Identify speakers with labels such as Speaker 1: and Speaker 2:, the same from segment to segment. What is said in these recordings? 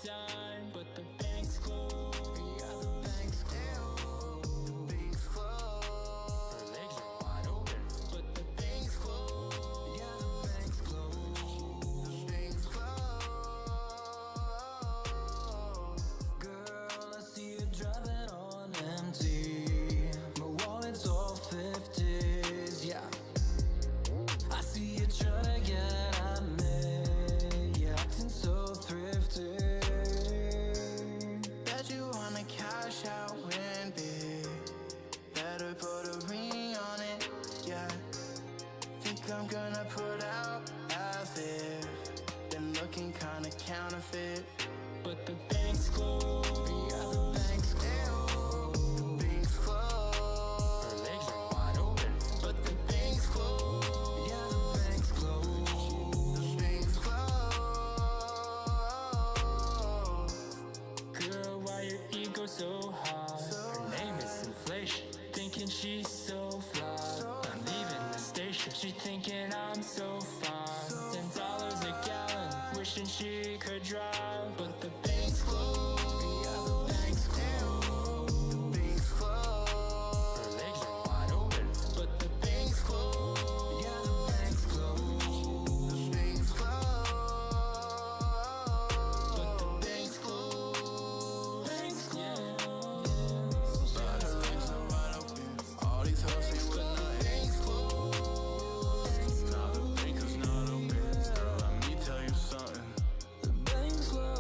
Speaker 1: time, but the bank's closed. Yeah, the bank's closed. The bank's closed. Her legs are wide open, but the bank's closed. Yeah, the bank's closed. The bank's closed. Girl, I see you driving on empty. My wallet's all 50s, yeah. I see you trying to get at me. You're acting so thrifty. Bet you wanna cash out when big. Better put a ring on it, yeah. Think I'm gonna put out as if. Been looking kinda counterfeit. But the bank's closed. Yeah, the bank's closed. The bank's closed. Her legs are wide open, but the bank's closed. Yeah, the bank's closed. The bank's closed. Girl, why your ego so high? Her name is inflation. Thinking she's so fly. I'm leaving the station. She thinking I'm so fine. $10 a gallon. Wishing she could drive, but the bank's closed. Yeah, the bank's closed. The bank's closed. Her legs are wide open, but the bank's closed. Yeah, the bank's closed. The bank's closed. But the bank's closed. Bank's closed. But her legs are wide open. All these hoes say but the bank's closed. Now the bank is not open. Girl, let me tell you something. The bank's closed.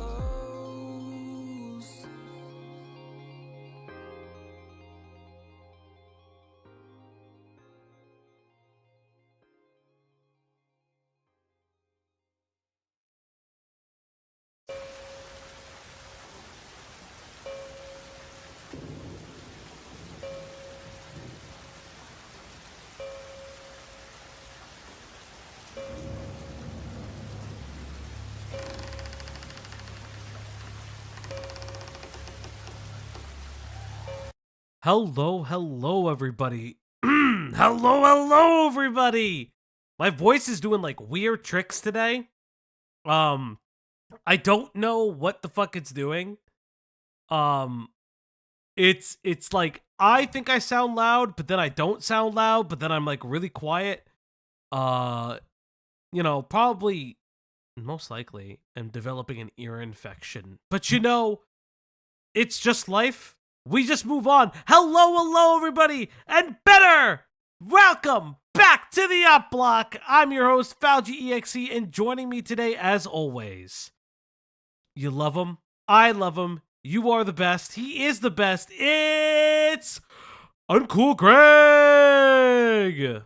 Speaker 2: Hello, everybody. hello, everybody. My voice is doing like weird tricks today. I don't know what the fuck it's doing. It's like I think I sound loud, but then I don't sound loud, but then I'm like really quiet. Probably most likely I'm developing an ear infection. But it's just life. We just move on. Hello, everybody, and better! Welcome back to the Opp Block. I'm your host, Falgi.Exe, and joining me today, as always, you love him, I love him, you are the best, he is the best, it's Uncool Greg!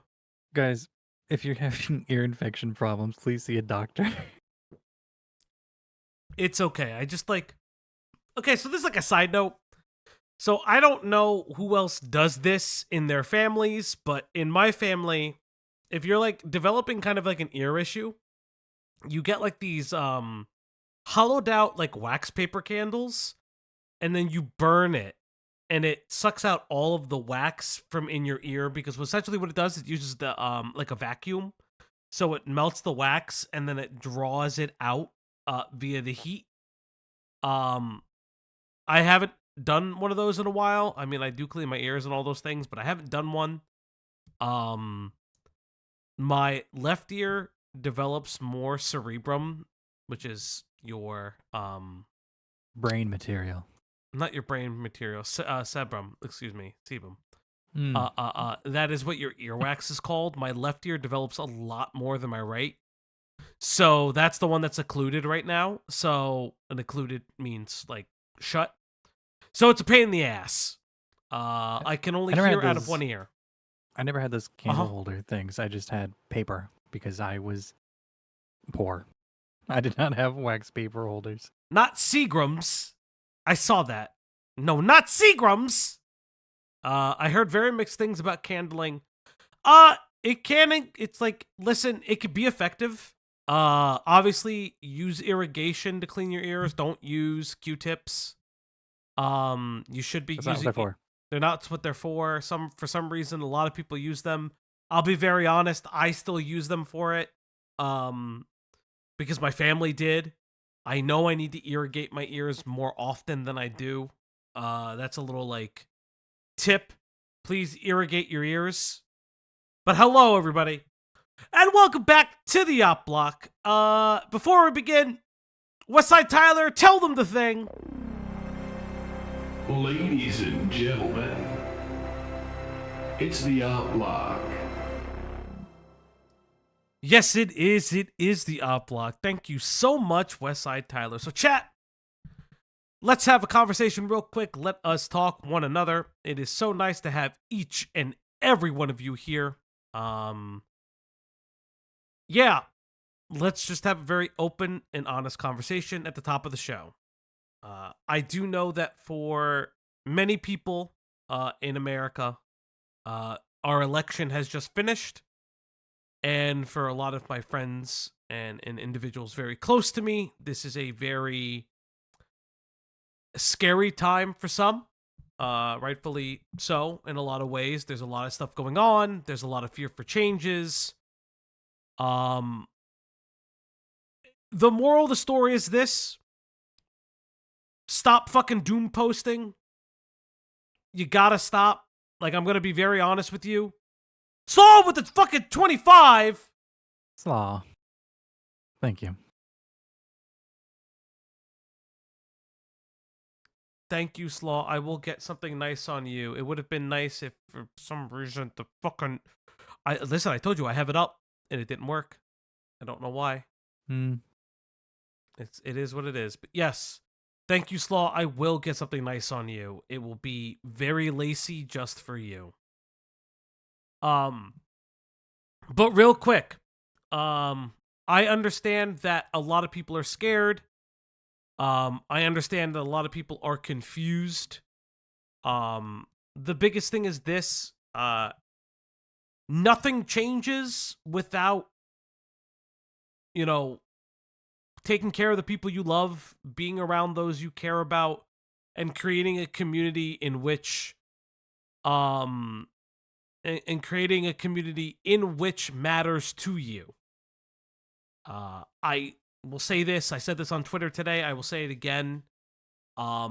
Speaker 3: Guys, if you're having ear infection problems, please see a doctor.
Speaker 2: It's okay, okay, so this is like a side note. So I don't know who else does this in their families, but in my family, if you're like developing kind of like an ear issue, you get like these hollowed out like wax paper candles, and then you burn it, and it sucks out all of the wax from in your ear, because essentially what it does, it uses the like a vacuum, so it melts the wax and then it draws it out via the heat. I haven't done one of those in a while. I mean, I do clean my ears and all those things, but I haven't done one. My left ear develops more cerebrum, which is your
Speaker 3: Brain material.
Speaker 2: not your brain material, sebum, excuse me, sebum.
Speaker 3: Mm.
Speaker 2: That is what your earwax is called. My left ear develops a lot more than my right. So that's the one that's occluded right now. So an occluded means like shut. So it's a pain in the ass. I can only hear out of one ear.
Speaker 3: I never had those candle holder things. I just had paper because I was poor. I did not have wax paper holders.
Speaker 2: Not Seagrams. I saw that. No, not Seagrams. I heard very mixed things about candling. It's like, listen, it could be effective. Obviously use irrigation to clean your ears. Don't use Q-tips. You should be using.
Speaker 3: That's not what they're for.
Speaker 2: They're not what they're for. For some reason, a lot of people use them. I'll be very honest. I still use them for it. Because my family did. I know I need to irrigate my ears more often than I do. That's a little like tip. Please irrigate your ears. But hello, everybody, and welcome back to the Opp Block. Before we begin, Westside Tyler, tell them the thing.
Speaker 4: Ladies and gentlemen, it's the Opp Block.
Speaker 2: Yes, it is. It is the Opp Block. Thank you so much, Westside Tyler. So, chat, let's have a conversation real quick. Let us talk one another. It is so nice to have each and every one of you here. Yeah, let's just have a very open and honest conversation at the top of the show. I do know that for many people in America, our election has just finished. And for a lot of my friends and individuals very close to me, this is a very scary time for some. Rightfully so, in a lot of ways. There's a lot of stuff going on. There's a lot of fear for changes. The moral of the story is this. Stop fucking doom posting. You gotta stop. Like, I'm gonna be very honest with you. Slaw with the fucking 25!
Speaker 3: Slaw. Thank you.
Speaker 2: Thank you, Slaw. I will get something nice on you. It would have been nice if, for some reason, the fucking... Listen, I told you I have it up, and it didn't work. I don't know why. It is what it is. But yes, thank you, Slaw. I will get something nice on you. It will be very lacy just for you. But real quick, I understand that a lot of people are scared. I understand that a lot of people are confused. The biggest thing is this, nothing changes without, taking care of the people you love, being around those you care about, and creating a community in which, and creating a community in which matters to you. I will say this. I said this on Twitter today. I will say it again. A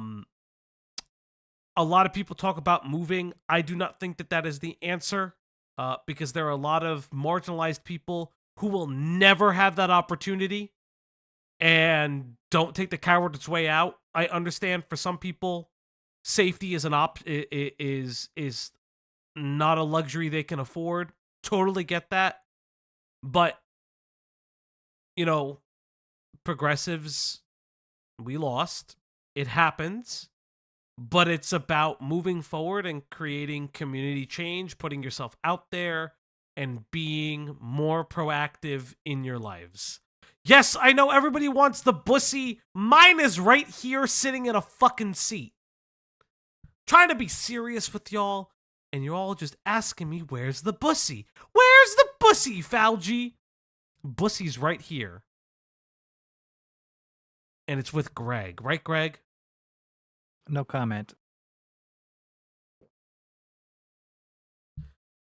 Speaker 2: lot of people talk about moving. I do not think that is the answer, because there are a lot of marginalized people who will never have that opportunity and don't take the coward's way out. I understand for some people, safety is is not a luxury they can afford. Totally get that. But, progressives, we lost. It happens. But it's about moving forward and creating community change, putting yourself out there, and being more proactive in your lives. Yes, I know everybody wants the Bussy. Mine is right here sitting in a fucking seat. Trying to be serious with y'all. And you're all just asking me, where's the Bussy? Where's the Bussy, Falgi? Bussy's right here. And it's with Greg. Right, Greg?
Speaker 3: No comment.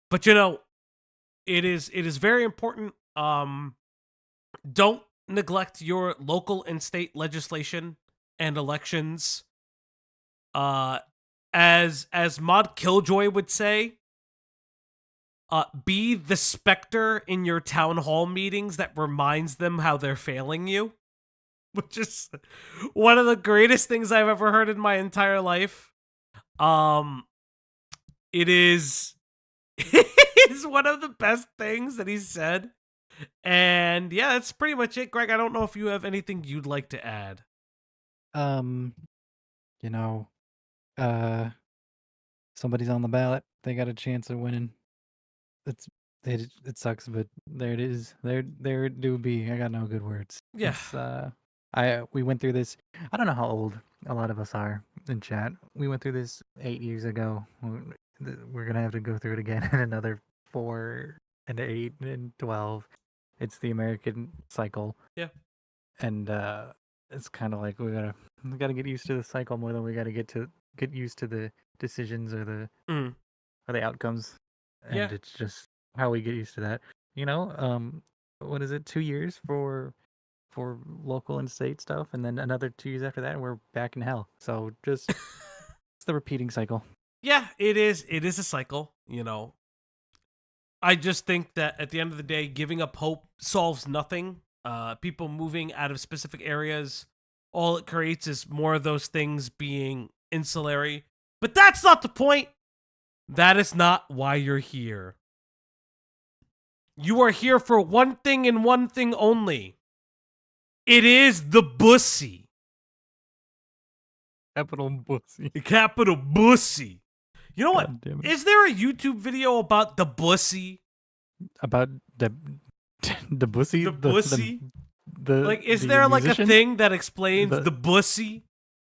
Speaker 2: But, it is very important. Don't neglect your local and state legislation and elections. As Mod Killjoy would say, be the specter in your town hall meetings that reminds them how they're failing you, which is one of the greatest things I've ever heard in my entire life. It is it's one of the best things that he said. And yeah, that's pretty much it, Greg. I don't know if you have anything you'd like to add.
Speaker 3: Somebody's on the ballot. They got a chance of winning. It sucks, but there it is. There it do be. I got no good words.
Speaker 2: Yeah.
Speaker 3: We went through this. I don't know how old a lot of us are in chat. We went through this 8 years ago. We're gonna have to go through it again in another 4 and 8 and 12. It's the American cycle.
Speaker 2: Yeah.
Speaker 3: And it's kind of like we gotta get used to the cycle more than we gotta get used to the decisions or the outcomes. And
Speaker 2: Yeah.
Speaker 3: it's just how we get used to that. What is it? 2 years for for local and state stuff, and then another 2 years after that, and we're back in hell. So just it's the repeating cycle.
Speaker 2: Yeah, it is. It is a cycle, I just think that at the end of the day, giving up hope solves nothing. People moving out of specific areas, all it creates is more of those things being insulary. But that's not the point. That is not why you're here. You are here for one thing and one thing only. It is the Bussy.
Speaker 3: Capital Bussy.
Speaker 2: Capital Bussy. You know what?
Speaker 3: God damn it.
Speaker 2: Is there a YouTube video about the Bussy?
Speaker 3: About the Bussy?
Speaker 2: The Bussy?
Speaker 3: The
Speaker 2: Is
Speaker 3: the
Speaker 2: there like
Speaker 3: musician?
Speaker 2: a thing that explains
Speaker 3: The-
Speaker 2: the Bussy?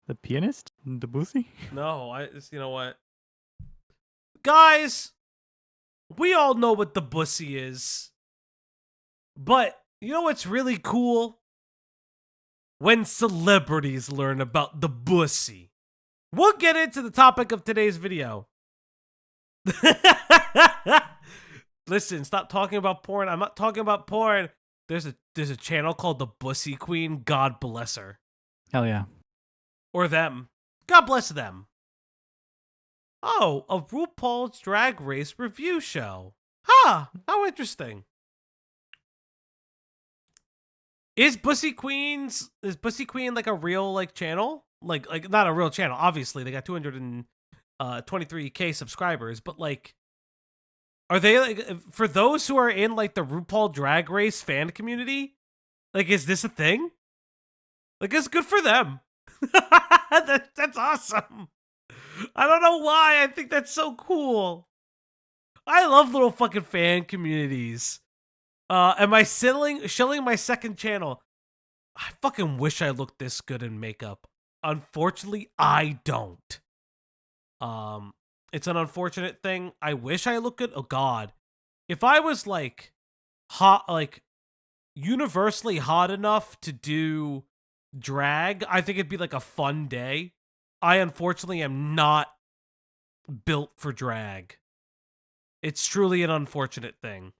Speaker 3: The pianist? The Bussy?
Speaker 2: No, you know what? Guys, we all know what the Bussy is. But you know what's really cool? When celebrities learn about the Bussy. We'll get into the topic of today's video. Listen, stop talking about porn. I'm not talking about porn. There's a channel called the Bussy Queen. God bless her.
Speaker 3: Hell yeah.
Speaker 2: Or them. God bless them. Oh, a RuPaul's Drag Race review show. Huh, how interesting. Is Bussy Queen like a real channel? Like not a real channel, obviously. They got 223K subscribers, but are they for those who are in the RuPaul Drag Race fan community? Is this a thing? It's good for them. That's awesome. I don't know why. I think that's so cool. I love little fucking fan communities. Am I shilling my second channel? I fucking wish I looked this good in makeup. Unfortunately, I don't. It's an unfortunate thing. I wish I looked good. Oh God, if I was hot, universally hot enough to do drag, I think it'd be a fun day. I unfortunately am not built for drag. It's truly an unfortunate thing.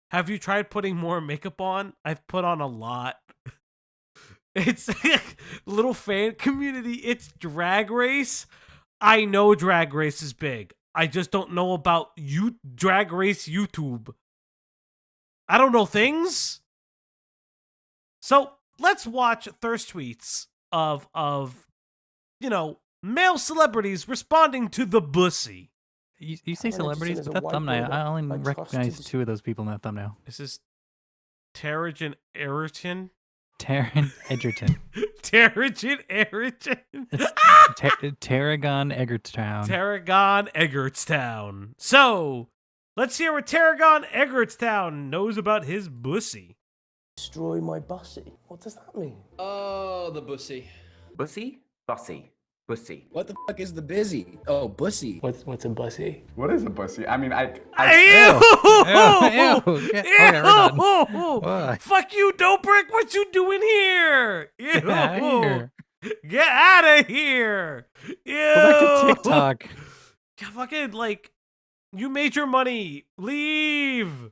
Speaker 2: Have you tried putting more makeup on? I've put on a lot. It's little fan community. It's Drag Race. I know Drag Race is big. I just don't know about Drag Race YouTube. I don't know things. So let's watch thirst tweets of male celebrities responding to the Bussy.
Speaker 3: You say celebrities, but that thumbnail, I only recognize two of those people in that thumbnail.
Speaker 2: This is Tarragon Egerton.
Speaker 3: Taryn Edgerton.
Speaker 2: Tarragon Egerton.
Speaker 3: Tarragon Eggertown.
Speaker 2: Tarragon Eggertstown. So, let's hear what Tarragon Eggertstown knows about his Bussy.
Speaker 5: Destroy my Bussy. What does that mean?
Speaker 6: Oh, the Bussy.
Speaker 7: Bussy? Bussy. Bussy.
Speaker 5: What the fuck is the busy? Oh, Bussy.
Speaker 6: What's a Bussy?
Speaker 8: What is a bussy? I mean,
Speaker 2: Ew!
Speaker 3: Ew! Okay, we're done. What?
Speaker 2: Fuck you, Dobrik! What you doing here? Ew!
Speaker 3: Get out of here.
Speaker 2: Get out of here! Ew!
Speaker 3: Go back to TikTok.
Speaker 2: Yeah, fucking, you made your money. Leave!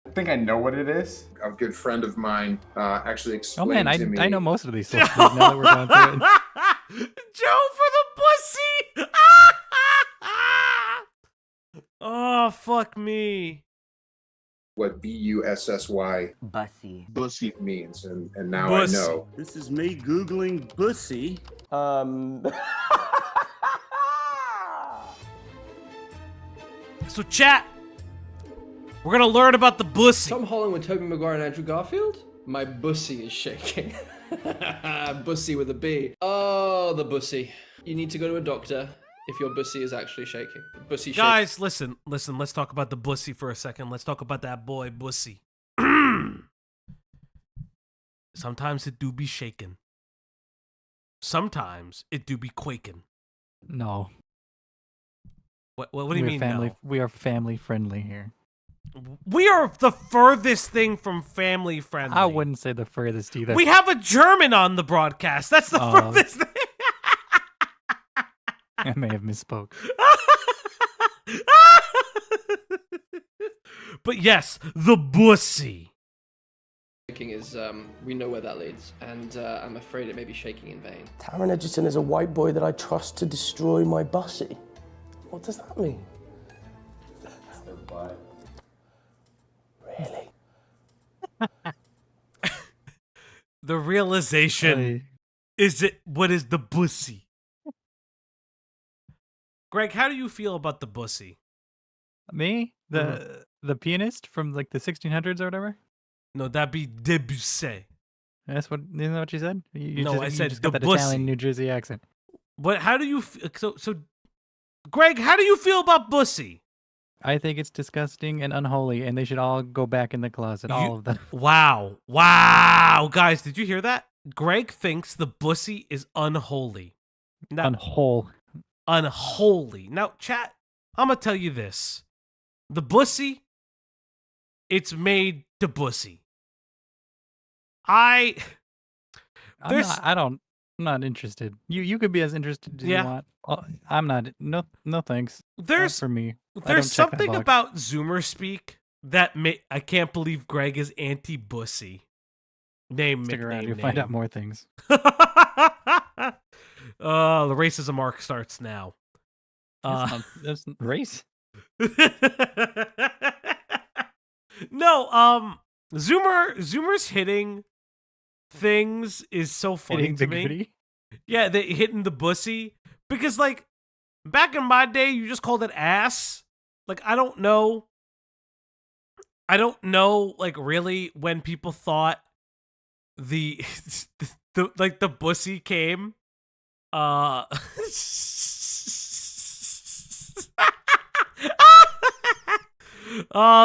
Speaker 8: I think I know what it is.
Speaker 9: A good friend of mine actually
Speaker 3: Oh
Speaker 9: explained
Speaker 3: man,
Speaker 9: to me.
Speaker 3: I know most of these stuff now that we're going through it.
Speaker 2: Joe for the Bussy! Oh, fuck me.
Speaker 9: what Bussy
Speaker 7: Bussy.
Speaker 9: Bussy means, and now
Speaker 2: Bussy.
Speaker 9: I know.
Speaker 10: This is me Googling Bussy.
Speaker 2: So, chat, we're gonna learn about the Bussy.
Speaker 6: Tom Holland with Tobey Maguire and Andrew Garfield? My Bussy is shaking. Bussy with a B. Oh, the Bussy. You need to go to a doctor if your Bussy is actually shaking. The Bussy shaking.
Speaker 2: Guys, listen. Let's talk about the Bussy for a second. Let's talk about that boy, Bussy. Sometimes it do be shaking. Sometimes it do be quaking.
Speaker 3: No.
Speaker 2: What do you mean,
Speaker 3: family,
Speaker 2: no?
Speaker 3: We are family friendly here.
Speaker 2: We are the furthest thing from family friendly.
Speaker 3: I wouldn't say the furthest either.
Speaker 2: We have a German on the broadcast. That's the furthest thing.
Speaker 3: I may have misspoke.
Speaker 2: But yes, the Bussy.
Speaker 6: shaking is, we know where that leads, and I'm afraid it may be shaking in vain.
Speaker 5: Taron Egerton is a white boy that I trust to destroy my Bussy. What does that mean? Really?
Speaker 2: The realization is it what is the Bussy? Greg, how do you feel about the Bussy?
Speaker 3: Me? The pianist from like the 1600s or whatever?
Speaker 2: No, that'd be Debussy.
Speaker 3: That's what, isn't that what you said?
Speaker 2: No, I said
Speaker 3: just got
Speaker 2: the
Speaker 3: that Italian
Speaker 2: Bussy.
Speaker 3: New Jersey accent.
Speaker 2: But how do you so Greg, how do you feel about Bussy?
Speaker 3: I think it's disgusting and unholy, and they should all go back in the closet, all of them.
Speaker 2: Wow. Wow. Guys, did you hear that? Greg thinks the Bussy is unholy. Now, unholy. Now, chat, I'm going to tell you this. The Bussy, it's made to Bussy. I'm
Speaker 3: not interested. You could be as interested as you want. I'm not. No thanks. Not for me.
Speaker 2: There's something about Zoomer speak that I can't believe Greg is anti-Bussy.
Speaker 3: Stick around, you'll find out more things.
Speaker 2: The racism arc starts now.
Speaker 3: That's race.
Speaker 2: No, Zoomer's hitting things is so funny to me.
Speaker 3: Goodie?
Speaker 2: Yeah, they hitting the Bussy because like back in my day, you just called it ass. Like I don't know like really when people thought the the Bussy came. Oh,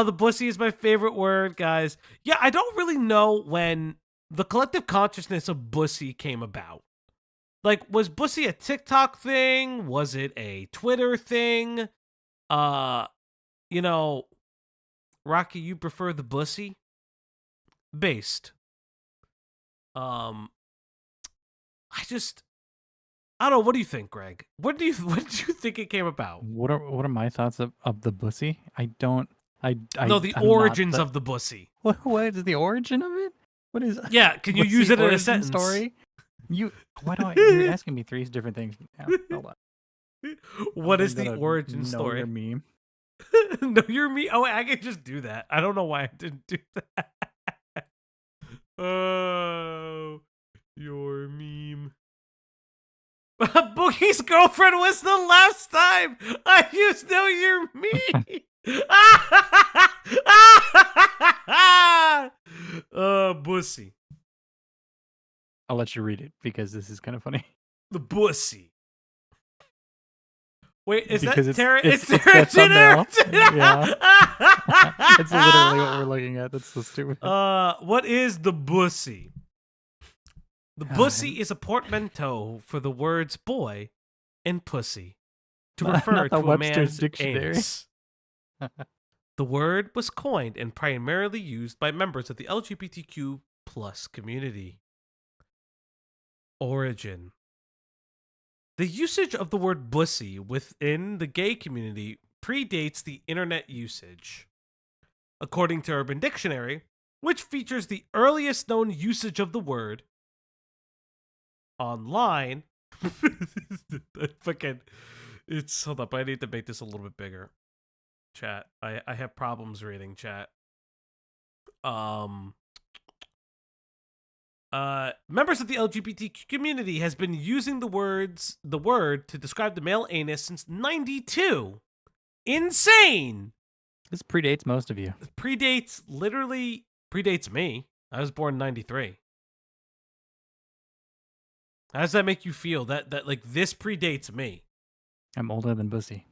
Speaker 2: the Bussy is my favorite word, guys. Yeah, I don't really know when the collective consciousness of Bussy came about. Like, was Bussy a TikTok thing? Was it a Twitter thing? You know, Rocky, you prefer the Bussy? Based. I don't know. What do you think, Greg? When do you think it came about?
Speaker 3: What are my thoughts of the Bussy?
Speaker 2: No, the origins of the Bussy.
Speaker 3: What is the origin of it? What is?
Speaker 2: Yeah, can you use it in a sentence?
Speaker 3: Story? You're asking me three different things now. Hold on.
Speaker 2: What is the origin story?
Speaker 3: Your meme.
Speaker 2: Know your meme. Oh, I can just do that. I don't know why I didn't do that. Oh, your meme. Boogie's girlfriend was the last time I used Know Your Meme. Bussy.
Speaker 3: I'll let you read it because this is kind of funny.
Speaker 2: The Bussy. Wait, is
Speaker 3: because
Speaker 2: that Tara?
Speaker 3: It's
Speaker 2: Tara
Speaker 3: that thumbnail.
Speaker 2: Jenner.
Speaker 3: Yeah. It's literally what we're looking at. That's so stupid.
Speaker 2: What is the Bussy? The Bussy is a portmanteau for the words boy and pussy to refer
Speaker 3: not
Speaker 2: to a
Speaker 3: Webster's
Speaker 2: man's
Speaker 3: dictionary.
Speaker 2: anus. The word was coined and primarily used by members of the LGBTQ plus community. Origin. The usage of the word bussy within the gay community predates the internet usage. According to Urban Dictionary, which features the earliest known usage of the word online. Hold up, I need to make this a little bit bigger. Chat. I have problems reading chat. Members of the LGBTQ community has been using the word to describe the male anus since 92. Insane.
Speaker 3: This predates most of you.
Speaker 2: Literally predates me. I was born in 93. How does that make you feel? That like this predates me?
Speaker 3: I'm older than Bussy.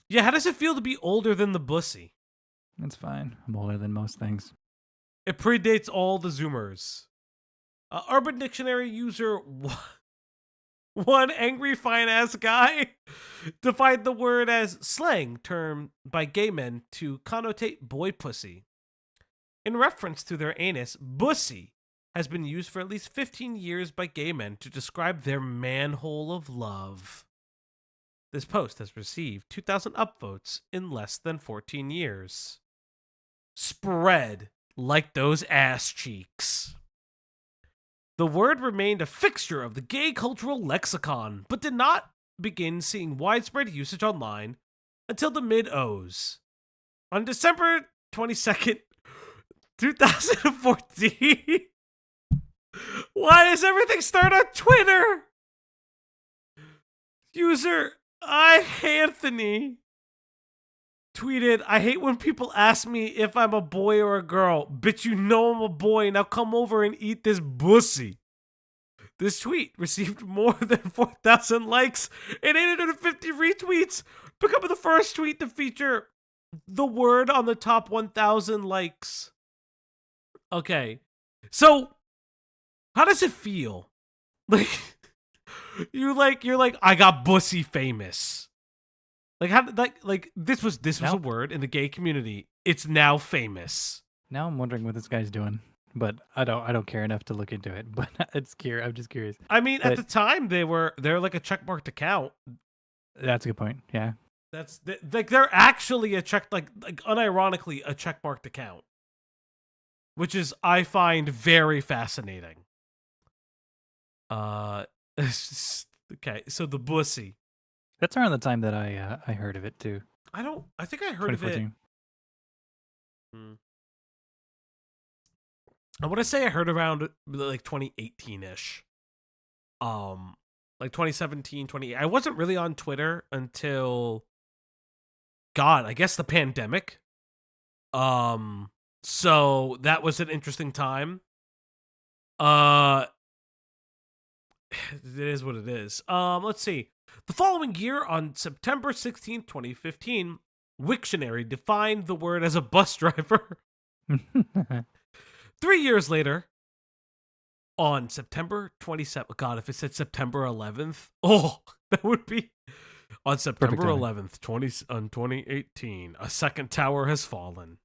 Speaker 2: Yeah, how does it feel to be older than the Bussy?
Speaker 3: That's fine. I'm older than most things.
Speaker 2: It predates all the Zoomers. Urban Dictionary user one angry fine ass guy defined the word as slang term by gay men to connotate boy pussy. In reference to their anus, bussy has been used for at least 15 years by gay men to describe their manhole of love. This post has received 2,000 upvotes in less than 14 years. Spread. like those ass cheeks. The word remained a fixture of the gay cultural lexicon, but did not begin seeing widespread usage online until the mid-O's. On December 22nd, 2014. Why does everything start on Twitter? User Anthony tweeted, I hate when people ask me if I'm a boy or a girl. Bitch, you know I'm a boy. Now come over and eat this bussy. This tweet received more than 4,000 likes and 850 retweets, becoming the first tweet to feature the word on the top 1,000 likes. Okay, so how does it feel? Like you're like I got bussy famous. Like how like this was a word in the gay community. It's now famous.
Speaker 3: Now I'm wondering what this guy's doing, but I don't care enough to look into it. But I'm just curious.
Speaker 2: I mean, at the time they're like a checkmarked account.
Speaker 3: That's a good point. Yeah.
Speaker 2: That's like they're actually a like unironically a checkmarked account, which is I find very fascinating. Okay, so the bussy.
Speaker 3: That's around the time that I heard of it too.
Speaker 2: I think I heard of it. I want to say I heard around like 2018-ish. Like 2017, 2018. I wasn't really on Twitter until I guess the pandemic. So that was an interesting time. It is what it is. Let's see. The following year, on September 16, 2015, Wiktionary defined the word as a bus driver. 3 years later, on September 27th, God, if it said September 11th, that would be on September 11th, 2018, a second tower has fallen.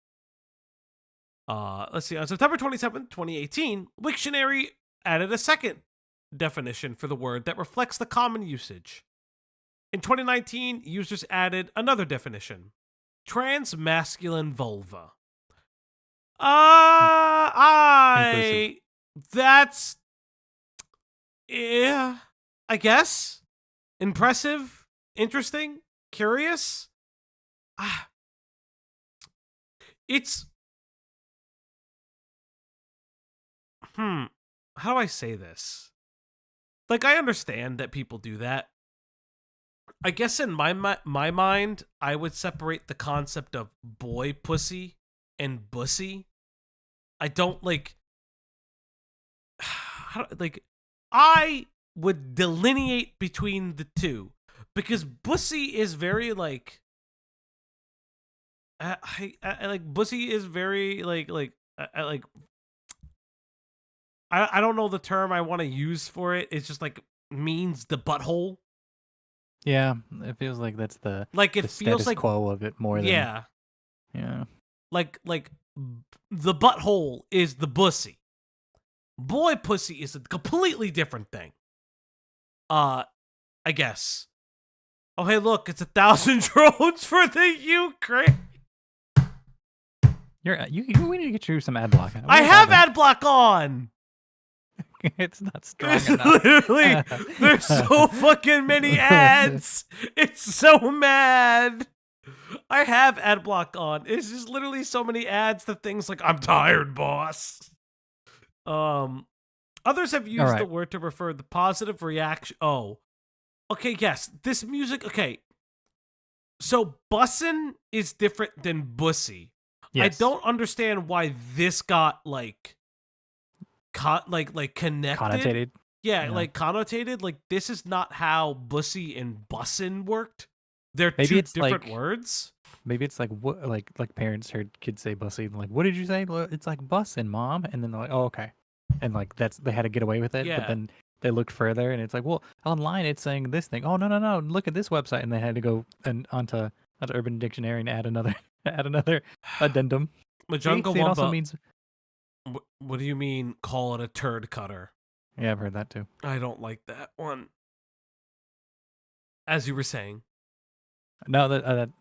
Speaker 2: Let's see, on September 27th, 2018, Wiktionary added a second definition for the word that reflects the common usage. In 2019, users added another definition: transmasculine vulva. That's, yeah, I guess. Impressive, interesting, curious. It's, how do I say this? Like, I understand that people do that. I guess in my mind, I would separate the concept of boy pussy and bussy. I don't I would delineate between the two, because bussy is very like, I like bussy is very I don't know the term I want to use for it. It's just like means the butthole.
Speaker 3: Yeah, it feels like that's the
Speaker 2: like it
Speaker 3: the
Speaker 2: feels
Speaker 3: status
Speaker 2: like
Speaker 3: quo of it more than
Speaker 2: yeah.
Speaker 3: Like
Speaker 2: The butthole is the bussy. Boy pussy is a completely different thing. I guess. Oh, hey, look, it's 1,000 drones for the Ukraine.
Speaker 3: we need to get you some ad block.
Speaker 2: I have ad block on.
Speaker 3: It's not strong
Speaker 2: It's
Speaker 3: enough.
Speaker 2: literally, there's so fucking many ads. It's so mad. I have ad block on. It's just literally so many ads to things like I'm tired, boss. Others have used the word to refer the positive reaction. Oh, okay, yes. This music. Okay, so bussin' is different than bussy. Yes. I don't understand why this got like connected.
Speaker 3: Connotated.
Speaker 2: Yeah, like connotated. Like this is not how bussy and bussin' worked. They're two different words.
Speaker 3: Maybe it's like what like parents heard kids say bussy and like, what did you say? Well, it's like bussin', mom, and then they're like, oh, okay, and like they had to get away with it. Yeah. But then they looked further and it's like, well, online it's saying this thing. Oh no, look at this website, and they had to go onto Urban Dictionary and add another addendum.
Speaker 2: Majunga
Speaker 3: it also means.
Speaker 2: What do you mean? Call it a turd cutter?
Speaker 3: Yeah, I've heard that too.
Speaker 2: I don't like that one. As you were saying.
Speaker 3: No,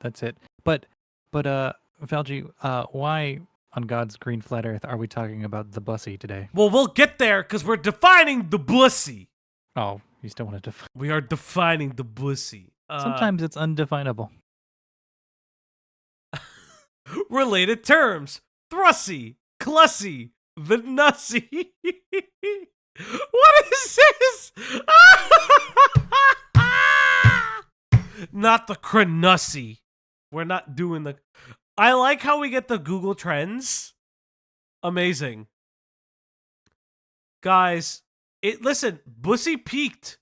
Speaker 3: that's it. But Falgi, why on God's green flat earth are we talking about the Bussy today?
Speaker 2: Well, we'll get there because we're defining the Bussy.
Speaker 3: Oh, you still want to define?
Speaker 2: We are defining the Bussy.
Speaker 3: Sometimes it's undefinable.
Speaker 2: Related terms: Thrussy, Clussy, the Nussy. What is this? Not the Cranussy. We're not doing the. I like how we get the Google Trends. Amazing. Guys, listen, Bussy peaked.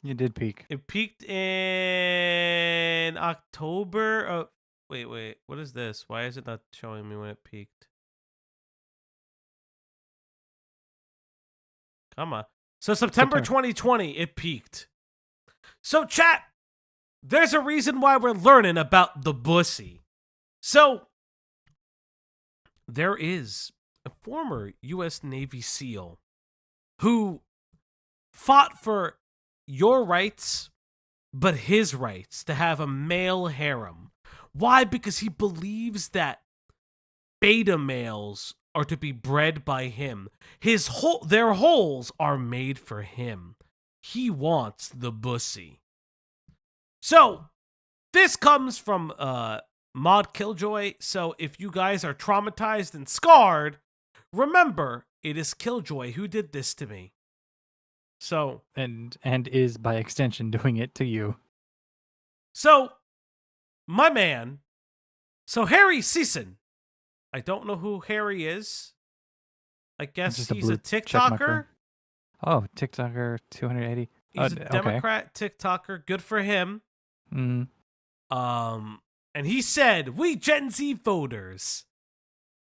Speaker 3: You did peak.
Speaker 2: It peaked in October. Wait. What is this? Why is it not showing me when it peaked? Come on. So September 2020, it peaked. So chat, there's a reason why we're learning about the Bussy. So there is a former U.S. Navy SEAL who fought for your rights, but his rights to have a male harem. Why? Because he believes that beta males are to be bred by him. Their holes are made for him. He wants the Bussy. So this comes from Mod Killjoy. So if you guys are traumatized and scarred, remember it is Killjoy who did this to me. So
Speaker 3: and is by extension doing it to you.
Speaker 2: So my man, so Harry Season. I don't know who Harry is. I guess he's a TikToker.
Speaker 3: Oh, TikToker 280.
Speaker 2: He's a Democrat TikToker. Good for him.
Speaker 3: Mm.
Speaker 2: And he said, "We Gen Z voters,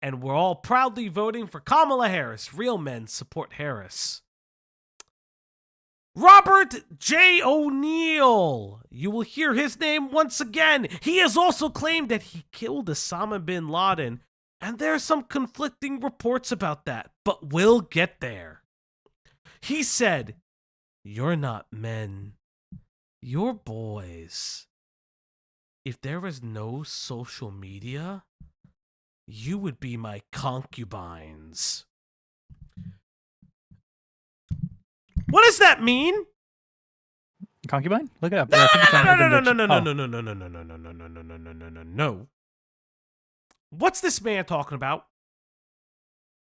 Speaker 2: and we're all proudly voting for Kamala Harris. Real men support Harris." Robert J. O'Neill. You will hear his name once again. He has also claimed that he killed Osama bin Laden, and there's some conflicting reports about that, but we'll get there. He said, "You're not men. You're boys. If there was no social media, you would be my concubines." What does that mean?
Speaker 3: Concubine? Look it up.
Speaker 2: No. What's this man talking about?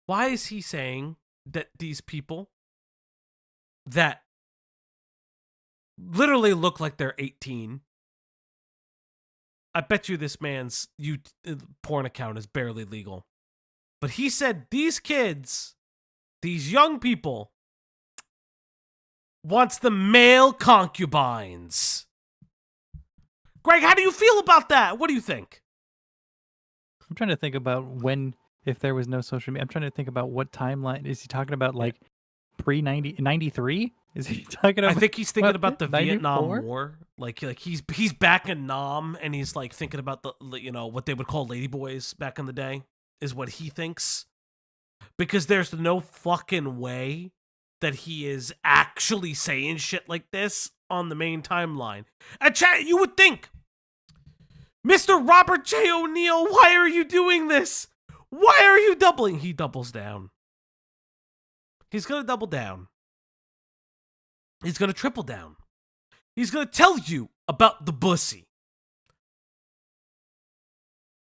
Speaker 2: Why is he saying that these people that literally look like they're 18? I bet you this man's porn account is barely legal. But he said these kids, these young people, wants the male concubines. Greg, how do you feel about that? What do you think?
Speaker 3: I'm trying to think about if there was no social media. I'm trying to think about what timeline. Is he talking about, like pre-93? Is he talking about?
Speaker 2: I think he's thinking about the
Speaker 3: 94?
Speaker 2: Vietnam War. Like he's back in Nam, and he's like thinking about the what they would call ladyboys back in the day is what he thinks. Because there's no fucking way that he is actually saying shit like this on the main timeline. And chat, you would think, Mr. Robert J. O'Neill, why are you doing this? Why are you doubling? He doubles down. He's gonna double down. He's gonna triple down. He's gonna tell you about the Bussy.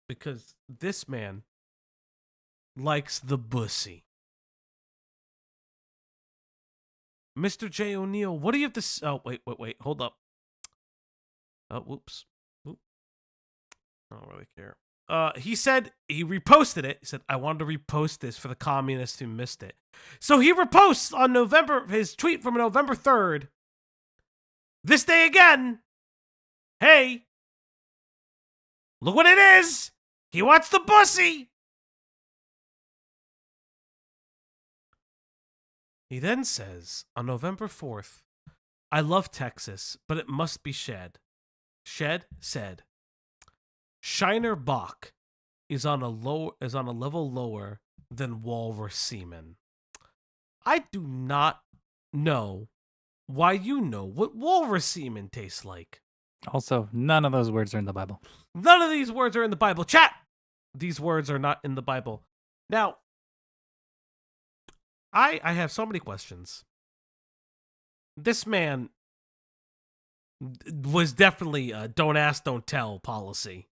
Speaker 2: Because this man likes the Bussy. Mr. J. O'Neill, what do you have to oh, wait, hold up. Oh, whoops. Oop. I don't really care. He said, he reposted it. He said, "I wanted to repost this for the communists who missed it." So he reposts on his tweet from November 3rd. This day again. Hey, look what it is. He wants the Bussy. He then says, on November 4th, "I love Texas, but it must be shed." Shed said, "Shiner Bach is on a level lower than walrus semen." I do not know why you know what walrus semen tastes like.
Speaker 3: Also, none of those words are in the Bible.
Speaker 2: None of these words are in the Bible. Chat! These words are not in the Bible. Now, I have so many questions. This man was definitely a don't ask, don't tell policy.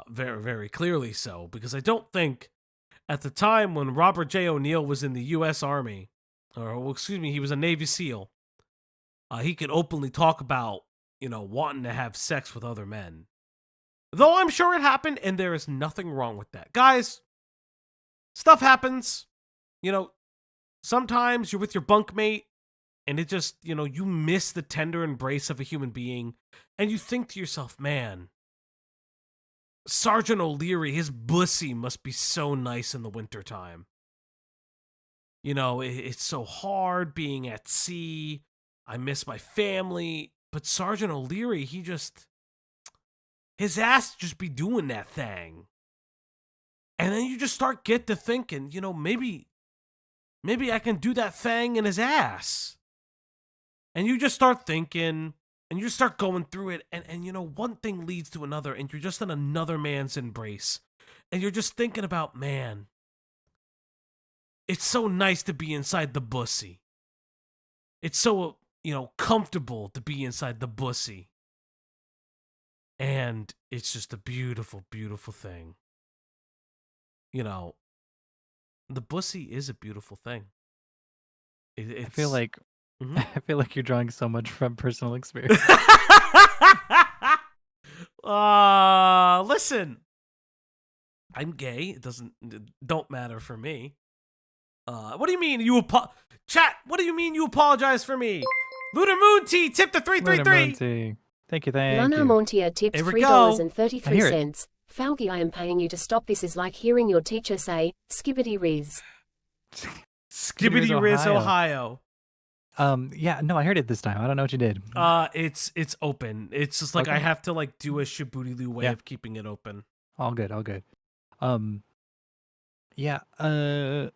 Speaker 2: Very, very clearly so, because I don't think at the time when Robert J. O'Neill was in the U.S. Army, he was a Navy SEAL, he could openly talk about, wanting to have sex with other men. Though I'm sure it happened, and there is nothing wrong with that. Guys, stuff happens. Sometimes you're with your bunkmate, and it just, you miss the tender embrace of a human being, and you think to yourself, man, Sergeant O'Leary, his bussy must be so nice in the wintertime. It's so hard being at sea. I miss my family. But Sergeant O'Leary, his ass just be doing that thing. And then you just get to thinking, maybe I can do that thing in his ass. And you just start thinking, and you start going through it, and one thing leads to another, and you're just in another man's embrace. And you're just thinking about, man, it's so nice to be inside the bussy. It's so, comfortable to be inside the bussy. And it's just a beautiful, beautiful thing. The bussy is a beautiful thing.
Speaker 3: I feel like I feel like you're drawing so much from personal experience.
Speaker 2: Listen. I'm gay. Don't matter for me. What do you mean chat? What do you mean you apologize for me? Lunar Moon Tea tipped the 333.
Speaker 3: Thank you.
Speaker 11: Lana Montia tipped $3.33. Falgi, I am paying you to stop. This is like hearing your teacher say, "Skibbity Riz."
Speaker 2: Skibbity Riz, Ohio.
Speaker 3: Yeah, no, I heard it this time. I don't know what you did.
Speaker 2: It's open. It's just like, okay. I have to do a Shibuti-Loo way of keeping it open.
Speaker 3: All good. Yeah, I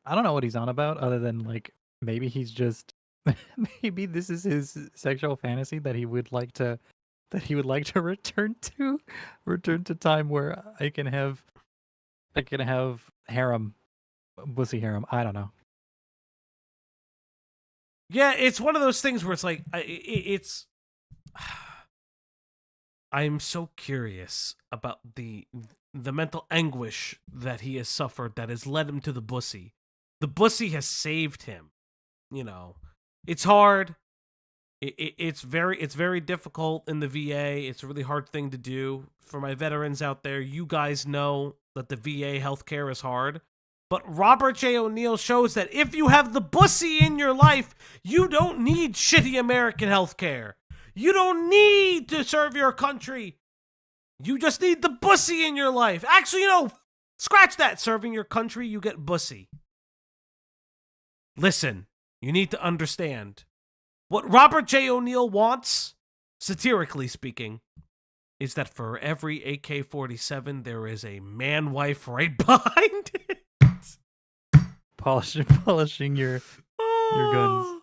Speaker 3: don't know what he's on about, other than maybe he's just maybe this is his sexual fantasy that he would like to return to time where I can have harem, bussy harem. I don't know.
Speaker 2: Yeah, it's one of those things where it's like I'm so curious about the mental anguish that he has suffered that has led him to the bussy. The bussy has saved him. It's hard. It's very difficult in the VA. It's a really hard thing to do. For my veterans out there, you guys know that the VA healthcare is hard. But Robert J. O'Neill shows that if you have the bussy in your life, you don't need shitty American healthcare. You don't need to serve your country. You just need the bussy in your life. Actually, scratch that. Serving your country, you get bussy. Listen, you need to understand. What Robert J. O'Neill wants, satirically speaking, is that for every AK-47, there is a man-wife right behind it.
Speaker 3: Polishing your guns.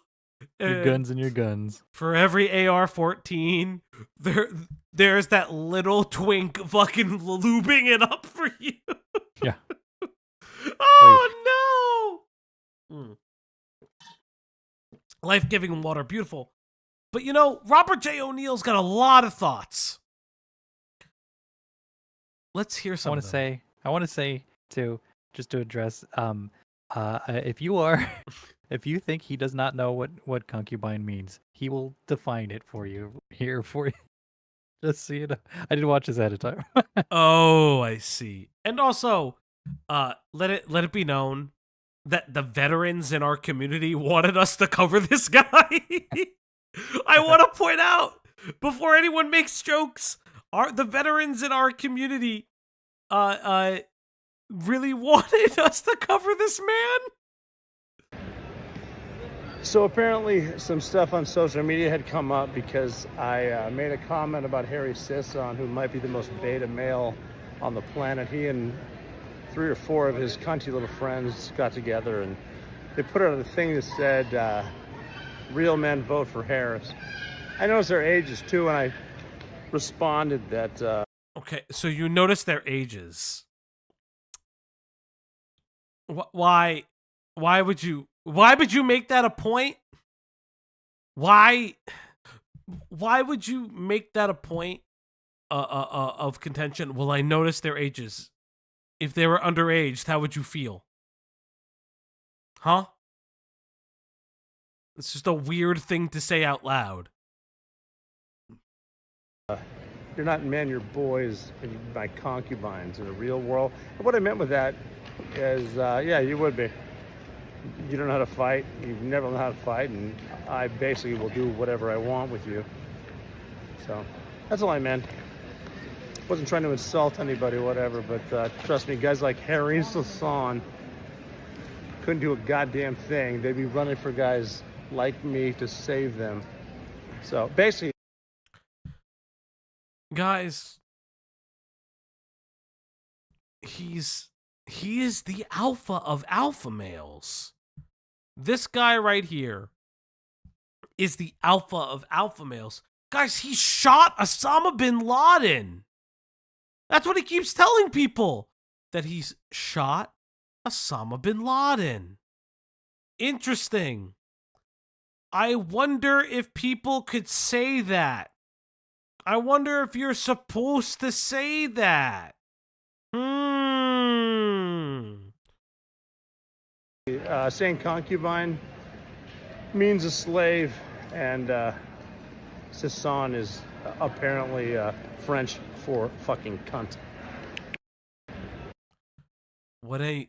Speaker 3: Your guns and your guns.
Speaker 2: For every AR-14, there's that little twink fucking lubing it up for you.
Speaker 3: Yeah.
Speaker 2: Oh, no! Life-giving water, beautiful. But Robert J. O'Neill's got a lot of thoughts. Let's hear some of them.
Speaker 3: I want to say too, just to address, if you think he does not know what concubine means, he will define it for you here for you. Just so you know. I didn't watch this ahead of time.
Speaker 2: Oh, I see. And also, let it be known that the veterans in our community wanted us to cover this guy. I want to point out, before anyone makes jokes, the veterans in our community really wanted us to cover this man.
Speaker 12: So apparently some stuff on social media had come up because I made a comment about Harry Sisson, who might be the most beta male on the planet. He and 3 or 4 of his cunty little friends got together and they put out a thing that said, real men vote for Harris. I noticed their ages too, and I responded that...
Speaker 2: Okay, so you noticed their ages. Why would you make that a point? Why would you make that a point of contention? Well, I noticed their ages. If they were underage, how would you feel? Huh? It's just a weird thing to say out loud.
Speaker 12: You're not men, you're boys, and my concubines in the real world. And what I meant with that is, yeah, you would be. You don't know how to fight. You've never learned how to fight, and I basically will do whatever I want with you. So that's all I meant. Wasn't trying to insult anybody, whatever, but trust me, guys like Harry and Sasson couldn't do a goddamn thing. They'd be running for guys like me to save them. So basically,
Speaker 2: guys, he is the alpha of alpha males. This guy right here is the alpha of alpha males. Guys, he shot Osama bin Laden. That's what he keeps telling people, that he's shot Osama bin Laden. Interesting. I wonder if people could say that. I wonder if you're supposed to say that.
Speaker 12: saying concubine means a slave, and Sasson is apparently French for fucking cunt.
Speaker 2: What a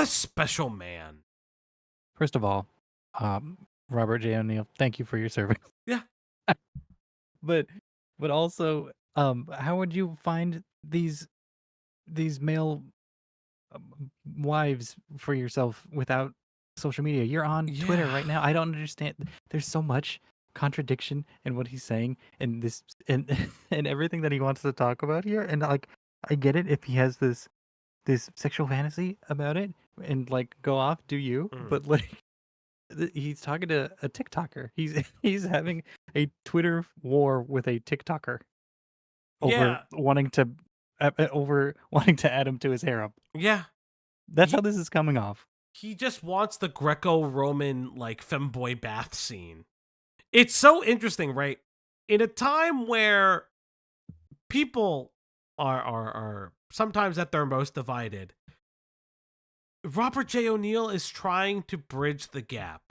Speaker 2: special man.
Speaker 3: First of all, Robert J. O'Neill, thank you for your service.
Speaker 2: Yeah.
Speaker 3: but also, how would you find these male wives for yourself without social media? You're on Twitter right now. I don't understand. There's so much contradiction in what he's saying and this and and everything that he wants to talk about here. And like, I get it if he has this sexual fantasy about it and like go off, do you? But like, he's talking to a TikToker. He's having a Twitter war with a TikToker over wanting to add him to his harem.
Speaker 2: Yeah.
Speaker 3: That's how this is coming off.
Speaker 2: He just wants the Greco-Roman, like, femboy bath scene. It's so interesting, right? In a time where people are sometimes at their most divided, Robert J. O'Neill is trying to bridge the gap.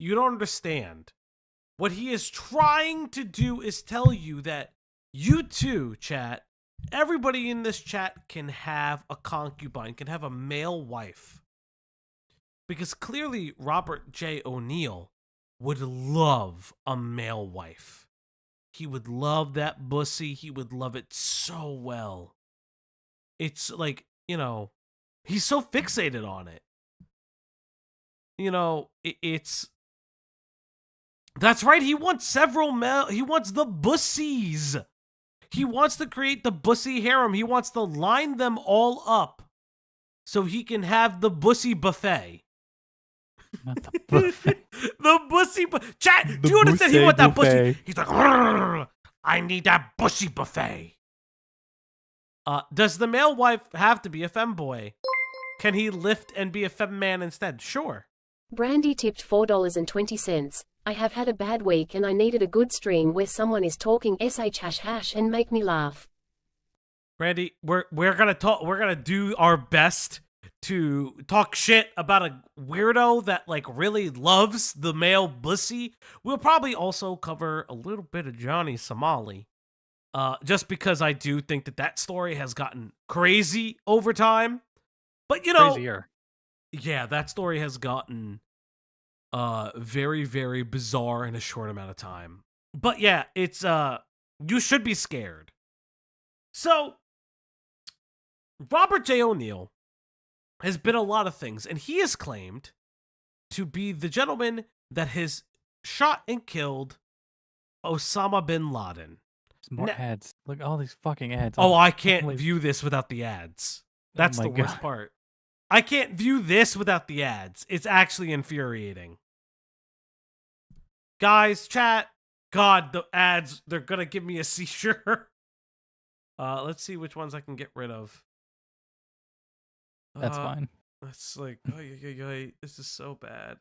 Speaker 2: You don't understand. What he is trying to do is tell you that you too, chat, everybody in this chat can have a concubine, can have a male wife. Because clearly Robert J. O'Neill would love a male wife. He would love that Bussy. He would love it so well. It's like, you know, he's so fixated on it. You know, it's... That's right, he wants several he wants the Bussies. He wants to create the Bussy harem. He wants to line them all up so he can have the Bussy buffet.
Speaker 3: Not the buffet.
Speaker 2: The Bussy chat, do you understand? He wants that Bussy. He's like, I need that Bussy buffet. Does the male wife have to be a femboy? Can he lift and be a fem man instead? Sure.
Speaker 11: Brandy tipped $4.20. I have had a bad week and I needed a good stream where someone is talking sh and make me laugh.
Speaker 2: Randy, we're gonna do our best to talk shit about a weirdo that like really loves the male Bussy. We'll probably also cover a little bit of Johnny Somali. Just because I do think that story has gotten crazy over time. But you know,
Speaker 3: crazier.
Speaker 2: Yeah, that story has gotten very, very bizarre in a short amount of time. But yeah, it's you should be scared. So Robert J. O'Neill has been a lot of things, and he is claimed to be the gentleman that has shot and killed Osama bin Laden.
Speaker 3: More ads. Look, all these fucking ads.
Speaker 2: Oh, I can't view this without the ads. That's the worst part. I can't view this without the ads. It's actually infuriating. Guys, chat. God, the ads, they're gonna give me a seizure. Let's see which ones I can get rid of.
Speaker 3: That's fine.
Speaker 2: That's like, this is so bad.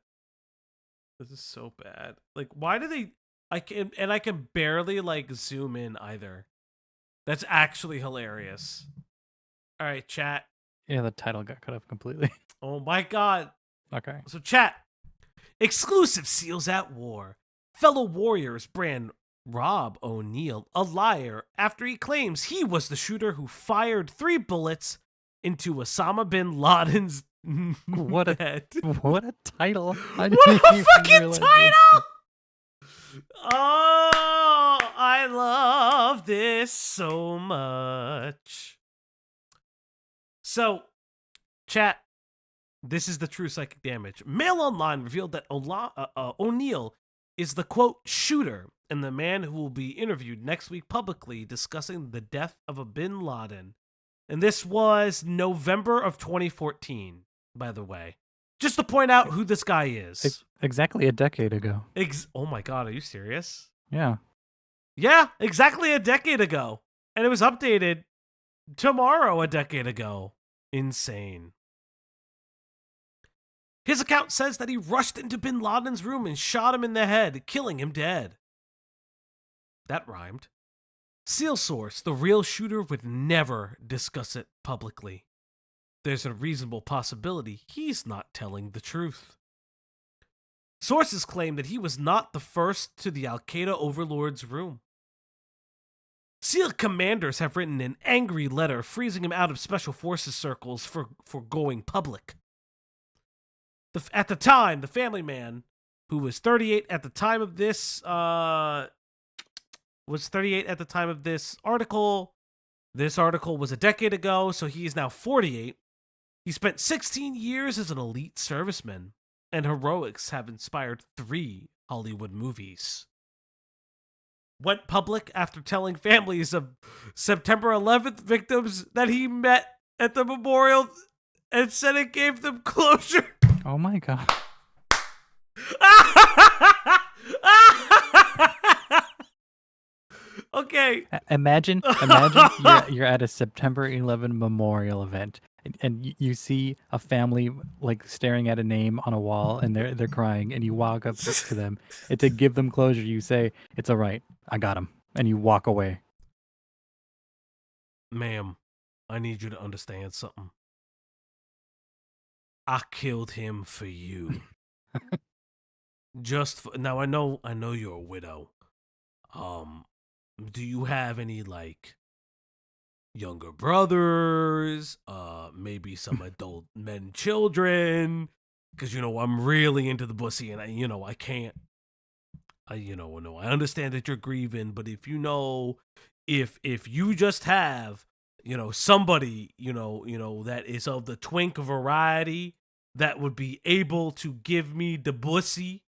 Speaker 2: This is so bad. Like, why do they? I can barely like zoom in either. That's actually hilarious. All right, chat.
Speaker 3: Yeah, the title got cut off completely.
Speaker 2: Oh my god.
Speaker 3: Okay.
Speaker 2: So chat. Exclusive SEALs at war. Fellow warriors brand Rob O'Neill a liar after he claims he was the shooter who fired 3 bullets into Osama bin Laden's
Speaker 3: What a
Speaker 2: head.
Speaker 3: what a title!
Speaker 2: What a fucking title! Oh, I love this so much. So, chat, this is the true psychic damage. Mail Online revealed that O'Neill is the, quote, shooter and the man who will be interviewed next week publicly discussing the death of a bin Laden. And this was November of 2014, by the way. Just to point out who this guy is.
Speaker 3: Exactly a decade ago.
Speaker 2: Oh my god, are you serious?
Speaker 3: Yeah.
Speaker 2: Yeah, exactly a decade ago. And it was updated tomorrow a decade ago. Insane. His account says that he rushed into bin Laden's room and shot him in the head, killing him dead. That rhymed. SEAL source, the real shooter would never discuss it publicly. There's a reasonable possibility he's not telling the truth. Sources claim that he was not the first to the Al-Qaeda overlord's room. SEAL commanders have written an angry letter freezing him out of special forces circles for going public. At the time, the family man, who was 38 at the time of this, article. This article was a decade ago, so he is now 48. He spent 16 years as an elite serviceman, and heroics have inspired 3 Hollywood movies. Went public after telling families of September 11th victims that he met at the memorial and said it gave them closure.
Speaker 3: Oh my god.
Speaker 2: Okay.
Speaker 3: Imagine you're at a September 11 memorial event and you see a family like staring at a name on a wall and they're crying and you walk up to them and to give them closure you say, "It's all right. I got him." And you walk away.
Speaker 2: Ma'am, I need you to understand something. I killed him for you. Now I know you're a widow. Do you have any like younger brothers? Maybe some adult men, children? Because I'm really into the Bussy, and I can't. I understand that you're grieving, but if if you just have somebody that is of the twink variety that would be able to give me the Bussy,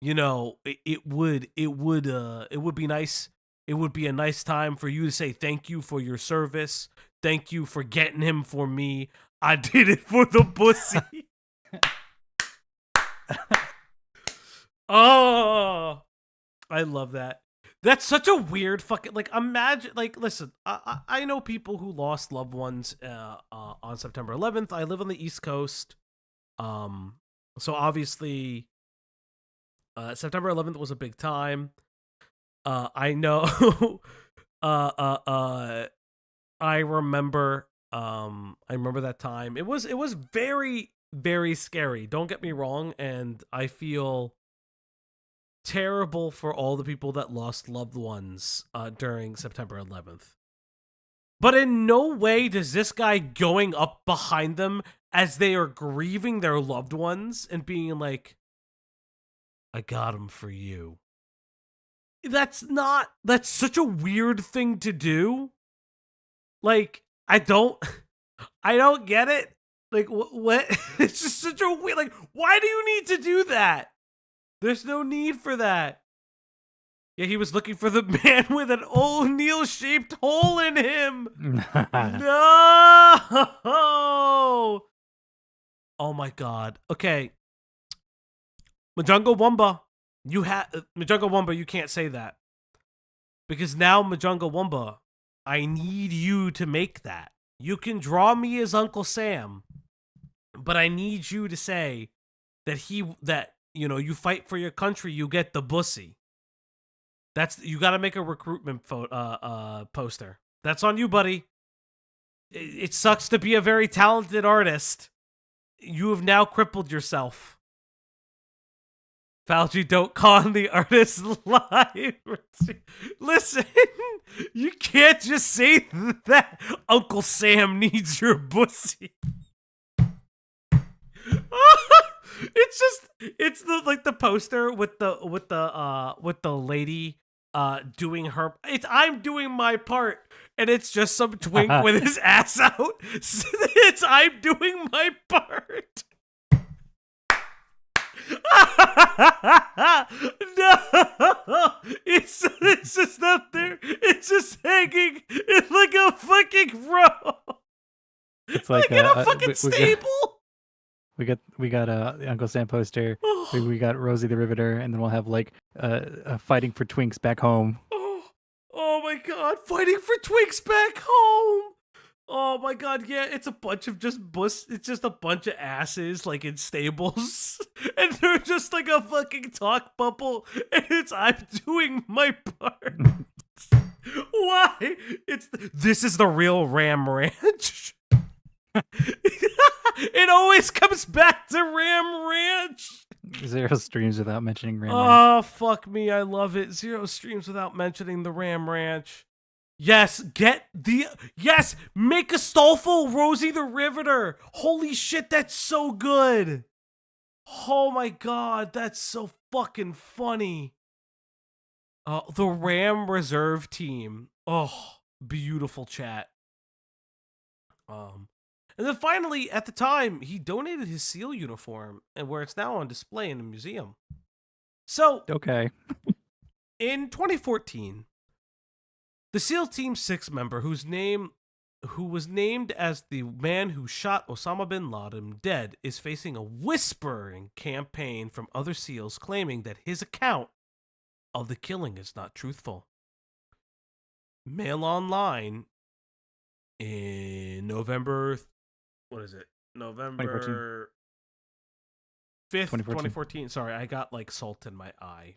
Speaker 2: it would be nice. It would be a nice time for you to say thank you for your service. Thank you for getting him for me. I did it for the Bussy. Oh, I love that. That's such a weird fucking imagine listen, I know people who lost loved ones on September 11th. I live on the East Coast. So obviously September 11th was a big time. I know I remember that time. It was very, very scary. Don't get me wrong, and I feel terrible for all the people that lost loved ones during September 11th. But in no way does this guy going up behind them as they are grieving their loved ones and being like, "I got him for you." That's such a weird thing to do. Like, I don't get it. Like, what? It's just such a weird, why do you need to do that? There's no need for that. Yeah, he was looking for the man with an O'Neill-shaped hole in him. No! Oh my god. Okay. Majunga Wumba, you can't say that. Because now, Majunga Wumba, I need you to make that. You can draw me as Uncle Sam, but I need you to say that you fight for your country, you get the Bussy. You got to make a recruitment poster. That's on you, buddy. It sucks to be a very talented artist. You have now crippled yourself. Falgi, don't con the artist live. Listen, you can't just say that Uncle Sam needs your Bussy. It's the poster with the lady doing her. I'm doing my part, and it's just some twink with his ass out. I'm doing my part. No, it's just up there. It's just hanging. It's like a fucking row.
Speaker 3: It's like
Speaker 2: in a fucking stable.
Speaker 3: We got the Uncle Sam poster. We got Rosie the Riveter, and then we'll have like fighting for Twinks back home.
Speaker 2: Oh my god, fighting for Twinks back home. Oh my god, yeah, it's a bunch of it's just a bunch of asses like in stables. And they're just like a fucking talk bubble. And I'm doing my part. Why? This is the real Ram Ranch. It always comes back to Ram Ranch.
Speaker 3: 0 streams without mentioning Ram Ranch.
Speaker 2: Oh, fuck me, I love it. 0 streams without mentioning the Ram Ranch. Yes, make a Stolful Rosie the Riveter. Holy shit, that's so good. Oh my god, that's so fucking funny. The Ram Reserve Team. Oh, beautiful chat. And then finally, at the time, he donated his SEAL uniform, and where it's now on display in a museum. So,
Speaker 3: okay.
Speaker 2: In 2014, the SEAL Team 6 member who was named as the man who shot Osama bin Laden dead is facing a whispering campaign from other SEALs claiming that his account of the killing is not truthful. Mail Online in November 5th, 2014. Sorry, I got like salt in my eye.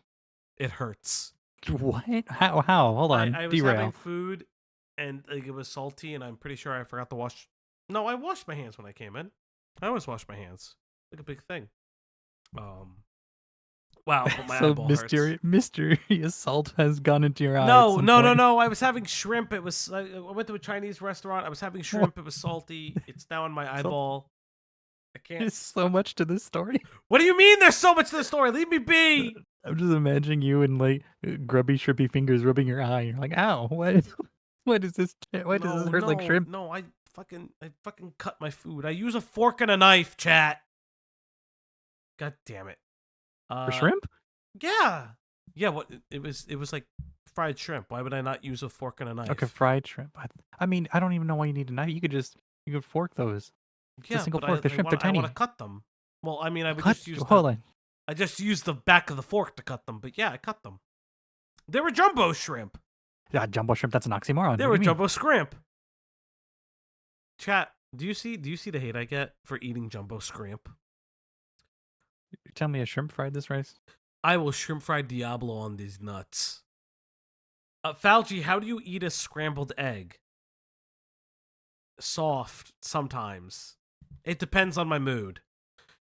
Speaker 2: It hurts.
Speaker 3: What? How? Hold on.
Speaker 2: I was having food and like, it was salty, and I'm pretty sure I forgot to wash. No, I washed my hands when I came in. I always wash my hands. Like a big thing. Wow, but my eyeball hurts.
Speaker 3: Mysterious salt has gone into your eye.
Speaker 2: No. I was having shrimp. I went to a Chinese restaurant. I was having shrimp. It was salty. It's now in my eyeball. I can't.
Speaker 3: There's so much to this story.
Speaker 2: What do you mean there's so much to the story? Leave me be.
Speaker 3: I'm just imagining you and like grubby, shrimpy fingers rubbing your eye. You're like, ow, what is this? Why does this hurt like shrimp?
Speaker 2: No, I fucking cut my food. I use a fork and a knife, chat. God damn it.
Speaker 3: For shrimp?
Speaker 2: Yeah. What it was like fried shrimp. Why would I not use a fork and a knife?
Speaker 3: Okay, fried shrimp. I mean, I don't even know why you need a knife. You could fork those. It's a single fork. The shrimp, they're tiny.
Speaker 2: I want to cut them. Well, I mean, I would just use
Speaker 3: Hold on.
Speaker 2: I just used the back of the fork to cut them, but yeah, I cut them. They were jumbo shrimp.
Speaker 3: Yeah, jumbo shrimp, that's an oxymoron.
Speaker 2: They were jumbo scrimp. Chat, do you see the hate I get for eating jumbo scrimp?
Speaker 3: You tell me a shrimp fried this rice?
Speaker 2: I will shrimp fry Diablo on these nuts. Falgi, how do you eat a scrambled egg? Soft sometimes. It depends on my mood.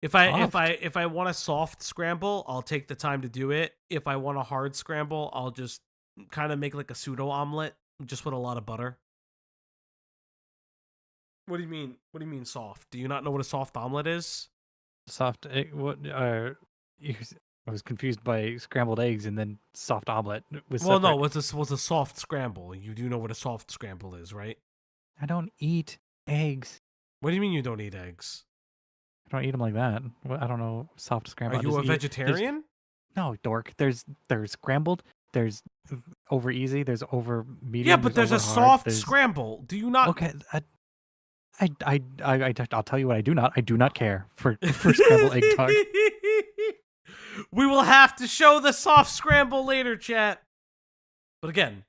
Speaker 2: If I want a soft scramble, I'll take the time to do it. If I want a hard scramble, I'll just kind of make like a pseudo omelet, just with a lot of butter. What do you mean? What do you mean soft? Do you not know what a soft omelet is?
Speaker 3: Soft egg? What? I was confused by scrambled eggs and then soft omelet.
Speaker 2: No, what's a soft scramble? You do know what a soft scramble is, right?
Speaker 3: I don't eat eggs.
Speaker 2: What do you mean you don't eat eggs?
Speaker 3: I don't eat them like that. I don't know. Soft scramble.
Speaker 2: Are you a vegetarian?
Speaker 3: No, dork. There's scrambled. There's over easy. There's over medium.
Speaker 2: Yeah, but there's a soft scramble. Do you not?
Speaker 3: Okay. I'll tell you what I do not. I do not care for scrambled egg talk.
Speaker 2: We will have to show the soft scramble later, chat. But again,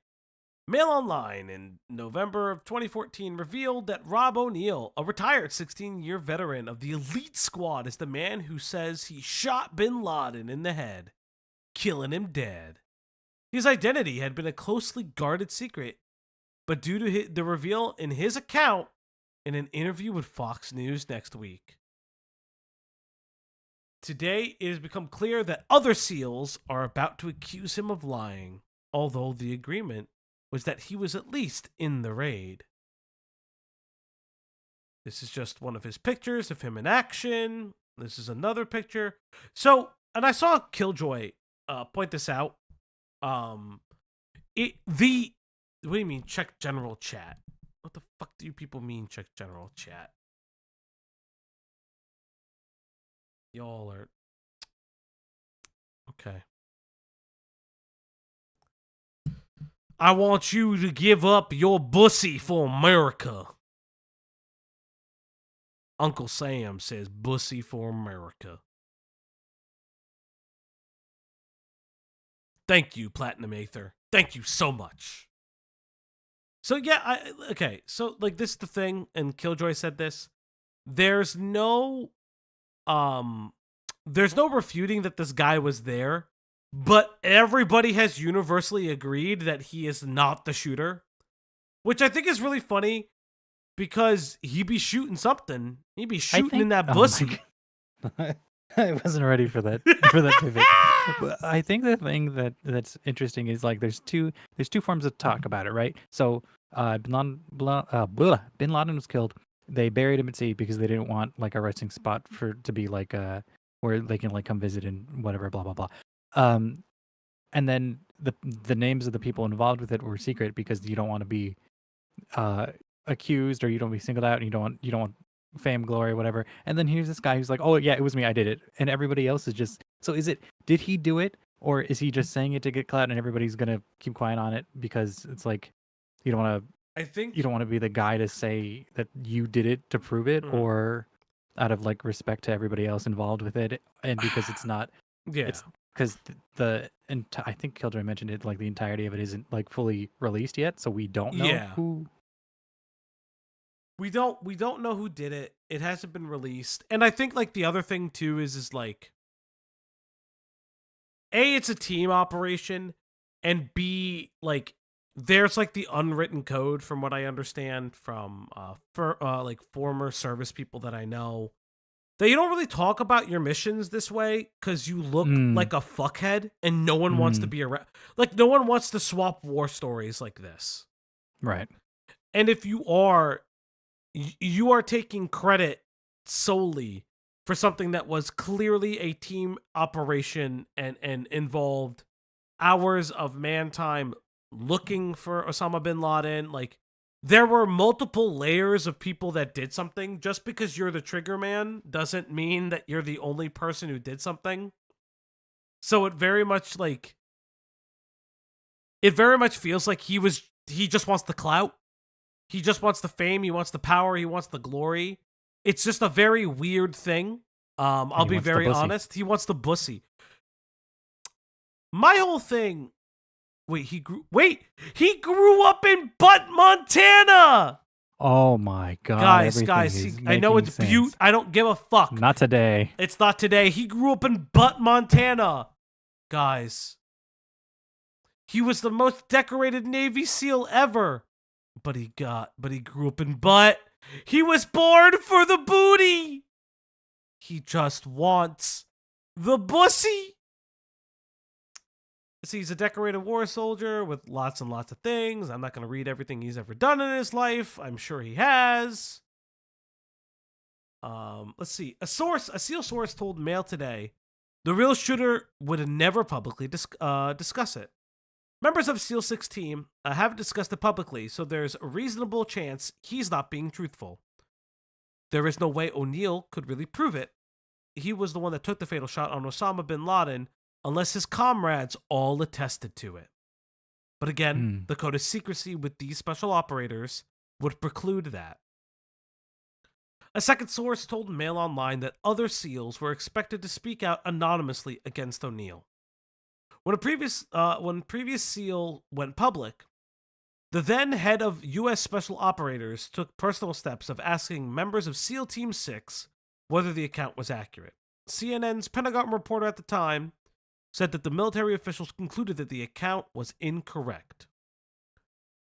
Speaker 2: Mail Online in November of 2014 revealed that Rob O'Neill, a retired 16-year veteran of the elite squad, is the man who says he shot bin Laden in the head, killing him dead. His identity had been a closely guarded secret, but due to the reveal in his account in an interview with Fox News next week. Today, it has become clear that other SEALs are about to accuse him of lying, although the agreement was that he was at least in the raid. This is just one of his pictures of him in action. This is another picture. So, and I saw Killjoy point this out. What do you mean check general chat? What the fuck do you people mean check general chat? Y'all are okay. I want you to give up your bussy for America. Uncle Sam says bussy for America. Thank you, Platinum Aether. Thank you so much. So yeah, okay. So like this is the thing, and Killjoy said this. There's no refuting that this guy was there. But everybody has universally agreed that he is not the shooter, which I think is really funny because he be shooting something. He be shooting in that bussy.
Speaker 3: I wasn't ready for that pivot. But I think the thing that's interesting is like there's two forms of talk about it, right? So bin Laden was killed. They buried him at sea because they didn't want like a resting spot to be like where they can like come visit and whatever, blah blah blah. And then the names of the people involved with it were secret because you don't want to be accused, or you don't be singled out, and you don't want fame, glory, whatever. And then here's this guy who's like, oh yeah, it was me, I did it, and everybody else is just. So did he do it, or is he just saying it to get clout and everybody's gonna keep quiet on it because it's like you don't want to.
Speaker 2: I think
Speaker 3: you don't want to be the guy to say that you did it to prove it, or out of like respect to everybody else involved with it, and because it's not.
Speaker 2: Yeah.
Speaker 3: It's because I think Killjoy mentioned it, like the entirety of it isn't like fully released yet, so we don't know who.
Speaker 2: We don't know who did it. It hasn't been released, and I think like the other thing too is like, A, it's a team operation, and B, like there's like the unwritten code from what I understand from like former service people that I know. That you don't really talk about your missions this way because you look like a fuckhead and no one wants to be around. Like, no one wants to swap war stories like this.
Speaker 3: Right.
Speaker 2: And if you are taking credit solely for something that was clearly a team operation and involved hours of man time looking for Osama bin Laden. Like, there were multiple layers of people that did something. Just because you're the trigger man doesn't mean that you're the only person who did something. So it very much feels like he just wants the clout. He just wants the fame. He wants the power. He wants the glory. It's just a very weird thing. I'll be very honest. He wants the bussy. My whole thing. He grew up in Butte, Montana.
Speaker 3: Oh my god.
Speaker 2: Guys, I know it's Butte. I don't give a fuck.
Speaker 3: Not today.
Speaker 2: It's not today. He grew up in Butte, Montana. Guys. He was the most decorated Navy SEAL ever. But he grew up in Butte. He was born for the booty. He just wants the bussy. See, he's a decorated war soldier with lots and lots of things. I'm not going to read everything he's ever done in his life. I'm sure he has. Let's see. A SEAL source told Mail Today the real shooter would never publicly discuss it. Members of SEAL 6 team haven't discussed it publicly, so there's a reasonable chance he's not being truthful. There is no way O'Neill could really prove it. He was the one that took the fatal shot on Osama bin Laden, unless his comrades all attested to it. But again, the code of secrecy with these special operators would preclude that. A second source told Mail Online that other SEALs were expected to speak out anonymously against O'Neill. When previous SEAL went public, The then head of U.S. Special Operators took personal steps of asking members of SEAL Team 6 whether the account was accurate. CNN's Pentagon reporter at the time said that the military officials concluded that the account was incorrect.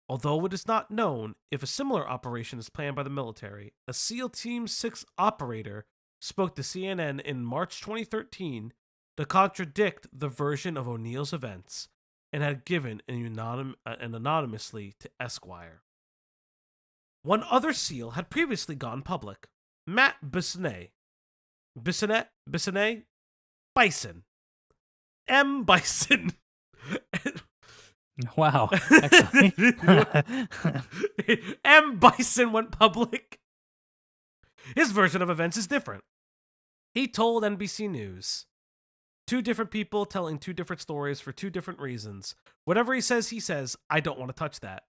Speaker 2: Although it is not known if a similar operation is planned by the military, a SEAL Team 6 operator spoke to CNN in March 2013 to contradict the version of O'Neill's events and had given an anonymously to Esquire. One other SEAL had previously gone public, Matt Bissonnet. Bissonnet? Bison. M. Bison.
Speaker 3: Wow. Actually.
Speaker 2: M. Bison went public. His version of events is different. He told NBC News, 2 different people telling 2 different stories for 2 different reasons. Whatever he says, I don't want to touch that.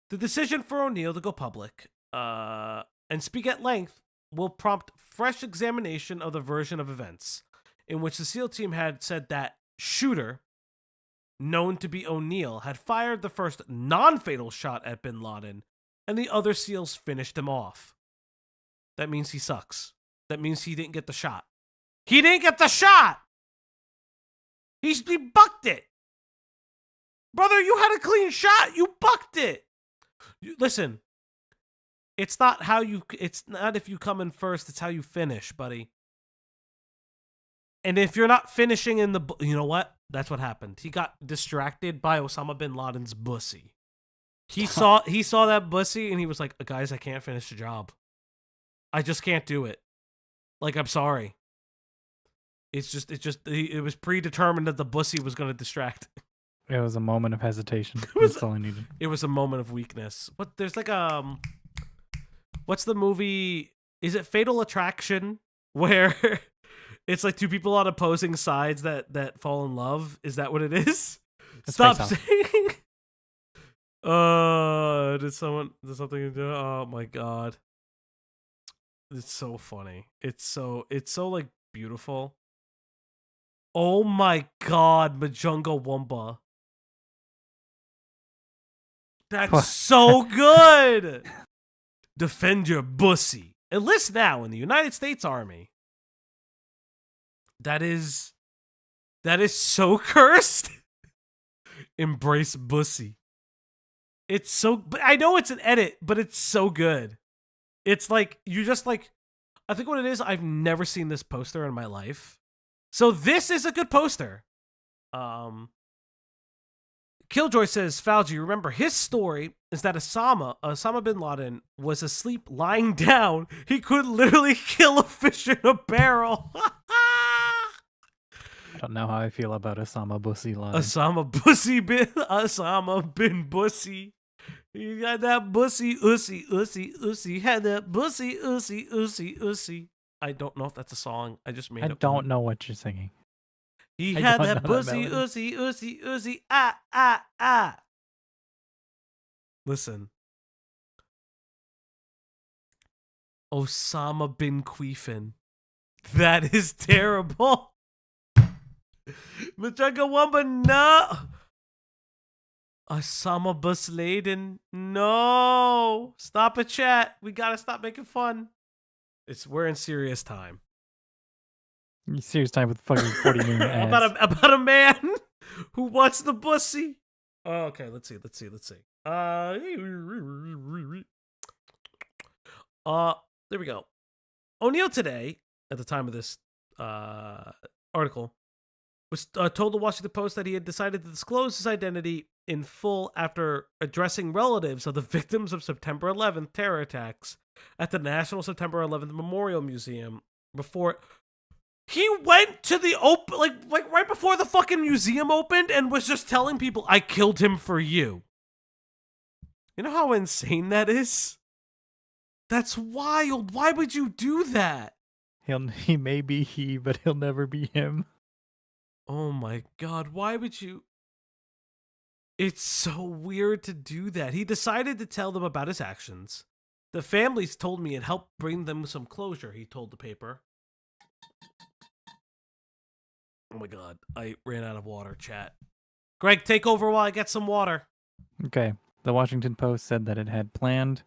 Speaker 2: The decision for O'Neill to go public and speak at length will prompt fresh examination of the version of events in which the SEAL team had said that shooter, known to be O'Neill, had fired the first non-fatal shot at bin Laden, and the other SEALs finished him off. That means he sucks. That means he didn't get the shot. He didn't get the shot! He bucked it! Brother, you had a clean shot! You bucked it! Listen, it's not if you come in first, it's how you finish, buddy. And if you're not finishing in the... You know what? That's what happened. He got distracted by Osama bin Laden's Bussy. He saw that Bussy and he was like, guys, I can't finish the job. I just can't do it. Like, I'm sorry. It was predetermined that the Bussy was going to distract.
Speaker 3: It was a moment of hesitation. That's all I needed.
Speaker 2: It was a moment of weakness. But there's like what's the movie? Is it Fatal Attraction? Where it's like 2 people on opposing sides that fall in love. Is that what it is?
Speaker 3: That's
Speaker 2: Stop
Speaker 3: Face Off.
Speaker 2: saying. Did something do? Oh my god. It's so funny. It's so like beautiful. Oh my god, Majunga Wumba. That's so good. Defend your Bussy. Enlist now in the United States Army. That is so cursed. Embrace Bussy. It's so... I know it's an edit, but it's so good. It's like, you just like... I think what it is, I've never seen this poster in my life. So this is a good poster. Killjoy says, Falgi, remember, his story is that Osama bin Laden was asleep lying down. He could literally kill a fish in a barrel.
Speaker 3: I don't know how I feel about Osama Bussy Laden.
Speaker 2: Osama bin Bussy. He got that Bussy, ussy. Had that Bussy, ussy. I don't know if that's a song. I just made it.
Speaker 3: I don't know what you're singing.
Speaker 2: He had that Bussy, ussy. Ah. Listen. Osama bin Queefin. That is terrible. Majunga Wumba, no. Osama Bus Laden, no. Stop it, chat. We gotta stop making fun. We're in serious time.
Speaker 3: Serious time with fucking 40 minute ads.
Speaker 2: about a man who wants the Bussy. Oh, okay, let's see. There we go. O'Neill today, at the time of this article, was told the Washington Post that he had decided to disclose his identity in full after addressing relatives of the victims of September 11th terror attacks at the National September 11th Memorial Museum. Before he went to the like right before the fucking museum opened and was just telling people, I killed him for you. You know how insane that is? That's wild. Why would you do that?
Speaker 3: He may be he, but he'll never be him.
Speaker 2: Oh my god, why would you? It's so weird to do that. He decided to tell them about his actions. The families told me it helped bring them some closure, he told the paper. Oh my god, I ran out of water, chat. Greg, take over while I get some water.
Speaker 3: Okay. The Washington Post said that it had planned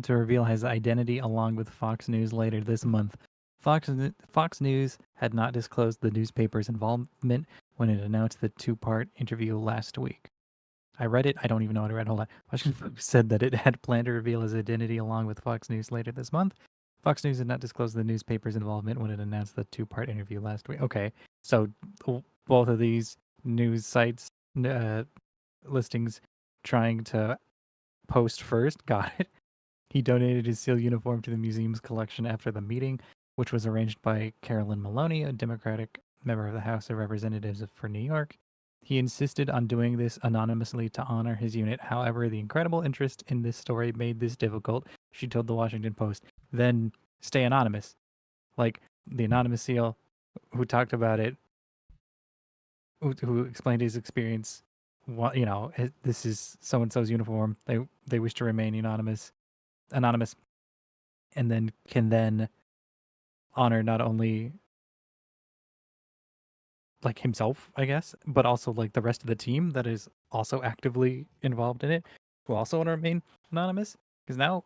Speaker 3: to reveal his identity along with Fox News later this month. Fox News had not disclosed the newspaper's involvement when it announced the two-part interview last week. I read it. I don't even know what I read. Hold on. Washington Post said that it had planned to reveal his identity along with Fox News later this month. Fox News had not disclosed the newspaper's involvement when it announced the two-part interview last week. Okay, so both of these news sites listings trying to post first. Got it. He donated his SEAL uniform to the museum's collection after the meeting, which was arranged by Carolyn Maloney, a Democratic member of the House of Representatives for New York. He insisted on doing this anonymously to honor his unit. However, the incredible interest in this story made this difficult, she told the Washington Post. Then stay anonymous. Like the anonymous SEAL who talked about it, who explained his experience. You know, this is so-and-so's uniform. They wish to remain anonymous, and then can honor not only like himself, I guess, but also like the rest of the team that is also actively involved in it, who also want to remain anonymous. Because now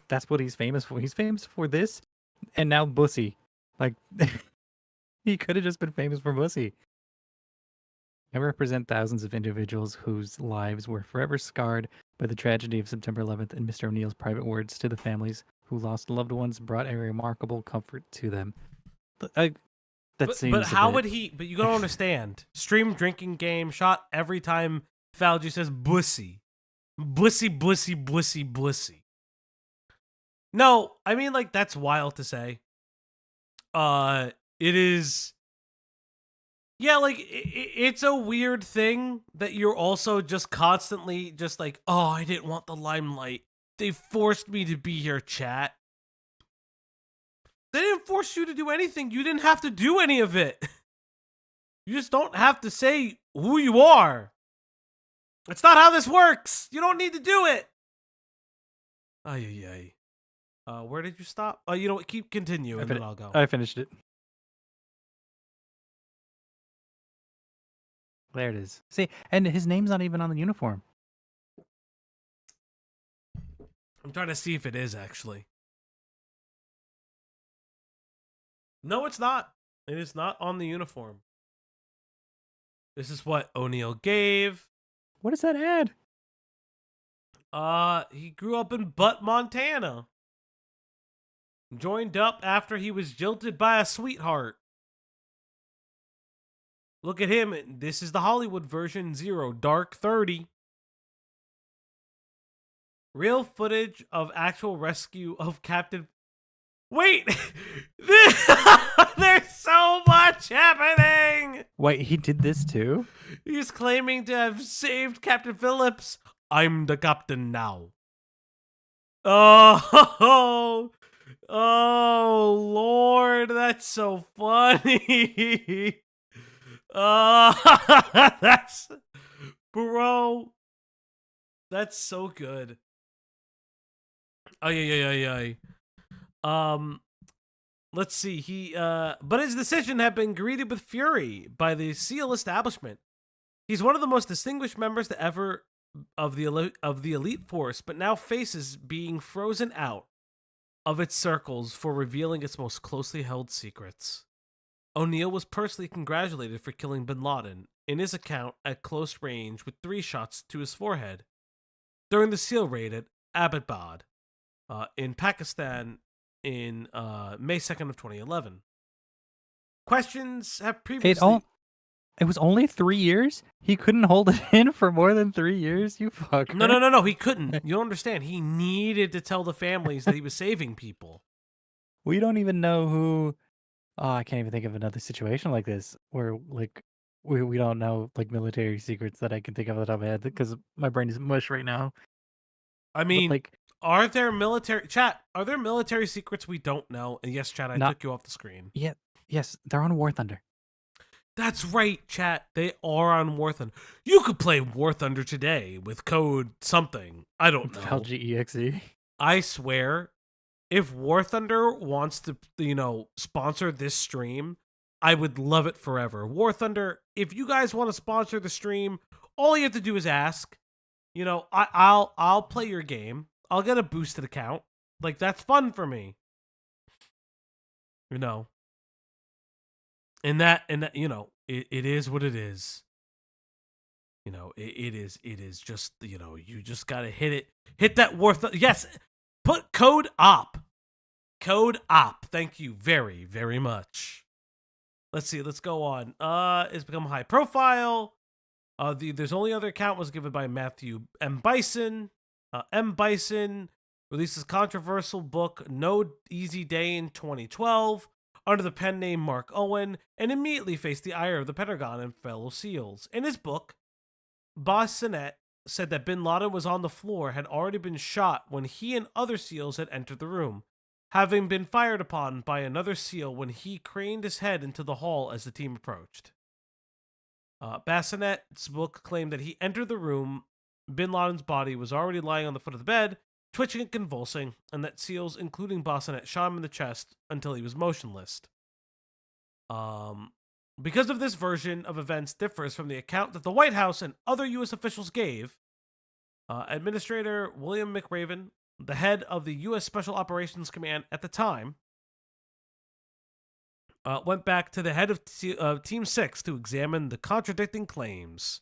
Speaker 3: that's what he's famous for. He's famous for this, and now Bussy. Like he could have just been famous for Bussy. I represent thousands of individuals whose lives were forever scarred by the tragedy of September 11th, and Mr. O'Neill's private words to the families who lost loved ones brought a remarkable comfort to them.
Speaker 2: But how would he? But you gotta understand. Stream drinking game shot every time Falgi says Bussy, Bussy, Bussy, Bussy, Bussy. No, I mean like that's wild to say. It is. Yeah, like it's a weird thing that you're also just constantly just like, oh, I didn't want the limelight. They forced me to be here, chat. They didn't force you to do anything. You didn't have to do any of it. You just don't have to say who you are. That's not how this works. You don't need to do it. Ay. Where did you stop? Oh, you know what? Keep continuing, and then I'll go.
Speaker 3: I finished it. There it is. See, and his name's not even on the uniform.
Speaker 2: I'm trying to see if it is actually. No, it's not. It is not on the uniform. This is what O'Neill gave.
Speaker 3: What is that ad?
Speaker 2: He grew up in Butte, Montana. Joined up after he was jilted by a sweetheart. Look at him. This is the Hollywood version. 0 Dark 30. Real footage of actual rescue of Captain... Wait! There's so much happening!
Speaker 3: Wait, he did this too?
Speaker 2: He's claiming to have saved Captain Phillips. I'm the captain now. Oh, Lord, that's so funny. That's... Bro. That's so good. Ay. Let's see. But his decision had been greeted with fury by the SEAL establishment. He's one of the most distinguished members to ever of the elite force, but now faces being frozen out of its circles for revealing its most closely held secrets. O'Neill was personally congratulated for killing bin Laden in his account at close range with 3 shots to his forehead during the SEAL raid at Abbottabad in Pakistan in May 2nd of 2011. Questions have previously...
Speaker 3: It was only 3 years? He couldn't hold it in for more than 3 years? You fucker.
Speaker 2: No, he couldn't. You don't understand. He needed to tell the families that he was saving people.
Speaker 3: We don't even know who... Oh, I can't even think of another situation like this where, like, we don't know, like, military secrets that I can think of off the top of my head because my brain is mush right now.
Speaker 2: I mean,
Speaker 3: but, like...
Speaker 2: Are there military secrets we don't know? And yes, chat, I took you off the screen.
Speaker 3: Yeah, yes, they're on War Thunder.
Speaker 2: That's right, chat. They are on War Thunder. You could play War Thunder today with code something. I don't know.
Speaker 3: Falgi.Exe.
Speaker 2: I swear, if War Thunder wants to, sponsor this stream, I would love it forever. War Thunder, if you guys want to sponsor the stream all you have to do is ask. You know, I'll play your game. I'll get a boosted account. Like, that's fun for me. You know. And that you know, it is what it is. You know, it is just, you know, you just gotta hit that yes, put code OPP. Code OPP. Thank you very, very much. Let's see, let's go on. It's become high profile. There's only other account was given by Matthew M. Bison. M. Bison releases controversial book No Easy Day in 2012 under the pen name Mark Owen and immediately faced the ire of the Pentagon and fellow SEALs. In his book, Bassinet said that bin Laden was on the floor, had already been shot when he and other SEALs had entered the room, having been fired upon by another SEAL when he craned his head into the hall as the team approached. Bassinet's book claimed that he entered the room, bin Laden's body was already lying on the foot of the bed, twitching and convulsing, and that SEALs, including Bassinet, shot him in the chest until he was motionless. Because of this version of events differs from the account that the White House and other U.S. officials gave, Administrator William McRaven, the head of the U.S. Special Operations Command at the time, went back to the head of Team 6 to examine the contradicting claims.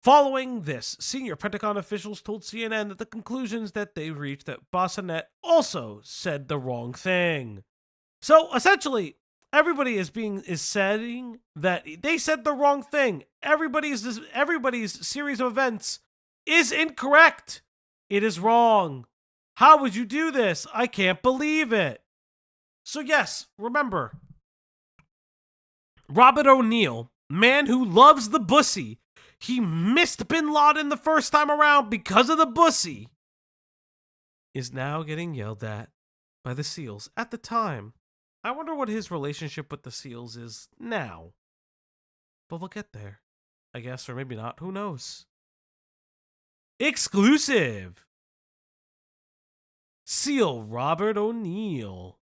Speaker 2: Following this, senior Pentagon officials told CNN that the conclusions that they reached that Bassinet also said the wrong thing. So essentially, everybody is saying that they said the wrong thing. Everybody's series of events is incorrect. It is wrong. How would you do this? I can't believe it. So yes, remember, Robert O'Neill, man who loves the Bussy, he missed bin Laden the first time around because of the Bussy, is now getting yelled at by the SEALs at the time. I wonder what his relationship with the SEALs is now. But we'll get there, I guess, or maybe not. Who knows? Exclusive! SEAL Robert O'Neill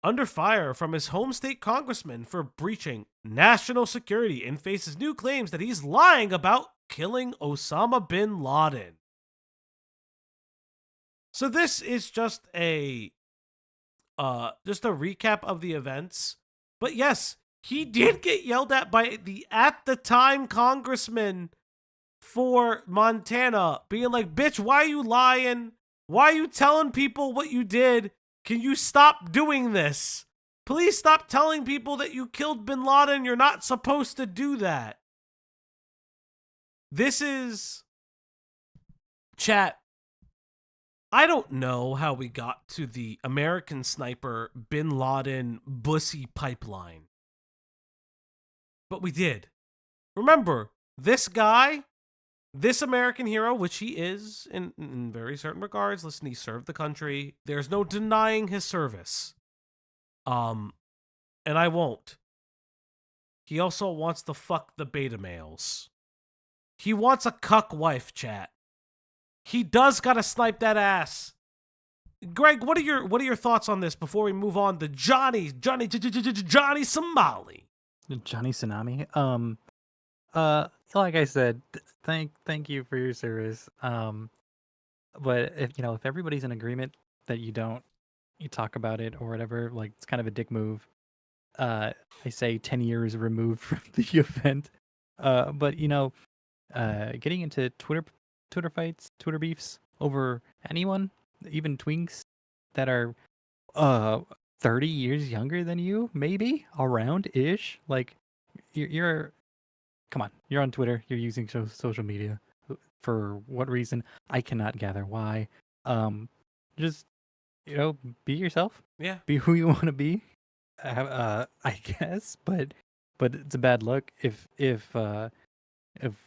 Speaker 2: under fire from his home state congressman for breaching national security and faces new claims that he's lying about killing Osama bin Laden. So this is just a recap of the events. But yes, he did get yelled at by the at the time congressman for Montana, being like, bitch, why are you lying? Why are you telling people what you did? Can you stop doing this? Please stop telling people that you killed bin Laden. You're not supposed to do that. This is... Chat. I don't know how we got to the American sniper bin Laden Bussy pipeline. But we did. Remember, this guy, this American hero, which he is in very certain regards, listen, he served the country. There's no denying his service. And I won't. He also wants to fuck the beta males. He wants a cuck wife, chat. He does gotta snipe that ass. Greg, what are your thoughts on this before we move on to Johnny Somali?
Speaker 3: Johnny Tsunami. Like I said, thank you for your service. But if everybody's in agreement that you talk about it or whatever, like it's kind of a dick move. I say 10 years removed from the event. But getting into Twitter fights, Twitter beefs over anyone, even twinks that are 30 years younger than you, maybe around ish. Like you're come on, you're on Twitter, you're using social media. For what reason? I cannot gather why. Just be yourself.
Speaker 2: Yeah.
Speaker 3: Be who you want to be. I guess, but it's a bad look if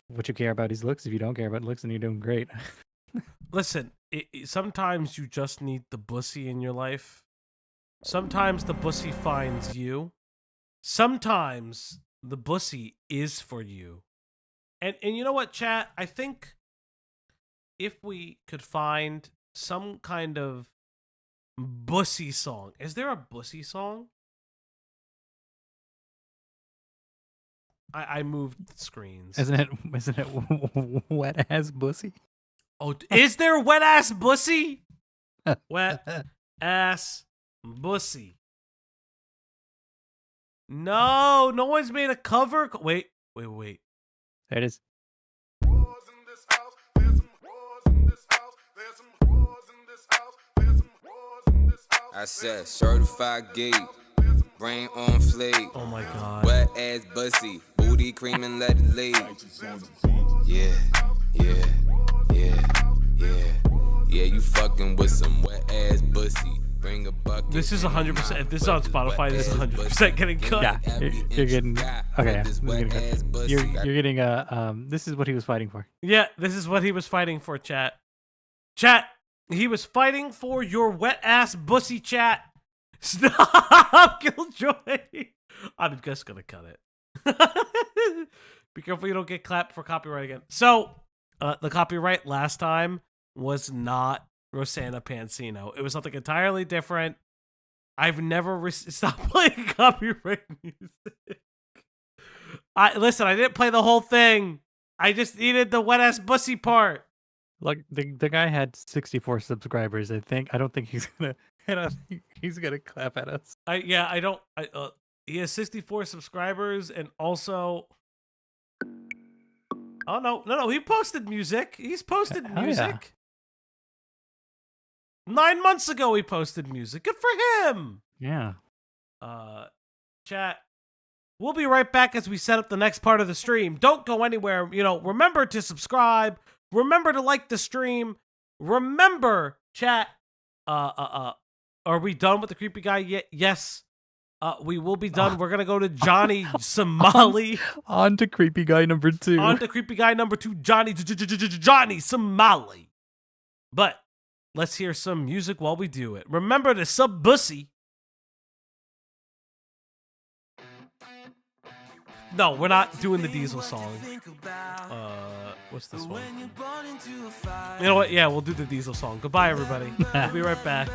Speaker 3: what you care about is looks. If you don't care about looks, then you're doing great.
Speaker 2: Listen, sometimes you just need the Bussy in your life. Sometimes the Bussy finds you. Sometimes the Bussy is for you. And you know what, chat? I think if we could find some kind of Bussy song. Is there a Bussy song? I moved screens.
Speaker 3: Isn't it wet ass Bussy?
Speaker 2: Oh, is there wet ass Bussy? Wet ass Bussy. No, no one's made a cover. Wait.
Speaker 3: There it is.
Speaker 13: I said certified gay, brain on flake.
Speaker 2: Oh my god.
Speaker 13: Wet ass Bussy, booty cream and let it lay. Yeah, you fucking with some wet ass Bussy. Bring a bucket.
Speaker 2: This is 100%. If this is on Spotify, this is 100% getting cut.
Speaker 3: Yeah, you're getting. Okay, this is getting cut. You're getting This is what he was fighting for.
Speaker 2: Yeah, this is what he was fighting for, chat. Chat, he was fighting for your wet ass Bussy, chat. Stop, Killjoy. I'm just gonna cut it. Be careful you don't get clapped for copyright again. So, the copyright last time was not Rosanna Pansino. It was something entirely different. I've never stopped playing copyright music. Listen, I didn't play the whole thing. I just needed the wet ass Bussy part.
Speaker 3: Look, the guy had 64 subscribers. I don't think he's gonna clap at us.
Speaker 2: He has 64 subscribers, and also, oh no, he posted music. He's posted music. 9 months ago, he posted music. Good for him.
Speaker 3: Yeah.
Speaker 2: Chat. We'll be right back as we set up the next part of the stream. Don't go anywhere. Remember to subscribe. Remember to like the stream. Remember, chat. Are we done with the creepy guy yet? Yes. We will be done. We're gonna go to Johnny Somali.
Speaker 3: On to creepy guy number 2.
Speaker 2: On to creepy guy number 2, Johnny Somali. But let's hear some music while we do it. Remember to sub Bussy. No, we're not doing the Diesel song. What's this one? You know what? Yeah, we'll do the Diesel song. Goodbye, everybody. We'll be right back.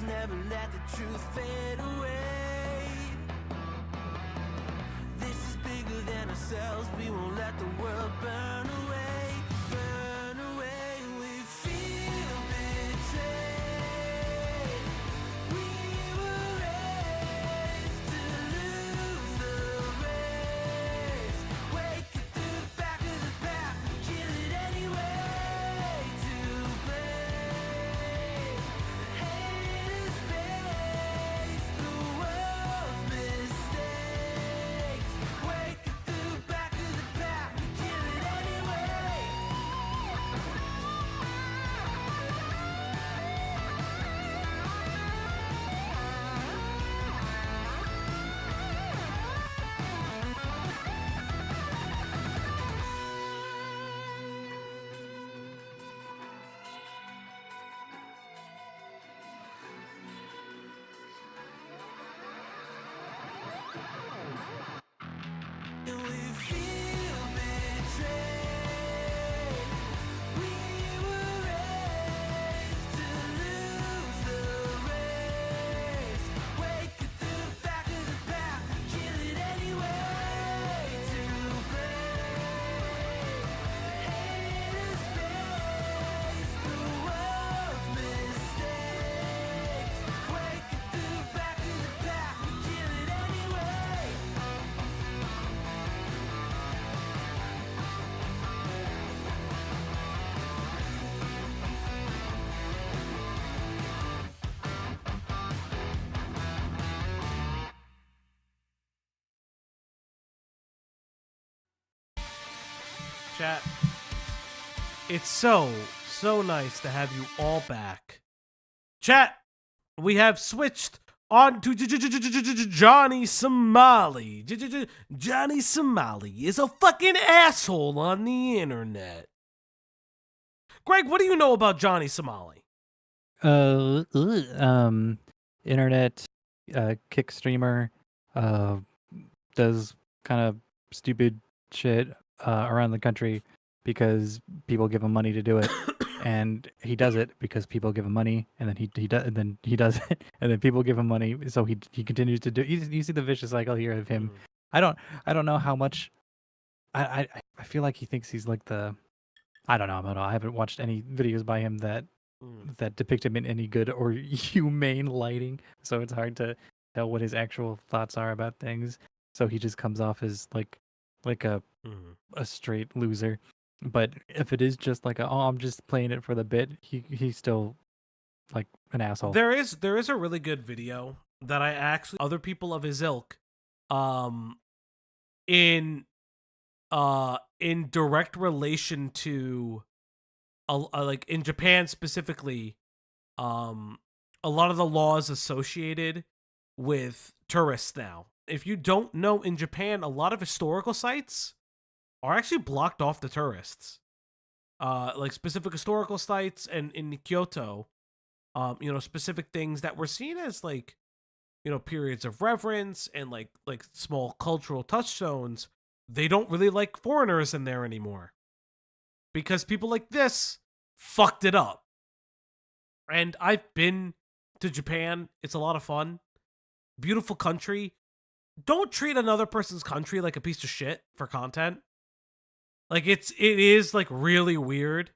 Speaker 1: Never let the truth fade away. This is bigger than ourselves. We won't let the world burn away. Burn away. We feel betrayed. We were raised to lose the race. Wake it through the back of the pack. Kill it anyway. To blame. Anyway.
Speaker 2: Chat. It's so nice to have you all back. Chat, we have switched on to Johnny Somali. Johnny Somali is a fucking asshole on the internet. Greg, what do you know about Johnny Somali?
Speaker 3: Internet kick streamer, does kind of stupid shit around the country because people give him money to do it, and he does it because people give him money, and then he does it, and then people give him money, so he continues to do. You see the vicious cycle here of him. I don't know how much. I feel like he thinks he's like the. I don't know. I haven't watched any videos by him that depict him in any good or humane lighting, so it's hard to tell what his actual thoughts are about things. So he just comes off as like a straight loser. But if it is just like I'm just playing it for the bit, he's still like an asshole.
Speaker 2: There is a really good video that I actually other people of his ilk in direct relation to like in Japan specifically, a lot of the laws associated with tourists now. If you don't know, in Japan, a lot of historical sites are actually blocked off to tourists. Like specific historical sites, and in Kyoto, specific things that were seen as like, periods of reverence and like small cultural touchstones. They don't really like foreigners in there anymore because people like this fucked it up. And I've been to Japan. It's a lot of fun. Beautiful country. Don't treat another person's country like a piece of shit for content. Like it is like really weird.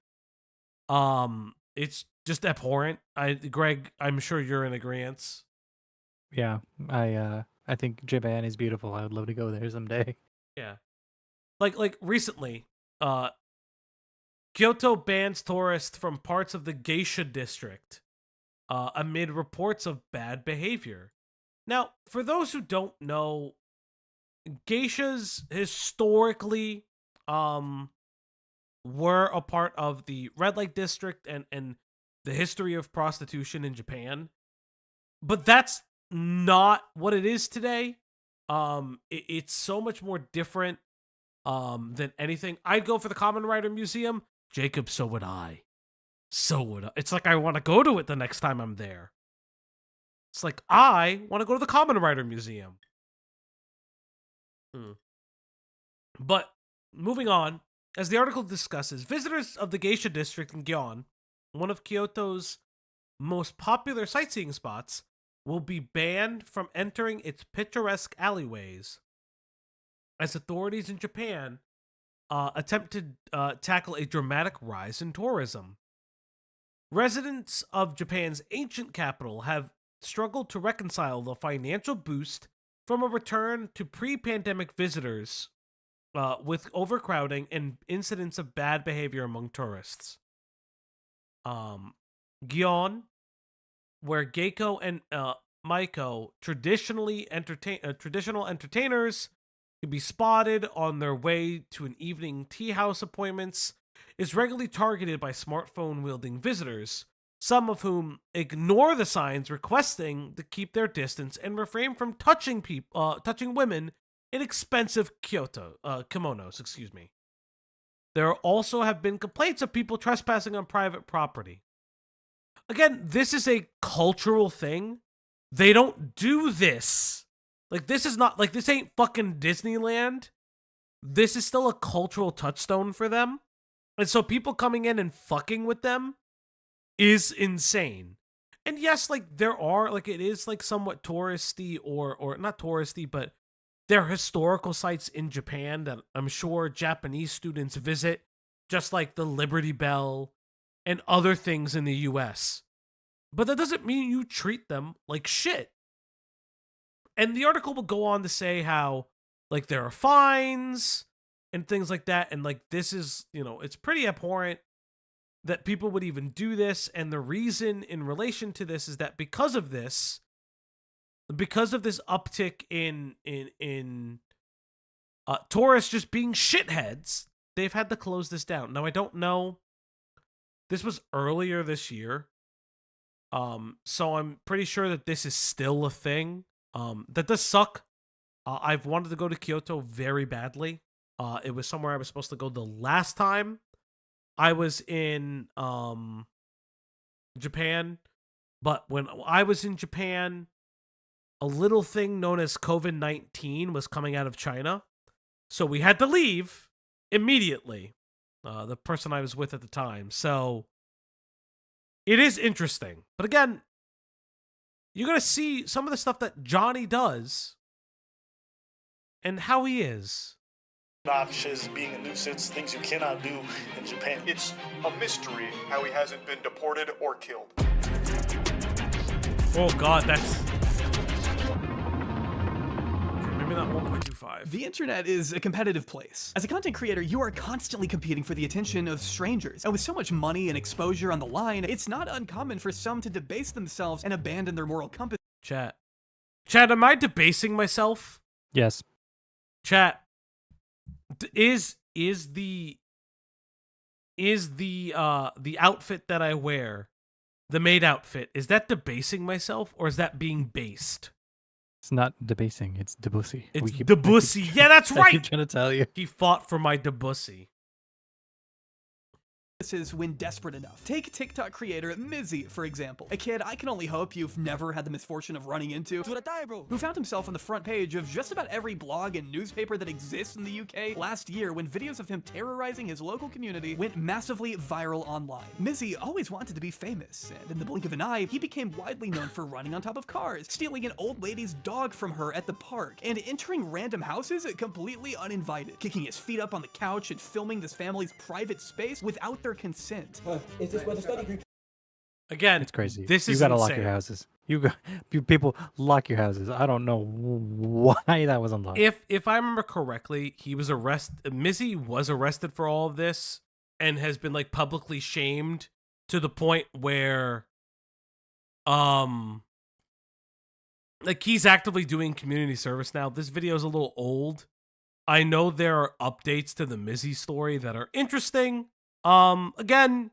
Speaker 2: It's just abhorrent. Greg, I'm sure you're in agreement.
Speaker 3: Yeah, I think Japan is beautiful. I would love to go there someday.
Speaker 2: Yeah. Like recently, Kyoto bans tourists from parts of the Geisha district amid reports of bad behavior. Now, for those who don't know, geishas historically were a part of the red light district and the history of prostitution in Japan. But that's not what it is today. It's so much more different than anything. I'd go for the Kamen Rider Museum. Jacob, so would I. So would I. It's like I want to go to it the next time I'm there. It's like I want to go to the Kamen Rider Museum. But moving on, as the article discusses, visitors of the Geisha district in Gion, one of Kyoto's most popular sightseeing spots, will be banned from entering its picturesque alleyways as authorities in Japan attempt to tackle a dramatic rise in tourism. Residents of Japan's ancient capital have struggled to reconcile the financial boost from a return to pre-pandemic visitors with overcrowding and incidents of bad behavior among tourists. Gion, where Geiko and Maiko, traditional entertainers, can be spotted on their way to an evening tea house appointments, is regularly targeted by smartphone-wielding visitors, some of whom ignore the signs requesting to keep their distance and refrain from touching women in expensive kimonos. Excuse me. There also have been complaints of people trespassing on private property. Again, this is a cultural thing. They don't do this. Like, this is not, like, this ain't fucking Disneyland. This is still a cultural touchstone for them. And so people coming in and fucking with them is insane. And yes, like, there are, like, it is, like, somewhat touristy or not touristy, but there are historical sites in Japan that I'm sure Japanese students visit, just like the Liberty Bell and other things in the US. But that doesn't mean you treat them like shit. And the article will go on to say how, like, there are fines and things like that. And, like, this is, it's pretty abhorrent that people would even do this. And the reason in relation to this is that because of this uptick in tourists just being shitheads, they've had to close this down. Now I don't know. This was earlier this year. So I'm pretty sure that this is still a thing. That does suck. I've wanted to go to Kyoto very badly. It was somewhere I was supposed to go the last time I was in Japan. But when I was in Japan, a little thing known as COVID-19 was coming out of China. So we had to leave immediately. The person I was with at the time. So it is interesting. But again, you're going to see some of the stuff that Johnny does and how he is.
Speaker 14: Obnoxious, being a nuisance, things you cannot do in Japan.
Speaker 15: It's a mystery how he hasn't been deported or killed.
Speaker 2: Oh God, that's... Maybe not 1.25.
Speaker 16: The internet is a competitive place. As a content creator, you are constantly competing for the attention of strangers. And with so much money and exposure on the line, it's not uncommon for some to debase themselves and abandon their moral compass.
Speaker 2: Chat, am I debasing myself?
Speaker 3: Yes.
Speaker 2: Chat, is the outfit that I wear, the maid outfit, is that debasing myself or is that being based?
Speaker 3: It's not debasing, it's Debussy.
Speaker 2: It's Debussy. Yeah, that's right.
Speaker 3: I keep trying to tell you.
Speaker 2: He fought for my Debussy.
Speaker 16: This is when desperate enough. Take TikTok creator Mizzy, for example. A kid I can only hope you've never had the misfortune of running into, who found himself on the front page of just about every blog and newspaper that exists in the UK last year when videos of him terrorizing his local community went massively viral online. Mizzy always wanted to be famous, and in the blink of an eye, he became widely known for running on top of cars, stealing an old lady's dog from her at the park, and entering random houses completely uninvited, kicking his feet up on the couch and filming this family's private space without their consent.
Speaker 5: Is this where the study group...
Speaker 2: Again,
Speaker 3: it's crazy.
Speaker 2: This
Speaker 3: you
Speaker 2: is
Speaker 3: gotta
Speaker 2: insane.
Speaker 3: lock your houses. You people lock your houses. I don't know why that was unlocked.
Speaker 2: If I remember correctly, he was arrested. Mizzy was arrested for all of this and has been like publicly shamed to the point where, like he's actively doing community service now. This video is a little old. I know there are updates to the Mizzy story that are interesting. Again,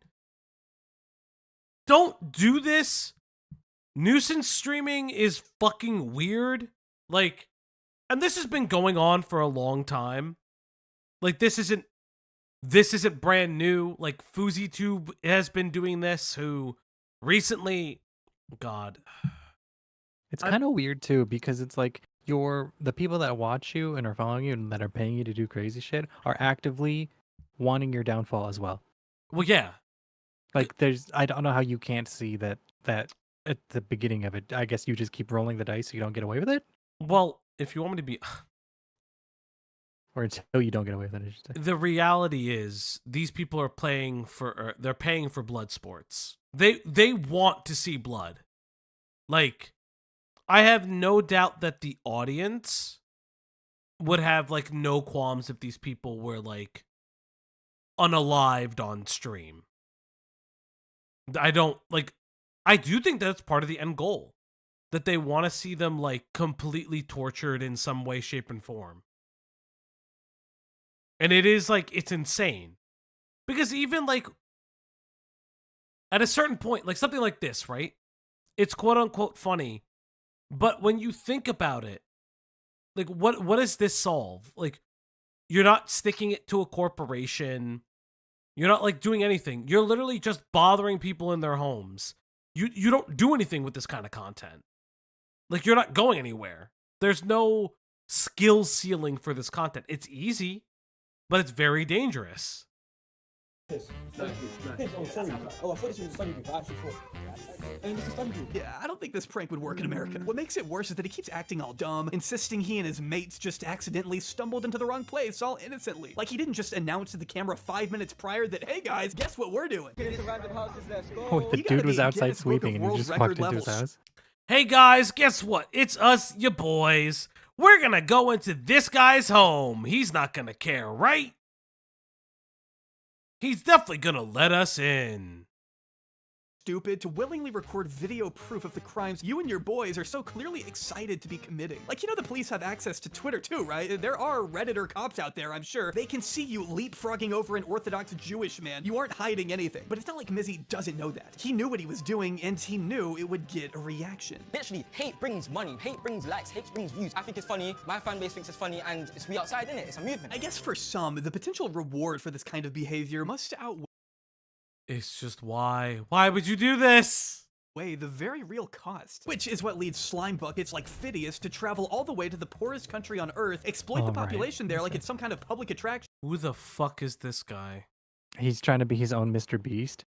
Speaker 2: don't do this. Nuisance streaming is fucking weird. Like, and this has been going on for a long time. Like, this isn't brand new. Like, FouseyTube has been doing this, who recently, God.
Speaker 3: It's kind of weird too, because it's like the people that watch you and are following you and that are paying you to do crazy shit are actively wanting your downfall as well.
Speaker 2: Well, yeah.
Speaker 3: Like, I don't know how you can't see that at the beginning of it. I guess you just keep rolling the dice so you don't get away with it?
Speaker 2: Well, if you want me to be...
Speaker 3: Or until you don't get away with it, I should say.
Speaker 2: The reality is, these people are paying for blood sports. They want to see blood. Like, I have no doubt that the audience would have, like, no qualms if these people were, like, unalived on stream. I do think that's part of the end goal. That they want to see them, like, completely tortured in some way, shape, and form. And it is, like, it's insane. Because even, like, at a certain point, like, something like this, right? It's quote-unquote funny. But when you think about it, like, what does this solve? Like, you're not sticking it to a corporation. You're not, like, doing anything. You're literally just bothering people in their homes. You don't do anything with this kind of content. Like, you're not going anywhere. There's no skill ceiling for this content. It's easy, but it's very dangerous.
Speaker 16: Yeah, I don't think this prank would work in America. What makes it worse is that he keeps acting all dumb, insisting he and his mates just accidentally stumbled into the wrong place all innocently. Like he didn't just announce to the camera 5 minutes prior that, hey guys, guess what we're doing?
Speaker 3: Oh, the dude was outside sweeping and he just walked into his house.
Speaker 2: Hey guys, guess what? It's us, your boys. We're gonna go into this guy's home. He's not gonna care, right? He's definitely gonna let us in.
Speaker 16: stupid to willingly record video proof of the crimes you and your boys are so clearly excited to be committing? Like, you know the police have access to Twitter too, right? There are Redditor cops out there, I'm sure. They can see you leapfrogging over an Orthodox Jewish man. You aren't hiding anything. But it's not like Mizzy doesn't know that. He knew what he was doing, and he knew it would get a reaction.
Speaker 17: Literally, hate brings money, hate brings likes, hate brings views. I think it's funny, my fan base thinks it's funny, and it's we outside, innit? It's a movement.
Speaker 16: I guess for some, the potential reward for this kind of behavior must outweigh
Speaker 2: It's just why? Why would you do this?
Speaker 16: the very real cost, which is what leads slime buckets like Phidias to travel all the way to the poorest country on Earth, exploit the population there like it's some kind of public attraction.
Speaker 2: Who the fuck is this guy?
Speaker 3: He's trying to be his own Mr. Beast,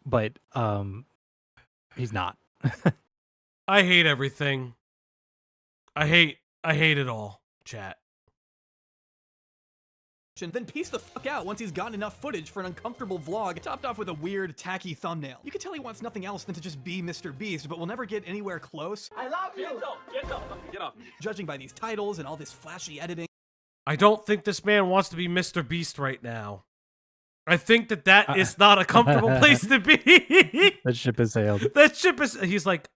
Speaker 3: but he's not.
Speaker 2: I hate everything. I hate it all, chat.
Speaker 16: Then piece the fuck out once he's gotten enough footage for an uncomfortable vlog topped off with a weird, tacky thumbnail. You can tell he wants nothing else than to just be Mr. Beast, but will never get anywhere close.
Speaker 17: I love you! Get off.
Speaker 16: Judging by these titles and all this flashy editing.
Speaker 2: I don't think this man wants to be Mr. Beast right now. I think that is not a comfortable place to be.
Speaker 3: That ship has sailed.
Speaker 2: That ship is... He's like,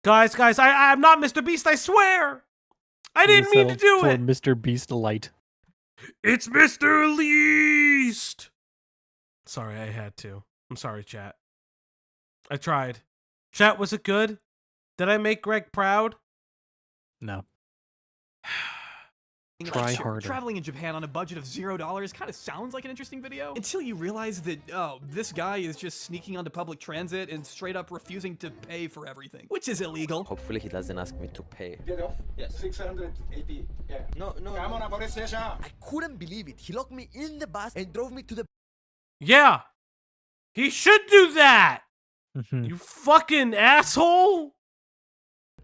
Speaker 2: guys, I'm not Mr. Beast, I swear! I didn't mean to do it!
Speaker 3: Mr. Beast Light.
Speaker 2: It's Mr. Least! Sorry, I had to. I'm sorry, chat. I tried. Chat, was it good? Did I make Greg proud?
Speaker 3: No.
Speaker 16: Like,
Speaker 3: Try
Speaker 16: sure,
Speaker 3: harder.
Speaker 16: traveling in Japan on a budget of $0 kind of sounds like an interesting video until you realize that, oh, this guy is just sneaking onto public transit and straight up refusing to pay for everything, which is illegal.
Speaker 17: Hopefully he doesn't ask me to pay.
Speaker 18: Get off.
Speaker 17: Yes.
Speaker 18: 680. Yeah.
Speaker 17: No.
Speaker 18: Come on, police station.
Speaker 19: I couldn't believe it. He locked me in the bus and drove me to the...
Speaker 2: Yeah! He should do that! You fucking asshole!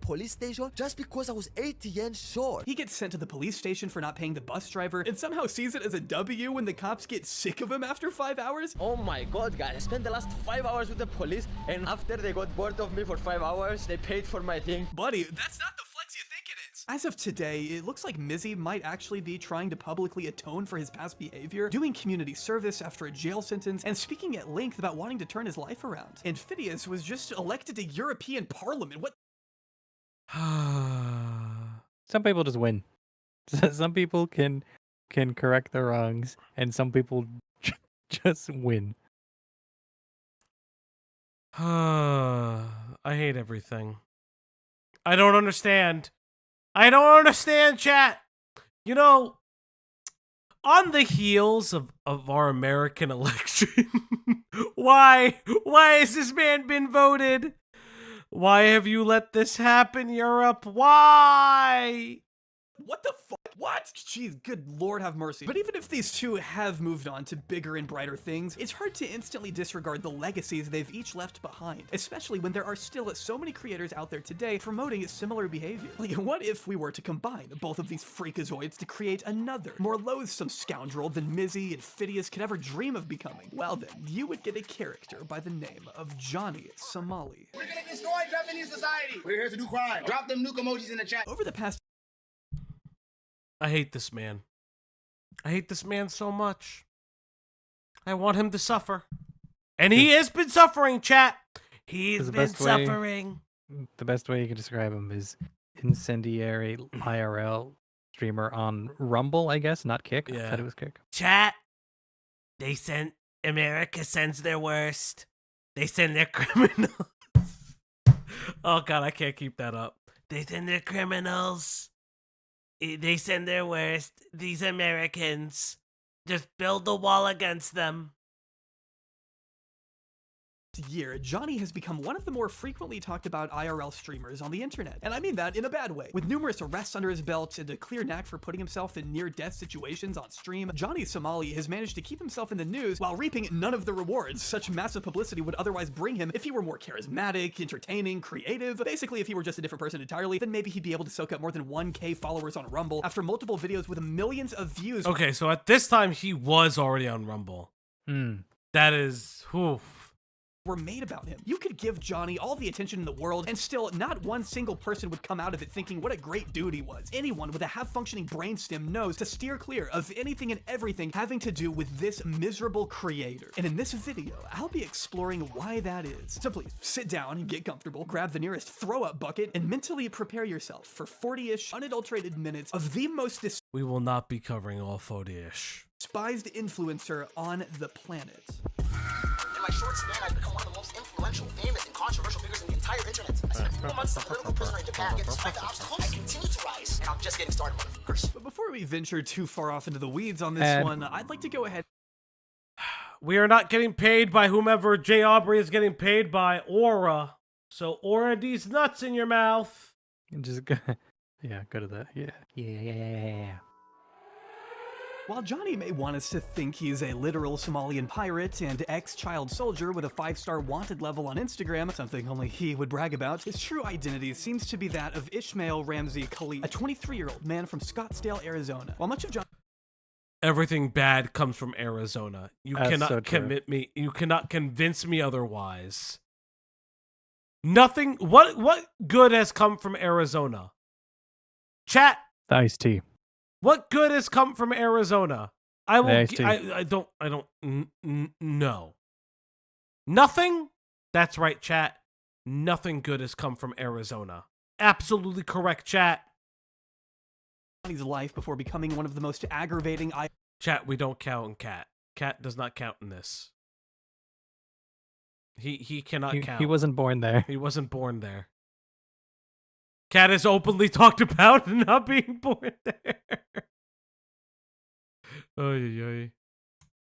Speaker 19: police station just because I was 80 yen short.
Speaker 16: He gets sent to the police station for not paying the bus driver and somehow sees it as a W when the cops get sick of him after 5 hours.
Speaker 17: Oh my god, guys, I spent the last 5 hours with the police, and after they got bored of me for 5 hours, they paid for my thing.
Speaker 16: Buddy, that's not the flex you think it is. As of today, it looks like Mizzy might actually be trying to publicly atone for his past behavior, doing community service after a jail sentence, and speaking at length about wanting to turn his life around. And Phidias was just elected to European Parliament. What?
Speaker 3: Some people just win. Some people can correct their wrongs, and some people just win.
Speaker 2: I hate everything. I don't understand. I don't understand, chat. You know, on the heels of our American election, why has this man been voted? Why have you let this happen, Europe? Why?
Speaker 16: What the fuck? What? Jeez, good lord have mercy. But even if these two have moved on to bigger and brighter things, it's hard to instantly disregard the legacies they've each left behind, especially when there are still so many creators out there today promoting similar behavior. Like, what if we were to combine both of these freakazoids to create another, more loathsome scoundrel than Mizzy and Phidias could ever dream of becoming? Well then, you would get a character by the name of Johnny Somali.
Speaker 20: We're gonna destroy Japanese society. We're here to do crime. Drop them nuke emojis in the chat.
Speaker 16: Over the past
Speaker 2: I hate this man. I hate this man so much. I want him to suffer. And he has been suffering, chat. He's been suffering.
Speaker 3: The best way you can describe him is incendiary IRL streamer on Rumble, I guess, not Kick. I thought it was Kick.
Speaker 2: Chat. America sends their worst. They send their criminals. Oh god, I can't keep that up. They send their criminals. They send their worst. These Americans. Just build a wall against them.
Speaker 16: Year, Johnny has become one of the more frequently talked about IRL streamers on the internet. And I mean that in a bad way. With numerous arrests under his belt and a clear knack for putting himself in near-death situations on stream, Johnny Somali has managed to keep himself in the news while reaping none of the rewards such massive publicity would otherwise bring him if he were more charismatic, entertaining, creative. Basically, if he were just a different person entirely, then maybe he'd be able to soak up more than 1K followers on Rumble after multiple videos with millions of views.
Speaker 2: Okay, so at this time, he was already on Rumble. That is... Oof.
Speaker 16: were made about him. You could give Johnny all the attention in the world, and still not one single person would come out of it thinking what a great dude he was. Anyone with a half-functioning brainstem knows to steer clear of anything and everything having to do with this miserable creator. And in this video, I'll be exploring why that is. So please, sit down and get comfortable, grab the nearest throw-up bucket, and mentally prepare yourself for 40-ish unadulterated minutes of the most
Speaker 2: We will not be covering all 40-ish.
Speaker 16: despised influencer on the planet.
Speaker 20: In my short span, I've become one of the most influential, famous, and controversial figures in the entire internet. I spent 4 months as a political prisoner in Japan, yet despite the obstacles, I continue to rise, and I'm just getting started, motherfuckers.
Speaker 16: But before we venture too far off into the weeds on this one, I'd like to go ahead.
Speaker 2: We are not getting paid by whomever Jay Aubrey is getting paid by, Aura. So Aura these nuts in your mouth.
Speaker 3: Just go, yeah, go to that. Yeah.
Speaker 16: While Johnny may want us to think he's a literal Somalian pirate and ex-child soldier with a 5-star wanted level on Instagram, something only he would brag about, his true identity seems to be that of Ishmael Ramsey Khalid, a 23-year-old man from Scottsdale, Arizona. While much of Johnny...
Speaker 2: Everything bad comes from Arizona. You
Speaker 3: That's
Speaker 2: cannot
Speaker 3: so true.
Speaker 2: commit me. You cannot convince me otherwise. Nothing. What good has come from Arizona? Chat.
Speaker 3: The iced tea.
Speaker 2: What good has come from Arizona? I will.
Speaker 3: iced tea.
Speaker 2: I don't. No. Nothing. That's right, chat. Nothing good has come from Arizona. Absolutely correct, chat.
Speaker 16: Johnny's life before becoming one of the most aggravating...
Speaker 2: Chat, we don't count in Cat. Cat does not count in this. He cannot count.
Speaker 3: He wasn't born there.
Speaker 2: He wasn't born there. Cat has openly talked about not being born there. Oy.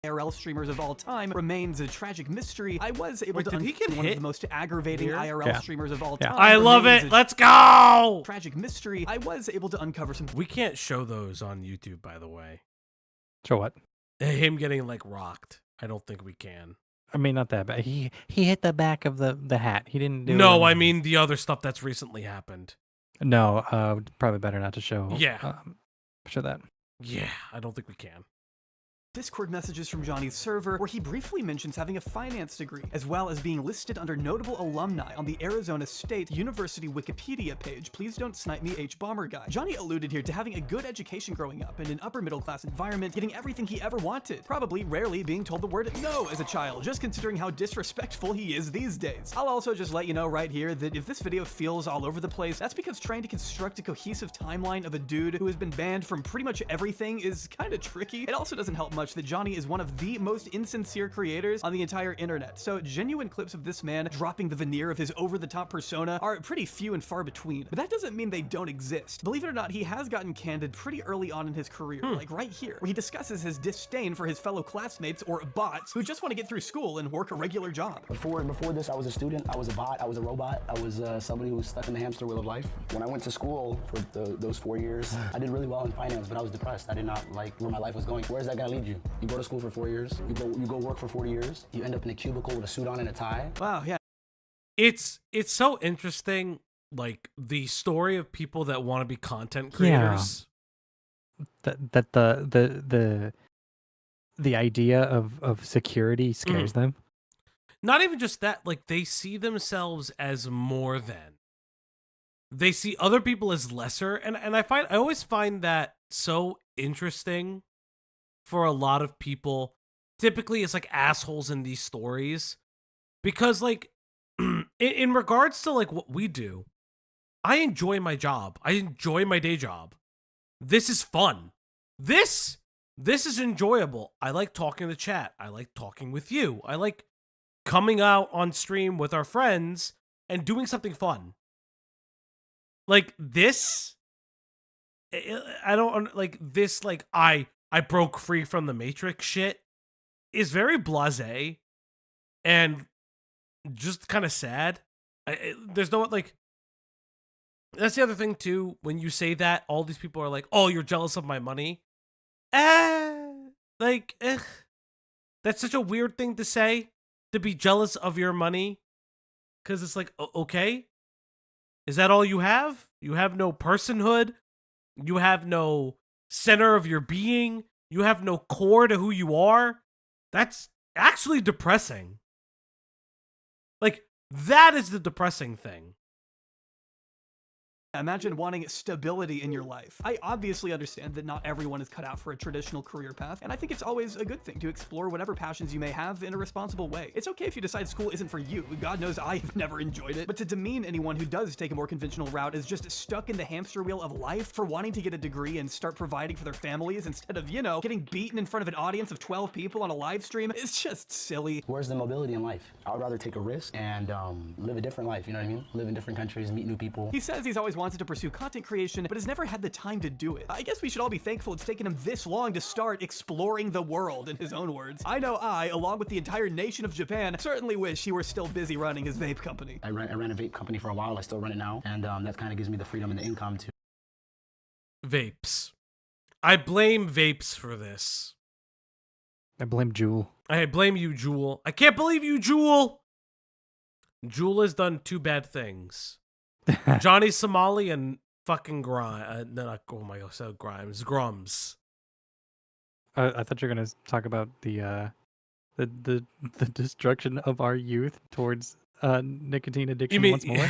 Speaker 16: IRL streamers of all time remains a tragic mystery. I was able to
Speaker 2: did he get
Speaker 16: one
Speaker 2: hit
Speaker 16: of the most aggravating
Speaker 2: here?
Speaker 16: IRL
Speaker 3: Yeah.
Speaker 16: streamers of all
Speaker 3: Yeah.
Speaker 16: time.
Speaker 2: I love
Speaker 16: remains
Speaker 2: it.
Speaker 16: a
Speaker 2: Let's go.
Speaker 16: tragic mystery. I was able to uncover some...
Speaker 2: We can't show those on YouTube, by the way.
Speaker 3: Sure what?
Speaker 2: Him getting like rocked. I don't think we can.
Speaker 3: I mean, not that bad. He hit the back of the hat. He didn't do
Speaker 2: No, I
Speaker 3: anything.
Speaker 2: mean the other stuff that's recently happened.
Speaker 3: No, probably better not to show.
Speaker 2: Yeah.
Speaker 3: Show that.
Speaker 2: Yeah, I don't think we can.
Speaker 16: Discord messages from Johnny's server where he briefly mentions having a finance degree, as well as being listed under notable alumni on the Arizona State University Wikipedia page. Please don't snipe me, H Bomber Guy. Johnny alluded here to having a good education growing up in an upper middle class environment, getting everything he ever wanted, probably rarely being told the word no as a child, just considering how disrespectful he is these days. I'll also just let you know right here that if this video feels all over the place, that's because trying to construct a cohesive timeline of a dude who has been banned from pretty much everything is kind of tricky. It also doesn't help much that Johnny is one of the most insincere creators on the entire internet, so genuine clips of this man dropping the veneer of his over-the-top persona are pretty few and far between. But that doesn't mean they don't exist. Believe it or not, he has gotten candid pretty early on in his career, like right here, where he discusses his disdain for his fellow classmates or bots who just want to get through school and work a regular job.
Speaker 5: Before this, I was a student, I was a bot, I was a robot, I was somebody who was stuck in the hamster wheel of life. When I went to school for those 4 years, I did really well in finance, but I was depressed. I did not like where my life was going. Where is that gonna lead you? You go to school for 4 years, you go work for 40 years, you end up in a cubicle with a suit on and a tie.
Speaker 16: Wow, yeah.
Speaker 2: It's so interesting, like the story of people that want to be content creators.
Speaker 3: That the idea of security scares them.
Speaker 2: Not even just that, like they see themselves as more than. They see other people as lesser, and I always find that so interesting for a lot of people. Typically it's like assholes in these stories, because like in regards to like what we do, I enjoy my job. I enjoy my day job. This is fun. This is enjoyable. I like talking to the chat. I like talking with you. I like coming out on stream with our friends and doing something fun. Like this, I don't like this. Like I broke free from the Matrix shit is very blasé and just kind of sad. There's no like. That's the other thing too. When you say that, all these people are like, "Oh, you're jealous of my money." That's such a weird thing to say, to be jealous of your money, because it's like, okay, is that all you have? You have no personhood. You have no center of your being. You have no core to who you are. That's actually depressing. That is the depressing thing.
Speaker 16: Imagine wanting stability in your life. I obviously understand that not everyone is cut out for a traditional career path, and I think it's always a good thing to explore whatever passions you may have in a responsible way. It's okay if you decide school isn't for you. God knows I've never enjoyed it. But to demean anyone who does take a more conventional route as just stuck in the hamster wheel of life for wanting to get a degree and start providing for their families instead of, you know, getting beaten in front of an audience of 12 people on a live stream, it's just silly.
Speaker 5: Where's the mobility in life? I would rather take a risk and live a different life, you know what I mean? Live in different countries, meet new people.
Speaker 16: He says he's always wanted to pursue content creation, but has never had the time to do it. I guess we should all be thankful it's taken him this long to start exploring the world, in his own words. I know I, along with the entire nation of Japan, certainly wish he were still busy running his vape company.
Speaker 5: I ran a vape company for a while, I still run it now, and that kind of gives me the freedom and the income to...
Speaker 2: Vapes. I blame vapes for this.
Speaker 3: I blame Jewel.
Speaker 2: I blame you, Jewel. I can't believe you, Jewel! Jewel has done two bad things. Johnny Somali and fucking Grimes. Oh my god, so Grimes. Grums.
Speaker 3: I thought you were gonna talk about the destruction of our youth towards nicotine addiction once more.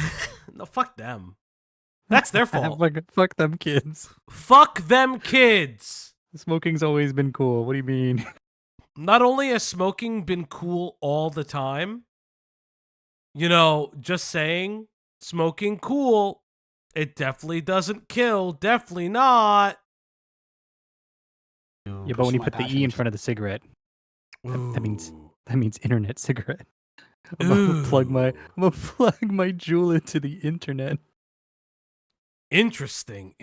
Speaker 2: No, fuck them. That's their fault.
Speaker 3: Fuck them kids.
Speaker 2: Fuck them kids.
Speaker 3: Smoking's always been cool. What do you mean?
Speaker 2: Not only has smoking been cool all the time, you know, just saying, smoking cool, it definitely doesn't kill. Definitely not.
Speaker 3: Yeah, but when you put the E in front of the cigarette, that means internet cigarette. I'm gonna plug my Juul into the internet.
Speaker 2: Interesting.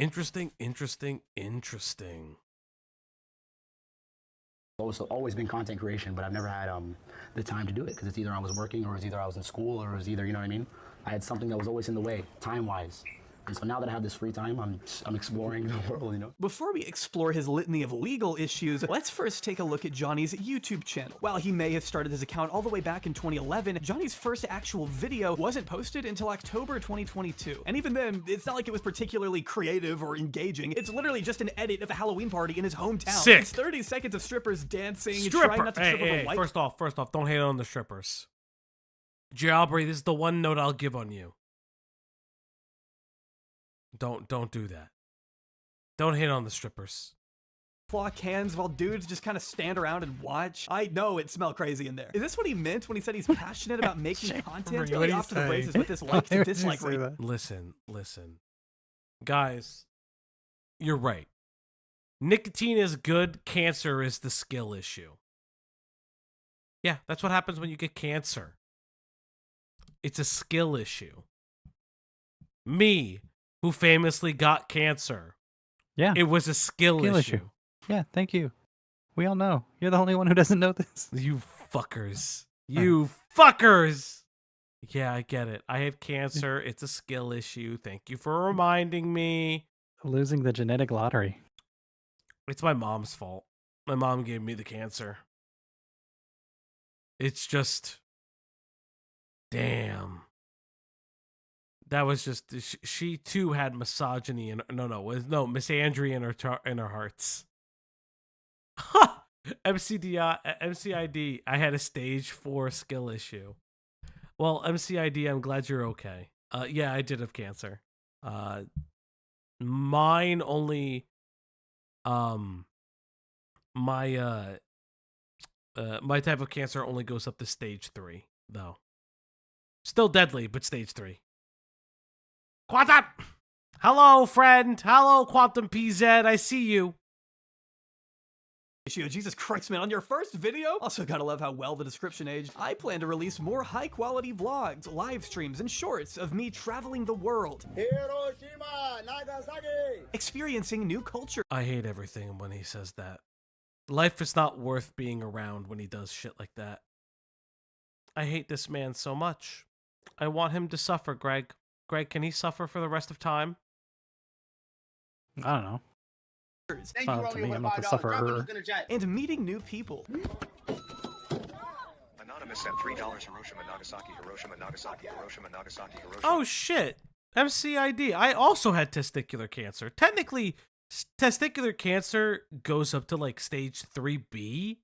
Speaker 5: Also, always been content creation, but I've never had the time to do it because it's either I was working or it's either I was in school or it was either, you know what I mean? I had something that was always in the way, time-wise. And so now that I have this free time, I'm exploring the world, you know?
Speaker 16: Before we explore his litany of legal issues, let's first take a look at Johnny's YouTube channel. While he may have started his account all the way back in 2011, Johnny's first actual video wasn't posted until October 2022. And even then, it's not like it was particularly creative or engaging. It's literally just an edit of a Halloween party in his hometown.
Speaker 2: Sick.
Speaker 16: It's 30 seconds of strippers dancing, trying not to trip over white.
Speaker 2: First off, don't hate on the strippers. Jalbury, this is the one note I'll give on you. Don't do that. Don't hate on the strippers.
Speaker 16: Claw cans while dudes just kind of stand around and watch. I know it smelled crazy in there. Is this what he meant when he said he's passionate about making content? Really off to the races with this like to dislike rate.
Speaker 2: Listen. Guys, you're right. Nicotine is good. Cancer is the skill issue. Yeah, that's what happens when you get cancer. It's a skill issue. Me, who famously got cancer.
Speaker 3: Yeah.
Speaker 2: It was a skill issue.
Speaker 3: Yeah, thank you. We all know. You're the only one who doesn't know this.
Speaker 2: You fuckers. You fuckers! Yeah, I get it. I have cancer. It's a skill issue. Thank you for reminding me.
Speaker 3: Losing the genetic lottery.
Speaker 2: It's my mom's fault. My mom gave me the cancer. It's just... Damn. That was just... She too had misogyny in... misandry in her hearts. MCID, I had a stage 4 skill issue. Well, MCID, I'm glad you're okay. Yeah, I did have cancer. Mine only... My type of cancer only goes up to stage 3, though. Still deadly, but stage 3. Quantum! Hello, friend. Hello, Quantum PZ. I see you.
Speaker 16: Jesus Christ, man, on your first video? Also gotta love how well the description aged. I plan to release more high-quality vlogs, live streams, and shorts of me traveling the world.
Speaker 18: Hiroshima, Nagasaki!
Speaker 16: Experiencing new culture.
Speaker 2: I hate everything when he says that. Life is not worth being around when he does shit like that. I hate this man so much. I want him to suffer, Greg. Greg, can he suffer for the rest of time?
Speaker 3: I don't know.
Speaker 18: Thank you, Romeo,
Speaker 3: I'm not the sufferer.
Speaker 16: And meeting new people.
Speaker 15: Anonymous sent $3 Hiroshima, Nagasaki, Hiroshima, Nagasaki, Hiroshima, Nagasaki, Hiroshima.
Speaker 2: Oh, shit. MCID. I also had testicular cancer. Technically, testicular cancer goes up to like stage 3B,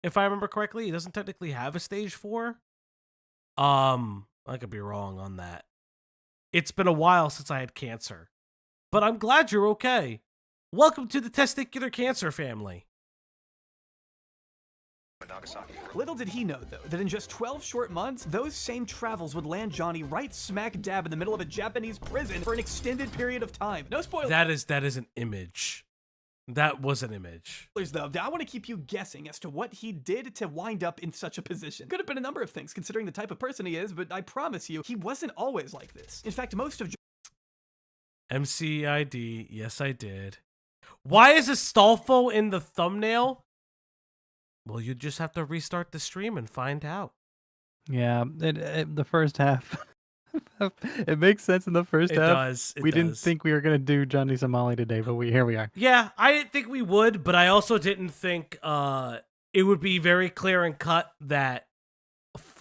Speaker 2: if I remember correctly. It doesn't technically have a stage 4. I could be wrong on that. It's been a while since I had cancer, but I'm glad you're okay. Welcome to the testicular cancer family.
Speaker 16: Little did he know, though, that in just 12 short months, those same travels would land Johnny right smack dab in the middle of a Japanese prison for an extended period of time. No spoilers.
Speaker 2: That is an image. That was an image.
Speaker 16: Though, I want to keep you guessing as to what he did to wind up in such a position. Could have been a number of things, considering the type of person he is, but I promise you, he wasn't always like this. In fact, most of
Speaker 2: MCID, yes I did. Why is Astolfo in the thumbnail? Well, you just have to restart the stream and find out.
Speaker 3: Yeah, the first half. It makes sense in the first half.
Speaker 2: It does.
Speaker 3: We didn't think we were gonna do Johnny Somali today, but here we are.
Speaker 2: Yeah, I didn't think we would, but I also didn't think it would be very clear and cut that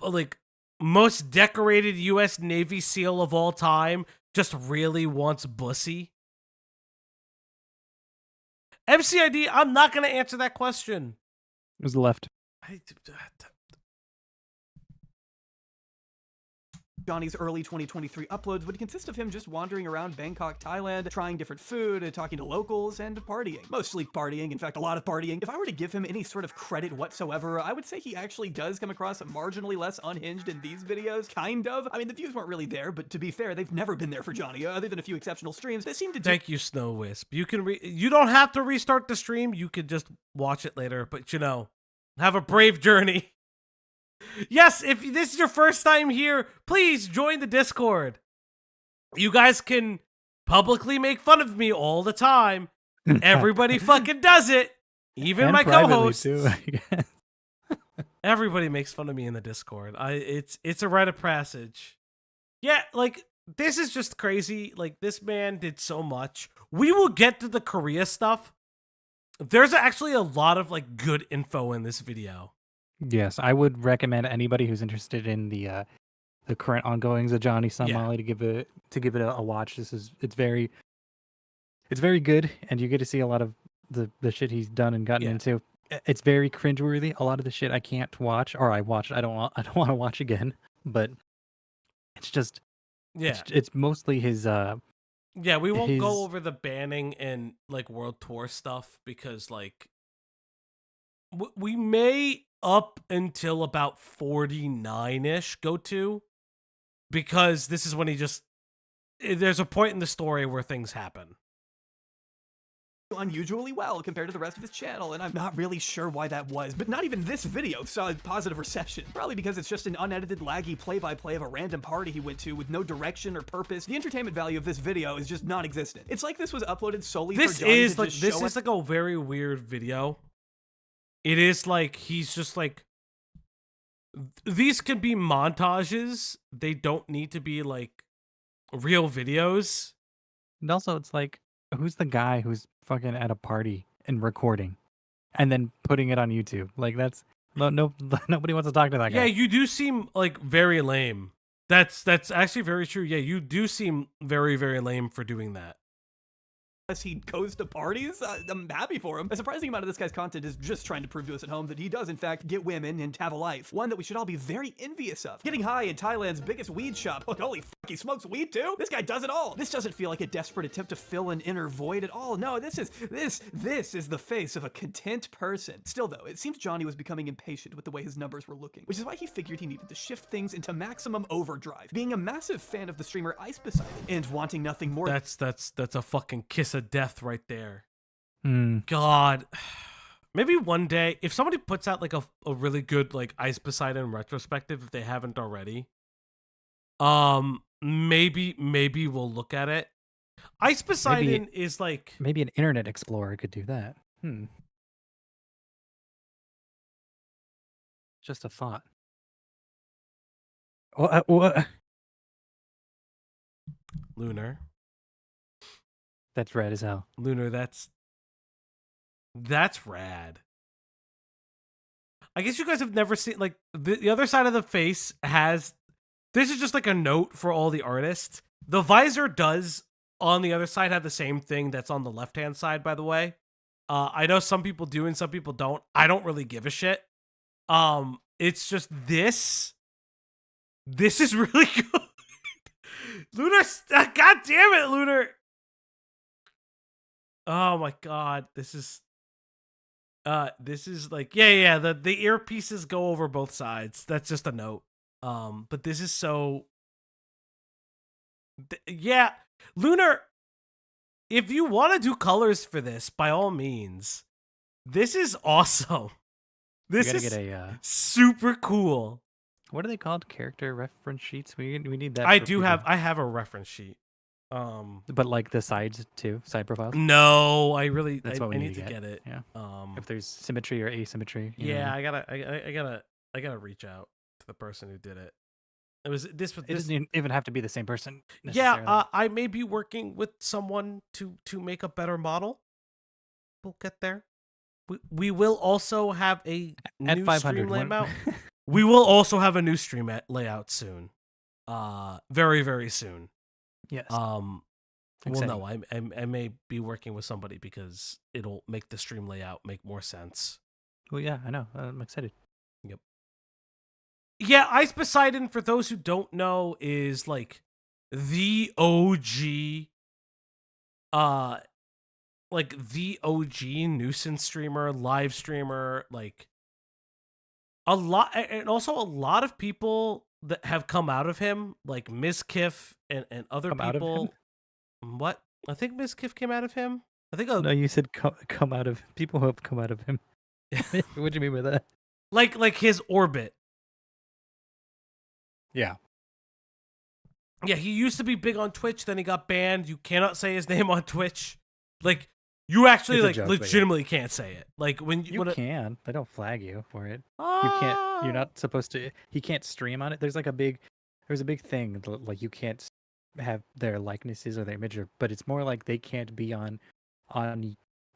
Speaker 2: like most decorated U.S. Navy SEAL of all time just really wants Bussy. MCID, I'm not gonna answer that question.
Speaker 3: It was left.
Speaker 16: Johnny's early 2023 uploads would consist of him just wandering around Bangkok, Thailand, trying different food, talking to locals, and partying. Mostly partying, in fact, a lot of partying. If I were to give him any sort of credit whatsoever, I would say he actually does come across marginally less unhinged in these videos, kind of. I mean, the views weren't really there, but to be fair, they've never been there for Johnny, other than a few exceptional streams. They seem to
Speaker 2: Thank you, Snow Wisp. You can you don't have to restart the stream. You could just watch it later, but you know, have a brave journey. Yes, if this is your first time here, please join the Discord. You guys can publicly make fun of me all the time. Everybody fucking does it. Even
Speaker 3: And
Speaker 2: my
Speaker 3: privately,
Speaker 2: co-hosts.
Speaker 3: too, I guess.
Speaker 2: Everybody makes fun of me in the Discord. It's a rite of passage. Yeah, like this is just crazy. Like this man did so much. We will get to the Korea stuff. There's actually a lot of like good info in this video.
Speaker 3: Yes, I would recommend anybody who's interested in the current ongoings of Johnny Somali to give it a watch. It's very good, and you get to see a lot of the shit he's done and gotten into. It's very cringeworthy. A lot of the shit I can't watch, or I watched. I don't want to watch again. But it's just it's mostly his.
Speaker 2: Yeah, we won't go over the banning and like world tour stuff because like we may up until about 49-ish go to, because this is when there's a point in the story where things happen
Speaker 16: unusually well compared to the rest of his channel, and I'm not really sure why that was, but not even this video saw a positive reception. Probably because it's just an unedited, laggy play-by-play of a random party he went to with no direction or purpose. The entertainment value of this video is just non-existent. It's like this was uploaded solely for Johnny to just show us.
Speaker 2: Like a very weird video. It is like he's just like, these can be montages. They don't need to be like real videos.
Speaker 3: And also, it's like, who's the guy who's fucking at a party and recording and then putting it on YouTube? Like that's nobody wants to talk to that guy.
Speaker 2: Yeah, you do seem like very lame. That's actually very true. Yeah, you do seem very, very lame for doing that.
Speaker 16: He goes to parties. I'm happy for him. A surprising amount of this guy's content is just trying to prove to us at home that he does in fact get women and have a life, one that we should all be very envious of. Getting high in Thailand's biggest weed shop. Oh, holy fuck, he smokes weed too? This guy does it all. This doesn't feel like a desperate attempt to fill an inner void at all. No, this is the face of a content person. Still though, it seems Johnny was becoming impatient with the way his numbers were looking, which is why he figured he needed to shift things into maximum overdrive. Being a massive fan of the streamer Ice Poseidon and wanting nothing more.
Speaker 2: That's a fucking kiss of death right there.
Speaker 3: Mm.
Speaker 2: God, maybe one day if somebody puts out like a really good like Ice Poseidon retrospective, if they haven't already, maybe we'll look at it. Ice Poseidon is like,
Speaker 3: maybe an Internet Explorer could do that. Just a thought. What?
Speaker 2: Lunar.
Speaker 3: That's rad as hell.
Speaker 2: Lunar, that's rad. I guess you guys have never seen, like, the other side of the face has, this is just like a note for all the artists. The visor does, on the other side, have the same thing that's on the left-hand side, by the way. I know some people do and some people don't. I don't really give a shit. It's just this This is really good. Lunar, god damn it, Lunar. Oh my god, this is like, yeah, the earpieces go over both sides. That's just a note. But this is so, yeah, Lunar, if you want to do colors for this, by all means, this is awesome. This is super cool.
Speaker 3: What are they called? Character reference sheets? We need that.
Speaker 2: I have a reference sheet.
Speaker 3: But like the sides too, side profiles.
Speaker 2: No, I really
Speaker 3: That's what we
Speaker 2: need to get it.
Speaker 3: Yeah. If there's symmetry or asymmetry.
Speaker 2: Yeah, I gotta reach out to the person who did it. It
Speaker 3: doesn't even have to be the same person.
Speaker 2: Yeah, I may be working with someone to make a better model. We'll get there. We will also have a
Speaker 3: at
Speaker 2: new
Speaker 3: 500
Speaker 2: stream layout. We will also have a new stream layout soon. Very, very soon.
Speaker 3: Yes.
Speaker 2: Well, no, I may be working with somebody because it'll make the stream layout make more sense.
Speaker 3: Well, yeah, I know. I'm excited.
Speaker 2: Yep. Yeah, Ice Poseidon, for those who don't know, is like the OG, nuisance streamer, live streamer, like a lot, and also a lot of people that have come out of him, like Ms. Kiff and other people. What? I think Ms. Kiff came out of him. I think.
Speaker 3: No, you said come out of people who have come out of him. What do you mean by that?
Speaker 2: Like his orbit.
Speaker 3: Yeah.
Speaker 2: Yeah, he used to be big on Twitch, then he got banned. You cannot say his name on Twitch. Like, you actually like legitimately can't say it. Like when
Speaker 3: you can, they don't flag you for it. You can't. You're not supposed to. He can't stream on it. There's a big thing like you can't have their likenesses or their image, but it's more like they can't be on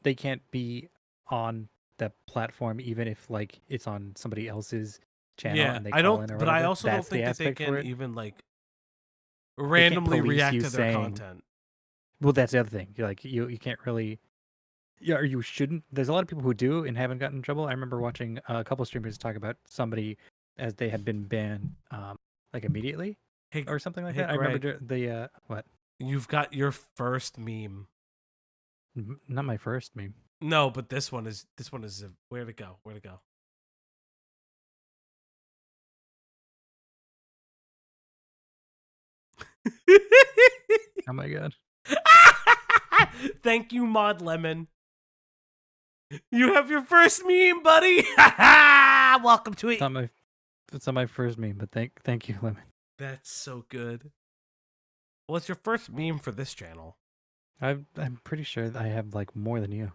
Speaker 3: they can't be on the platform even if like it's on somebody else's channel.
Speaker 2: Yeah,
Speaker 3: and they
Speaker 2: I
Speaker 3: call
Speaker 2: don't.
Speaker 3: in or
Speaker 2: But I
Speaker 3: whatever.
Speaker 2: also don't
Speaker 3: That's the
Speaker 2: think that they
Speaker 3: aspect for
Speaker 2: can
Speaker 3: it.
Speaker 2: even like randomly
Speaker 3: police
Speaker 2: react
Speaker 3: you
Speaker 2: to their
Speaker 3: saying-
Speaker 2: content.
Speaker 3: Well, that's the other thing. You're like you can't really. Yeah, or you shouldn't. There's a lot of people who do and haven't gotten in trouble. I remember watching a couple streamers talk about somebody as they had been banned, like immediately or something like that. I remember the what?
Speaker 2: You've got your first meme.
Speaker 3: Not my first meme.
Speaker 2: No, but this one is where to go.
Speaker 3: Oh my god.
Speaker 2: Thank you, Mod Lemon. You have your first meme, buddy. Welcome to it.
Speaker 3: It's not my first meme, but thank you, Lemon.
Speaker 2: That's so good. Well, it's your first meme for this channel.
Speaker 3: I'm pretty sure that I have like more than you.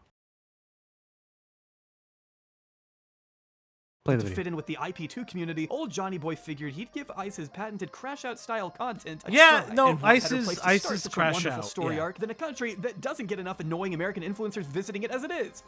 Speaker 3: Play the
Speaker 16: To
Speaker 3: video.
Speaker 16: fit in with the IP2 community, old Johnny Boy figured he'd give Ice his patented crash out style content a
Speaker 2: Yeah,
Speaker 16: try.
Speaker 2: no,
Speaker 16: And what better
Speaker 2: Ice's-
Speaker 16: place to
Speaker 2: Ice's
Speaker 16: start such a
Speaker 2: Crash
Speaker 16: wonderful
Speaker 2: Out,
Speaker 16: story
Speaker 2: yeah.
Speaker 16: arc than a country that doesn't get enough annoying American influencers visiting it as it is.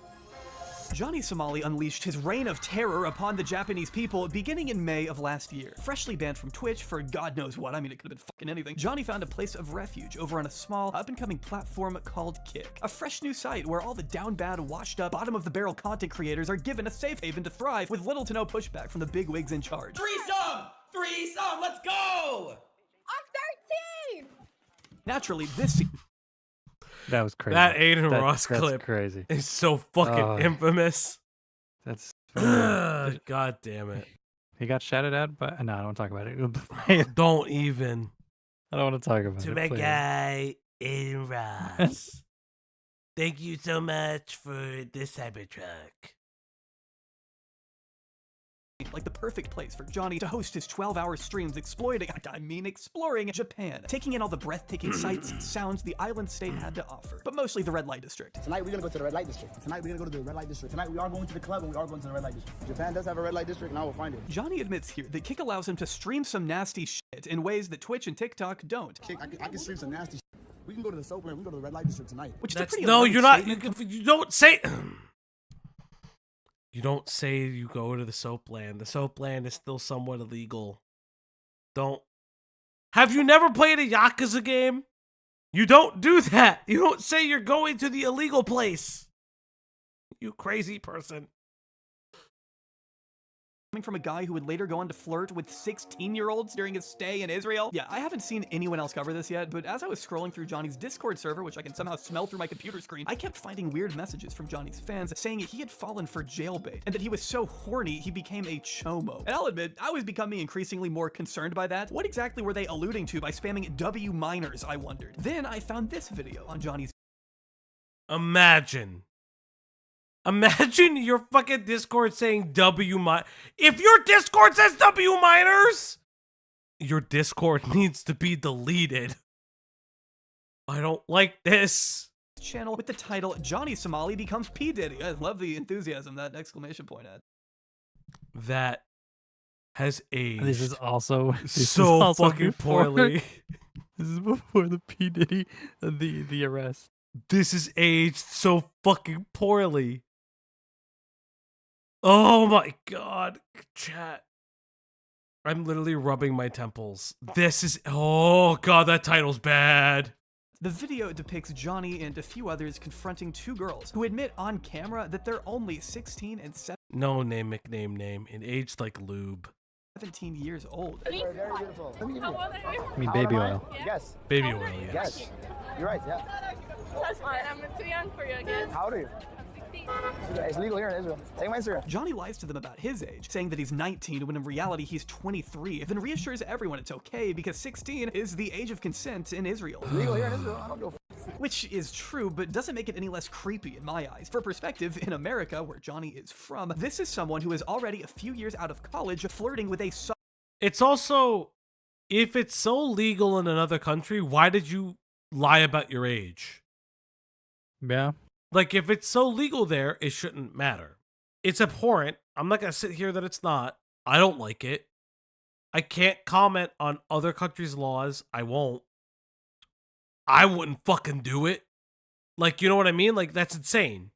Speaker 16: Johnny Somali unleashed his reign of terror upon the Japanese people beginning in May of last year. Freshly banned from Twitch for God knows what, I mean it could have been fucking anything, Johnny found a place of refuge over on a small up-and-coming platform called Kick. A fresh new site where all the down-bad, washed-up, bottom-of-the-barrel content creators are given a safe haven to thrive with little to no pushback from the big wigs in charge.
Speaker 17: Threesome, let's go!
Speaker 21: I'm 13!
Speaker 16: Naturally, this
Speaker 3: That was crazy.
Speaker 2: That Aiden
Speaker 3: That's
Speaker 2: Ross clip
Speaker 3: crazy.
Speaker 2: is so fucking infamous.
Speaker 3: That's
Speaker 2: God damn it.
Speaker 3: He got shouted out, but no, I don't want to talk about it.
Speaker 2: Don't even.
Speaker 3: I don't want to talk about
Speaker 2: To
Speaker 3: it.
Speaker 2: my
Speaker 3: please.
Speaker 2: guy, Aiden Ross. Thank you so much for the Cybertruck.
Speaker 16: like the perfect place for Johnny to host his 12-hour streams exploring Japan, taking in all the breathtaking sights and sounds the island state had to offer, but mostly the red light district.
Speaker 5: Tonight we're gonna go to the red light district. Tonight we're gonna go to the red light district. Tonight we are going to the club and we are going to the red light district. Japan does have a red light district and I will find it.
Speaker 16: Johnny admits here that Kick allows him to stream some nasty shit in ways that Twitch and TikTok don't.
Speaker 5: Kick, I can stream some nasty shit. We can go to the soap land, we can go to the red light district tonight.
Speaker 16: Which is
Speaker 2: That's,
Speaker 16: a pretty
Speaker 2: no,
Speaker 16: alarming
Speaker 2: you're not.
Speaker 16: statement.
Speaker 2: You don't say. You don't say you go to the soap land. The soap land is still somewhat illegal. Don't. Have you never played a Yakuza game? You don't do that. You don't say you're going to the illegal place. You crazy person.
Speaker 16: coming from a guy who would later go on to flirt with 16-year-olds during his stay in Israel? Yeah, I haven't seen anyone else cover this yet, but as I was scrolling through Johnny's Discord server, which I can somehow smell through my computer screen, I kept finding weird messages from Johnny's fans saying he had fallen for jailbait, and that he was so horny he became a chomo. And I'll admit, I was becoming increasingly more concerned by that. What exactly were they alluding to by spamming W minors, I wondered. Then I found this video on Johnny's.
Speaker 2: Imagine your fucking Discord saying W minor. If your Discord says W minors, your Discord needs to be deleted. I don't like this.
Speaker 16: Channel with the title Johnny Somali becomes P. Diddy. I love the enthusiasm that exclamation point had.
Speaker 2: That has aged.
Speaker 3: This is also
Speaker 2: so fucking poorly.
Speaker 3: This is before the P. Diddy, the arrest.
Speaker 2: This is aged so fucking poorly. Oh my god, chat. I'm literally rubbing my temples. This is, oh god, that title's bad.
Speaker 16: The video depicts Johnny and a few others confronting two girls who admit on camera that they're only 16 and 17.
Speaker 2: No name, nickname, name. It aged like lube.
Speaker 16: 17 years old.
Speaker 18: Very beautiful.
Speaker 3: I mean, baby oil.
Speaker 18: Yes.
Speaker 2: Baby oil, yes.
Speaker 18: Yes. You're right, yeah.
Speaker 21: That's fine. I'm too young for you, I guess.
Speaker 18: How old are you? It's legal here in Israel. Take my Instagram.
Speaker 16: Johnny lies to them about his age, saying that he's 19 when in reality he's 23, then reassures everyone it's okay because 16 is the age of consent in Israel.
Speaker 18: Legal here in Israel. I don't go.
Speaker 16: Which is true, but doesn't make it any less creepy in my eyes. For perspective, in America, where Johnny is from, this is someone who is already a few years out of college flirting with a
Speaker 2: It's also, if it's so legal in another country, why did you lie about your age?
Speaker 3: Yeah.
Speaker 2: Like, if it's so legal there, it shouldn't matter. It's abhorrent. I'm not going to sit here that it's not. I don't like it. I can't comment on other countries' laws. I won't. I wouldn't fucking do it. Like, you know what I mean? Like, that's insane.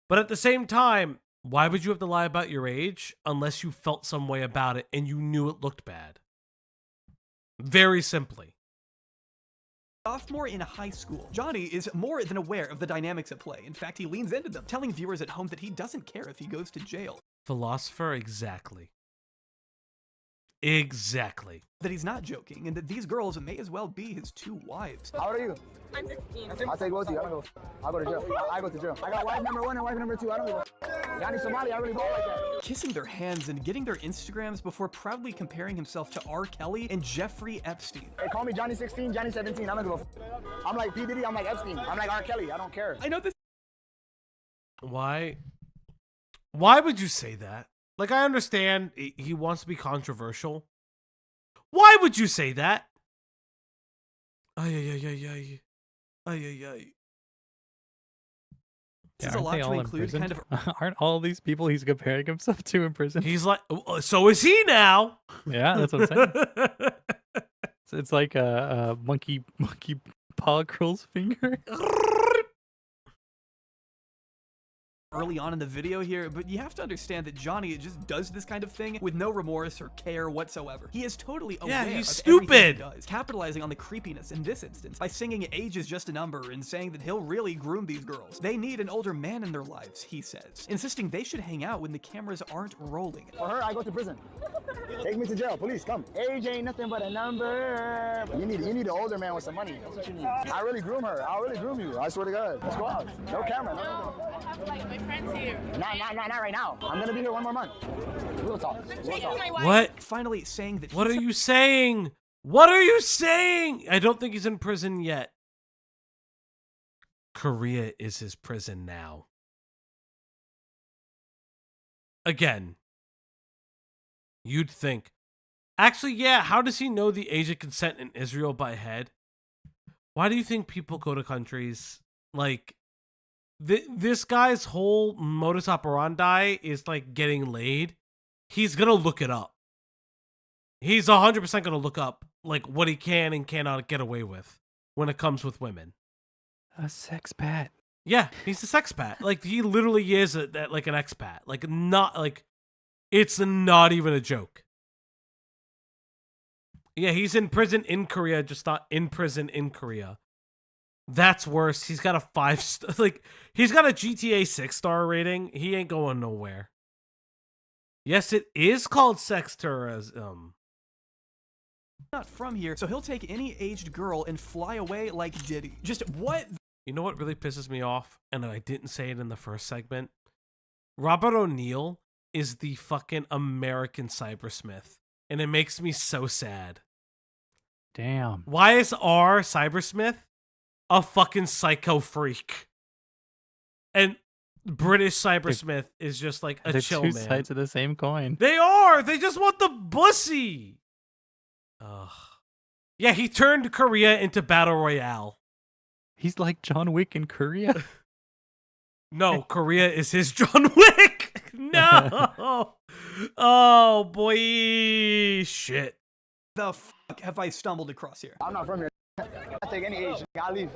Speaker 2: But at the same time, why would you have to lie about your age unless you felt some way about it and you knew it looked bad? Very simply.
Speaker 16: Sophomore in high school. Johnny is more than aware of the dynamics at play. In fact, he leans into them, telling viewers at home that he doesn't care if he goes to jail.
Speaker 2: Philosopher, exactly. Exactly.
Speaker 16: That he's not joking, and that these girls may as well be his two wives.
Speaker 18: How old are you?
Speaker 21: I'm 16.
Speaker 18: I'll take both of you. I don't go. I'll go to jail. I go to jail. I got wife number 1 and wife number 2. I don't give a Johnny Somali. I really ball like that.
Speaker 16: Kissing their hands and getting their Instagrams before proudly comparing himself to R. Kelly and Jeffrey Epstein.
Speaker 18: Hey, call me Johnny 16, Johnny 17. I don't give a I'm like P. Diddy. I'm like Epstein. I'm like R. Kelly. I don't care.
Speaker 16: I know this.
Speaker 2: Why would you say that? Like, I understand he wants to be controversial. Why would you say that? Ay.
Speaker 16: This is a lot to include, kind of.
Speaker 3: Aren't all these people he's comparing himself to in prison?
Speaker 2: He's like, so is he now?
Speaker 3: Yeah, that's what I'm saying. It's like a monkey paw curls finger.
Speaker 16: Early on in the video here, but you have to understand that Johnny just does this kind of thing with no remorse or care whatsoever. He is totally aware
Speaker 2: he's
Speaker 16: of
Speaker 2: stupid.
Speaker 16: everything he does, capitalizing on the creepiness in this instance by singing age is just a number and saying that he'll really groom these girls. They need an older man in their lives, he says, insisting they should hang out when the cameras aren't rolling.
Speaker 18: For her, I go to prison. Take me to jail. Police, come. Age ain't nothing but a number. You need an older man with some money. That's what you need. I really groom her. I'll really groom you. I swear to God. Let's go out. No camera. No.
Speaker 21: I have like my friends here.
Speaker 18: Not right now. I'm gonna be here 1 more month. We'll talk.
Speaker 2: What?
Speaker 16: Finally saying that.
Speaker 2: What are you saying? What are you saying? I don't think he's in prison yet. Korea is his prison now. Again, you'd think. Actually, yeah, how does he know the age of consent in Israel by head? Why do you think people go to countries like this guy's whole modus operandi is like getting laid? He's gonna look it up. He's 100% gonna look up like what he can and cannot get away with when it comes with women.
Speaker 3: A sex pat.
Speaker 2: Yeah, he's a sex pat. Like, he literally is like an expat. Like, not like, it's not even a joke. Yeah, he's in prison in Korea, just not in prison in Korea. That's worse. He's got a 5 like, he's got a GTA 6-star rating. He ain't going nowhere. Yes, it is called sex tourism.
Speaker 16: Not from here, so he'll take any aged girl and fly away like Diddy. Just what?
Speaker 2: You know what really pisses me off? And I didn't say it in the first segment. Robert O'Neill is the fucking American cybersmith. And it makes me so sad.
Speaker 3: Damn.
Speaker 2: Why is our cybersmith a fucking psycho freak? And British cybersmith is just like a
Speaker 3: They're
Speaker 2: chill
Speaker 3: two
Speaker 2: man.
Speaker 3: sides of the same coin.
Speaker 2: They are! They just want the bussy! Ugh. Yeah, he turned Korea into Battle Royale.
Speaker 3: He's like John Wick in Korea.
Speaker 2: No, Korea is his John Wick! No! Oh, boy. Shit.
Speaker 16: The fuck have I stumbled across here?
Speaker 18: I'm not from here. I take any age, I leave.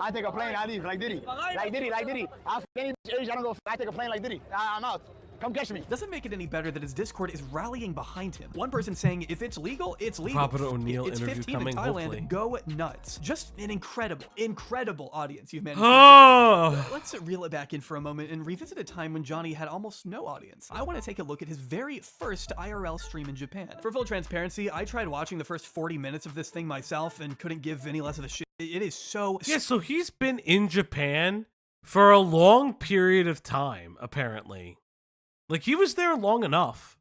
Speaker 18: I take a plane, I leave, like Diddy. Like Diddy. I any age, I don't go, I take a plane like Diddy. I'm out. Come catch me.
Speaker 16: Doesn't make it any better that his Discord is rallying behind him. One person saying, if it's legal, it's legal.
Speaker 2: Robert O'Neill
Speaker 16: It's
Speaker 2: interview
Speaker 16: 15
Speaker 2: coming,
Speaker 16: in Thailand,
Speaker 2: hopefully.
Speaker 16: go nuts. Just an incredible audience you've managed
Speaker 2: Oh.
Speaker 16: to Let's reel it back in for a moment and revisit a time when Johnny had almost no audience. I want to take a look at his very first IRL stream in Japan. For full transparency, I tried watching the first 40 minutes of this thing myself and couldn't give any less of a shit. It is so...
Speaker 2: Yeah, so he's been in Japan for a long period of time, apparently. Like, he was there long enough.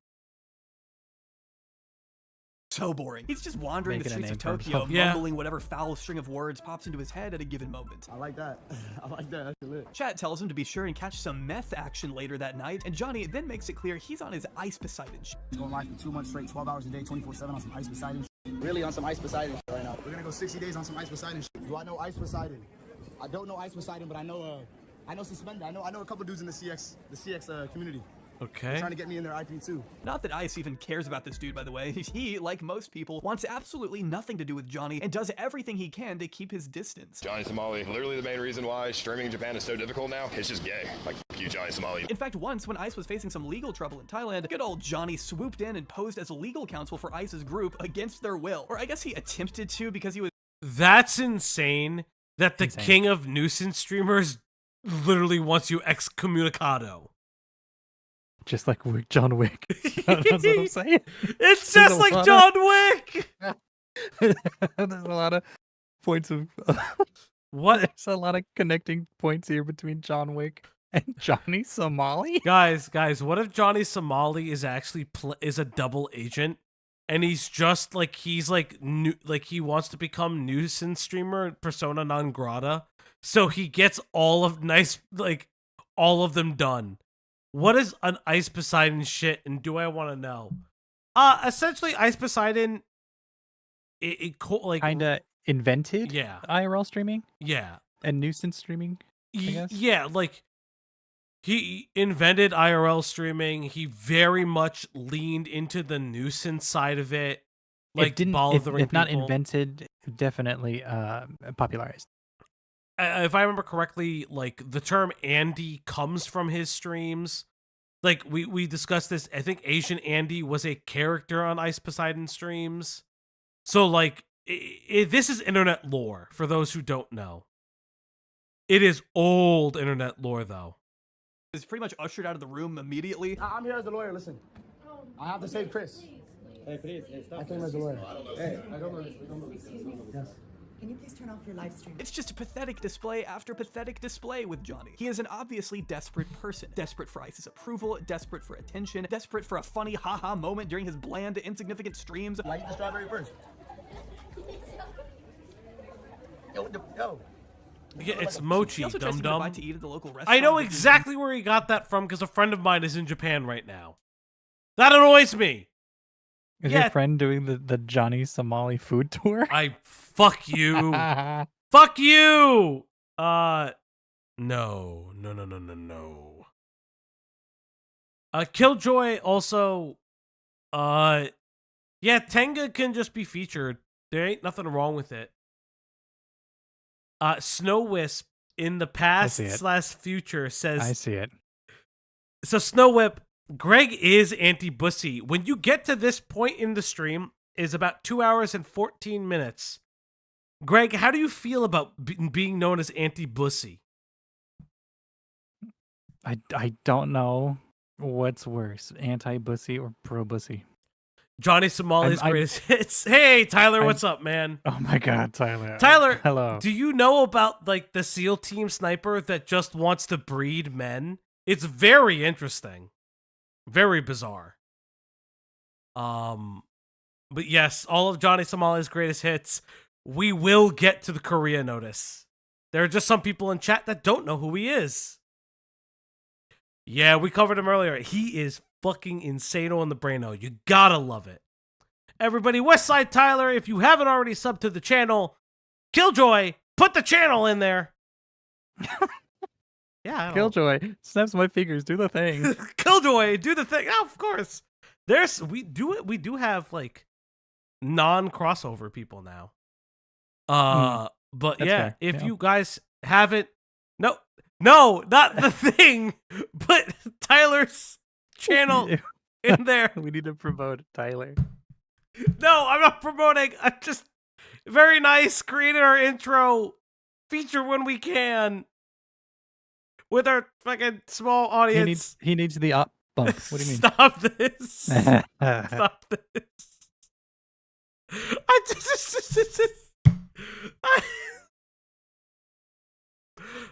Speaker 16: So boring. He's just wandering the
Speaker 3: Making a
Speaker 16: streets of
Speaker 3: name for
Speaker 16: Tokyo,
Speaker 2: himself. Yeah.
Speaker 16: mumbling whatever foul string of words pops into his head at a given moment.
Speaker 18: I like that. I like that. That's lit.
Speaker 16: Chat tells him to be sure and catch some meth action later that night, and Johnny then makes it clear he's on his Ice Poseidon shit.
Speaker 18: Going live for 2 months straight, 12 hours a day, 24/7 on some Ice Poseidon shit. Really on some Ice Poseidon shit right now. We're gonna go 60 days on some Ice Poseidon shit. Do I know Ice Poseidon? I don't know Ice Poseidon, but I know Suspended. I know a couple dudes in the CX community.
Speaker 2: Okay.
Speaker 18: They're trying to get me in their IP too.
Speaker 16: Not that Ice even cares about this dude, by the way. He, like most people, wants absolutely nothing to do with Johnny and does everything he can to keep his distance.
Speaker 15: Johnny Somali, literally the main reason why streaming in Japan is so difficult now, it's just gay. Like, f you, Johnny Somali.
Speaker 16: In fact, once when Ice was facing some legal trouble in Thailand, good old Johnny swooped in and posed as legal counsel for Ice's group against their will. Or I guess he attempted to because he was...
Speaker 2: That's insane that the king of nuisance streamers literally wants you excommunicado.
Speaker 3: Just like John Wick. That's what I'm saying.
Speaker 2: It's just like John Wick!
Speaker 3: There's a lot of points of...
Speaker 2: What?
Speaker 3: There's a lot of connecting points here between John Wick and Johnny Somali.
Speaker 2: Guys, what if Johnny Somali is actually is a double agent? And he's just like, he's like, he wants to become nuisance streamer, persona non grata. So he gets all of all of them done. What is an Ice Poseidon shit, and do I want to know? Essentially, Ice Poseidon,
Speaker 3: kind of invented IRL streaming.
Speaker 2: Yeah,
Speaker 3: and nuisance streaming. I guess.
Speaker 2: Yeah, like he invented IRL streaming. He very much leaned into the nuisance side of it, like bothering
Speaker 3: if not
Speaker 2: people.
Speaker 3: invented, definitely popularized.
Speaker 2: If I remember correctly, like the term Andy comes from his streams. Like we discussed this. I think Asian Andy was a character on Ice Poseidon streams. So like this is internet lore for those who don't know. It is old internet lore though.
Speaker 16: Is pretty much ushered out of the room immediately.
Speaker 18: I'm here as a lawyer. Listen, I have to save Chris. Hey, please, stop. I came as a lawyer. Hey, I don't know this. Yes.
Speaker 4: Can you please turn off your live stream?
Speaker 16: It's just pathetic display after pathetic display with Johnny. He is an obviously desperate person. Desperate for Ice's approval, desperate for attention, desperate for a funny haha moment during his bland, insignificant streams.
Speaker 18: Like the strawberry first. Yo.
Speaker 2: Yeah, it's mochi,
Speaker 16: He also tries to get a
Speaker 2: dum-dum.
Speaker 16: bite to eat at the local restaurant.
Speaker 2: I know exactly where he got that from because a friend of mine is in Japan right now. That annoys me.
Speaker 3: Is your friend doing the Johnny Somali food tour?
Speaker 2: Fuck you. Fuck you. No. Killjoy also, yeah, Tenga can just be featured. There ain't nothing wrong with it. Snow Wisp in the past / future says,
Speaker 3: I see it.
Speaker 2: So Snow Whip, Greg is anti-Bussy. When you get to this point in the stream, is about 2 hours and 14 minutes. Greg, how do you feel about being known as anti-Bussy?
Speaker 3: I don't know. What's worse, anti-Bussy or pro-Bussy?
Speaker 2: Johnny Somali's greatest hits. Hey, Tyler, what's up, man?
Speaker 3: Oh my God, Tyler.
Speaker 2: Tyler,
Speaker 3: hello.
Speaker 2: do you know about like the SEAL team sniper that just wants to breed men? It's very interesting. Very bizarre. But yes, all of Johnny Somali's greatest hits. We will get to the Korea notice. There are just some people in chat that don't know who he is. Yeah, we covered him earlier. He is fucking insano in the braino. You gotta love it. Everybody, Westside Tyler, if you haven't already subbed to the channel, Killjoy, put the channel in there. Yeah,
Speaker 3: Killjoy snaps my fingers. Do the thing.
Speaker 2: Killjoy, do the thing. Oh, of course. We do have like non-crossover people now. But
Speaker 3: That's
Speaker 2: yeah,
Speaker 3: fair.
Speaker 2: if
Speaker 3: Yeah.
Speaker 2: you guys haven't, no, not the thing, but Tyler's channel in there.
Speaker 3: We need to promote Tyler.
Speaker 2: No, I'm not promoting. I'm just very nice. Created our intro feature when we can with our fucking small audience.
Speaker 3: He needs the up bump. What do you mean?
Speaker 2: Stop this. Stop this.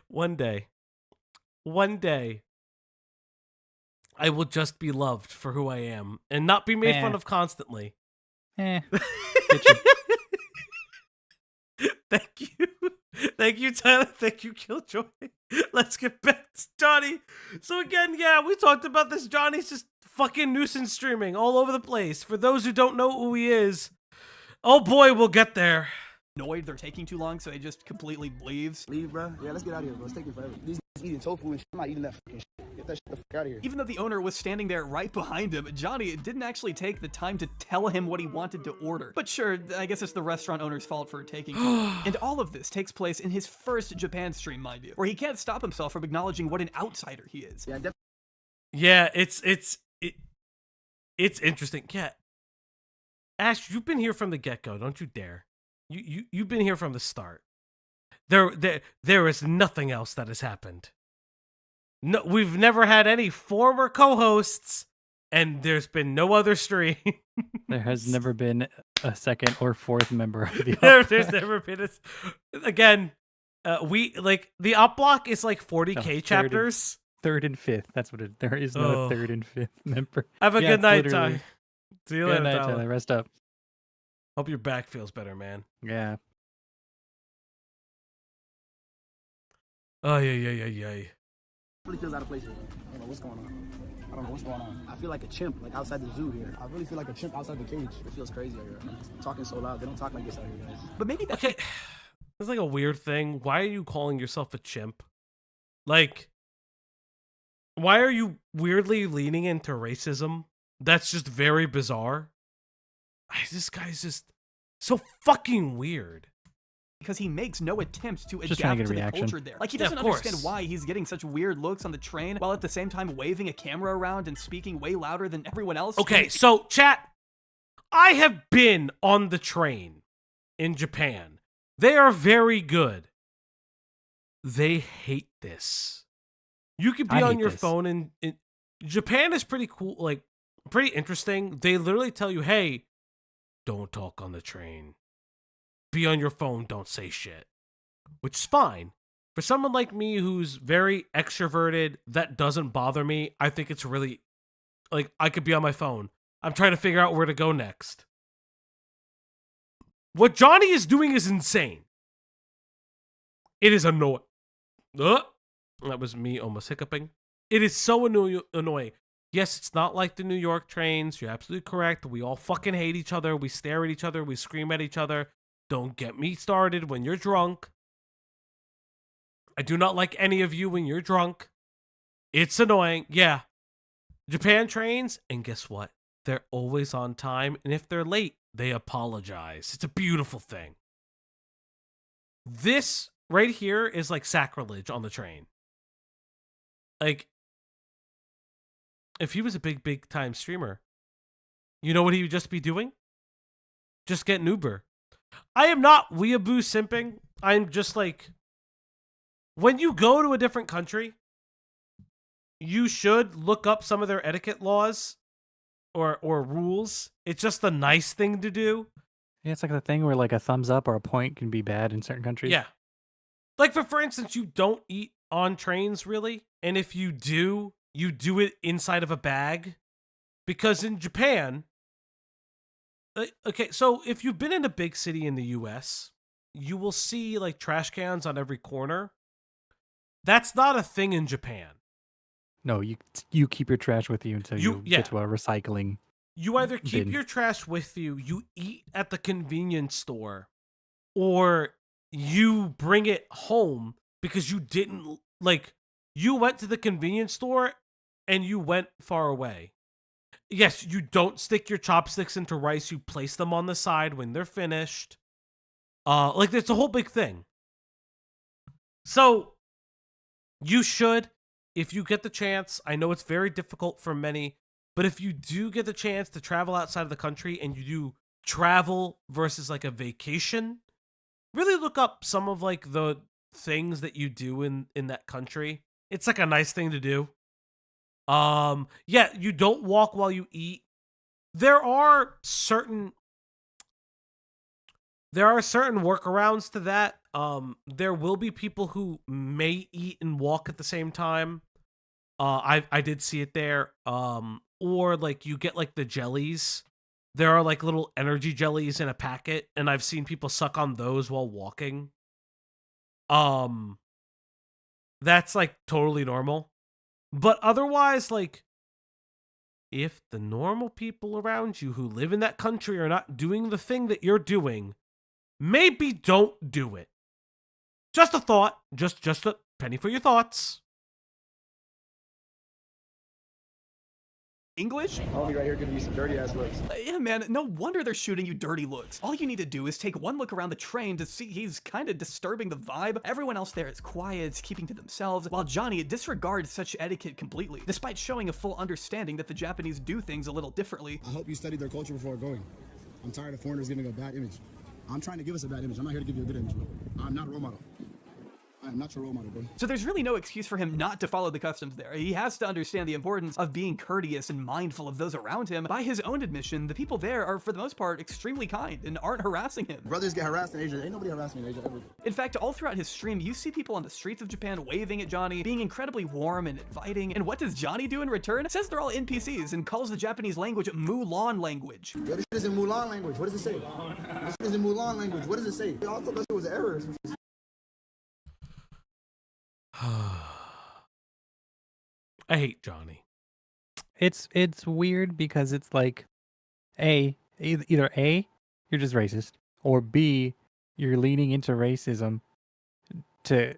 Speaker 2: One day, I will just be loved for who I am and not be made fun of constantly. Thank you, Tyler. Thank you, Killjoy. Let's get back to Johnny. So again, yeah, we talked about this. Johnny's just fucking nuisance streaming all over the place. For those who don't know who he is, oh boy, we'll get there.
Speaker 16: Annoyed they're taking too long, so he just completely leaves.
Speaker 18: Leave, bro. Yeah, let's get out of here, bro. It's taking forever. These niggas eating tofu and shit. I'm not eating that fucking shit. Get that shit the fuck out of here.
Speaker 16: Even though the owner was standing there right behind him, Johnny didn't actually take the time to tell him what he wanted to order. But sure, I guess it's the restaurant owner's fault for taking too long. And all of this takes place in his first Japan stream, mind you, where he can't stop himself from acknowledging what an outsider he is.
Speaker 2: Yeah, it's interesting. Yeah, Ash, you've been here from the get-go. Don't you dare. You've been here from the start. There is nothing else that has happened. No, we've never had any former co-hosts, and there's been no other stream.
Speaker 3: There has never been a second or fourth member of the
Speaker 2: There's never been a... Again, we, like, the Opp Block is like 40k chapters.
Speaker 3: Third and fifth. That's what it... There is no third and fifth member.
Speaker 2: Have a good night, Ty. See you
Speaker 3: Good
Speaker 2: later,
Speaker 3: night,
Speaker 2: Tyler.
Speaker 3: Tyler. Rest up.
Speaker 2: Hope your back feels better, man.
Speaker 3: Yeah.
Speaker 2: Oh, yeah.
Speaker 18: It really feels out of place here. I don't know what's going on. I don't know what's going on. I feel like a chimp, like outside the zoo here. I really feel like a chimp outside the cage. It feels crazy out here. I'm talking so loud. They don't talk like this out here, guys.
Speaker 16: But maybe that's...
Speaker 2: Okay, it's like a weird thing. Why are you calling yourself a chimp? Like, why are you weirdly leaning into racism? That's just very bizarre. This guy's just so fucking weird.
Speaker 16: Because he makes no attempt to
Speaker 3: Just trying
Speaker 16: adapt
Speaker 3: to
Speaker 16: to
Speaker 3: get a
Speaker 16: the
Speaker 3: reaction.
Speaker 16: culture there. Like, he doesn't understand why he's getting such weird looks on the train, while at the same time waving a camera around and speaking way louder than everyone else.
Speaker 2: Okay, so chat, I have been on the train in Japan. They are very good. They hate this. You could be on your phone and Japan is pretty cool, like pretty interesting. They literally tell you, hey, don't talk on the train. Be on your phone, don't say shit. Which is fine. For someone like me who's very extroverted, that doesn't bother me. I think it's really, like, I could be on my phone. I'm trying to figure out where to go next. What Johnny is doing is insane. It is annoying. That was me almost hiccuping. It is so annoying. Yes, it's not like the New York trains. You're absolutely correct. We all fucking hate each other. We stare at each other. We scream at each other. Don't get me started when you're drunk. I do not like any of you when you're drunk. It's annoying. Yeah. Japan trains, and guess what? They're always on time, and if they're late, they apologize. It's a beautiful thing. This right here is like sacrilege on the train. Like, if he was a big time streamer, you know what he would just be doing? Just get an Uber. I am not weeaboo simping. I'm just like, when you go to a different country, you should look up some of their etiquette laws or rules. It's just a nice thing to do.
Speaker 3: Yeah, it's like the thing where like a thumbs up or a point can be bad in certain countries.
Speaker 2: Yeah. Like for instance, you don't eat on trains really, and if you do it inside of a bag, because in Japan, okay, so if you've been in a big city in the US, you will see like trash cans on every corner. That's not a thing in Japan.
Speaker 3: No, you keep your trash with you until you
Speaker 2: yeah.
Speaker 3: get to a recycling.
Speaker 2: You either keep
Speaker 3: bin.
Speaker 2: your trash with you, you eat at the convenience store, or you bring it home because you didn't, like, you went to the convenience store and you went far away. Yes, you don't stick your chopsticks into rice, you place them on the side when they're finished. Like, it's a whole big thing. So, you should, if you get the chance, I know it's very difficult for many, but if you do get the chance to travel outside of the country and you do travel versus like a vacation, really look up some of like the things that you do in that country. It's like a nice thing to do. Yeah, you don't walk while you eat. There are certain workarounds to that. There will be people who may eat and walk at the same time. I did see it there. Or like you get like the jellies. There are like little energy jellies in a packet, and I've seen people suck on those while walking. That's like totally normal. But otherwise, like, if the normal people around you who live in that country are not doing the thing that you're doing, maybe don't do it. Just a thought. Just a penny for your thoughts.
Speaker 16: English?
Speaker 18: I'll be right here giving you some dirty ass looks.
Speaker 16: Yeah, man, no wonder they're shooting you dirty looks. All you need to do is take one look around the train to see he's kind of disturbing the vibe. Everyone else there is quiet, keeping to themselves, while Johnny disregards such etiquette completely, despite showing a full understanding that the Japanese do things a little differently.
Speaker 18: I hope you studied their culture before going. I'm tired of foreigners giving a bad image. I'm trying to give us a bad image. I'm not here to give you a good image, bro. I'm not a role model. I am not your role model, bro.
Speaker 16: So there's really no excuse for him not to follow the customs there. He has to understand the importance of being courteous and mindful of those around him. By his own admission, the people there are, for the most part, extremely kind and aren't harassing him.
Speaker 18: Brothers get harassed in Asia. Ain't nobody harassing in Asia ever.
Speaker 16: In fact, all throughout his stream, you see people on the streets of Japan waving at Johnny, being incredibly warm and inviting. And what does Johnny do in return? Says they're all NPCs and calls the Japanese language Mulan language.
Speaker 18: Yo, this shit is in Mulan language. What does it say? This shit is in Mulan language. What does it say? I thought that shit was an error.
Speaker 2: I hate Johnny.
Speaker 3: It's weird because it's like, either A, you're just racist, or B, you're leaning into racism to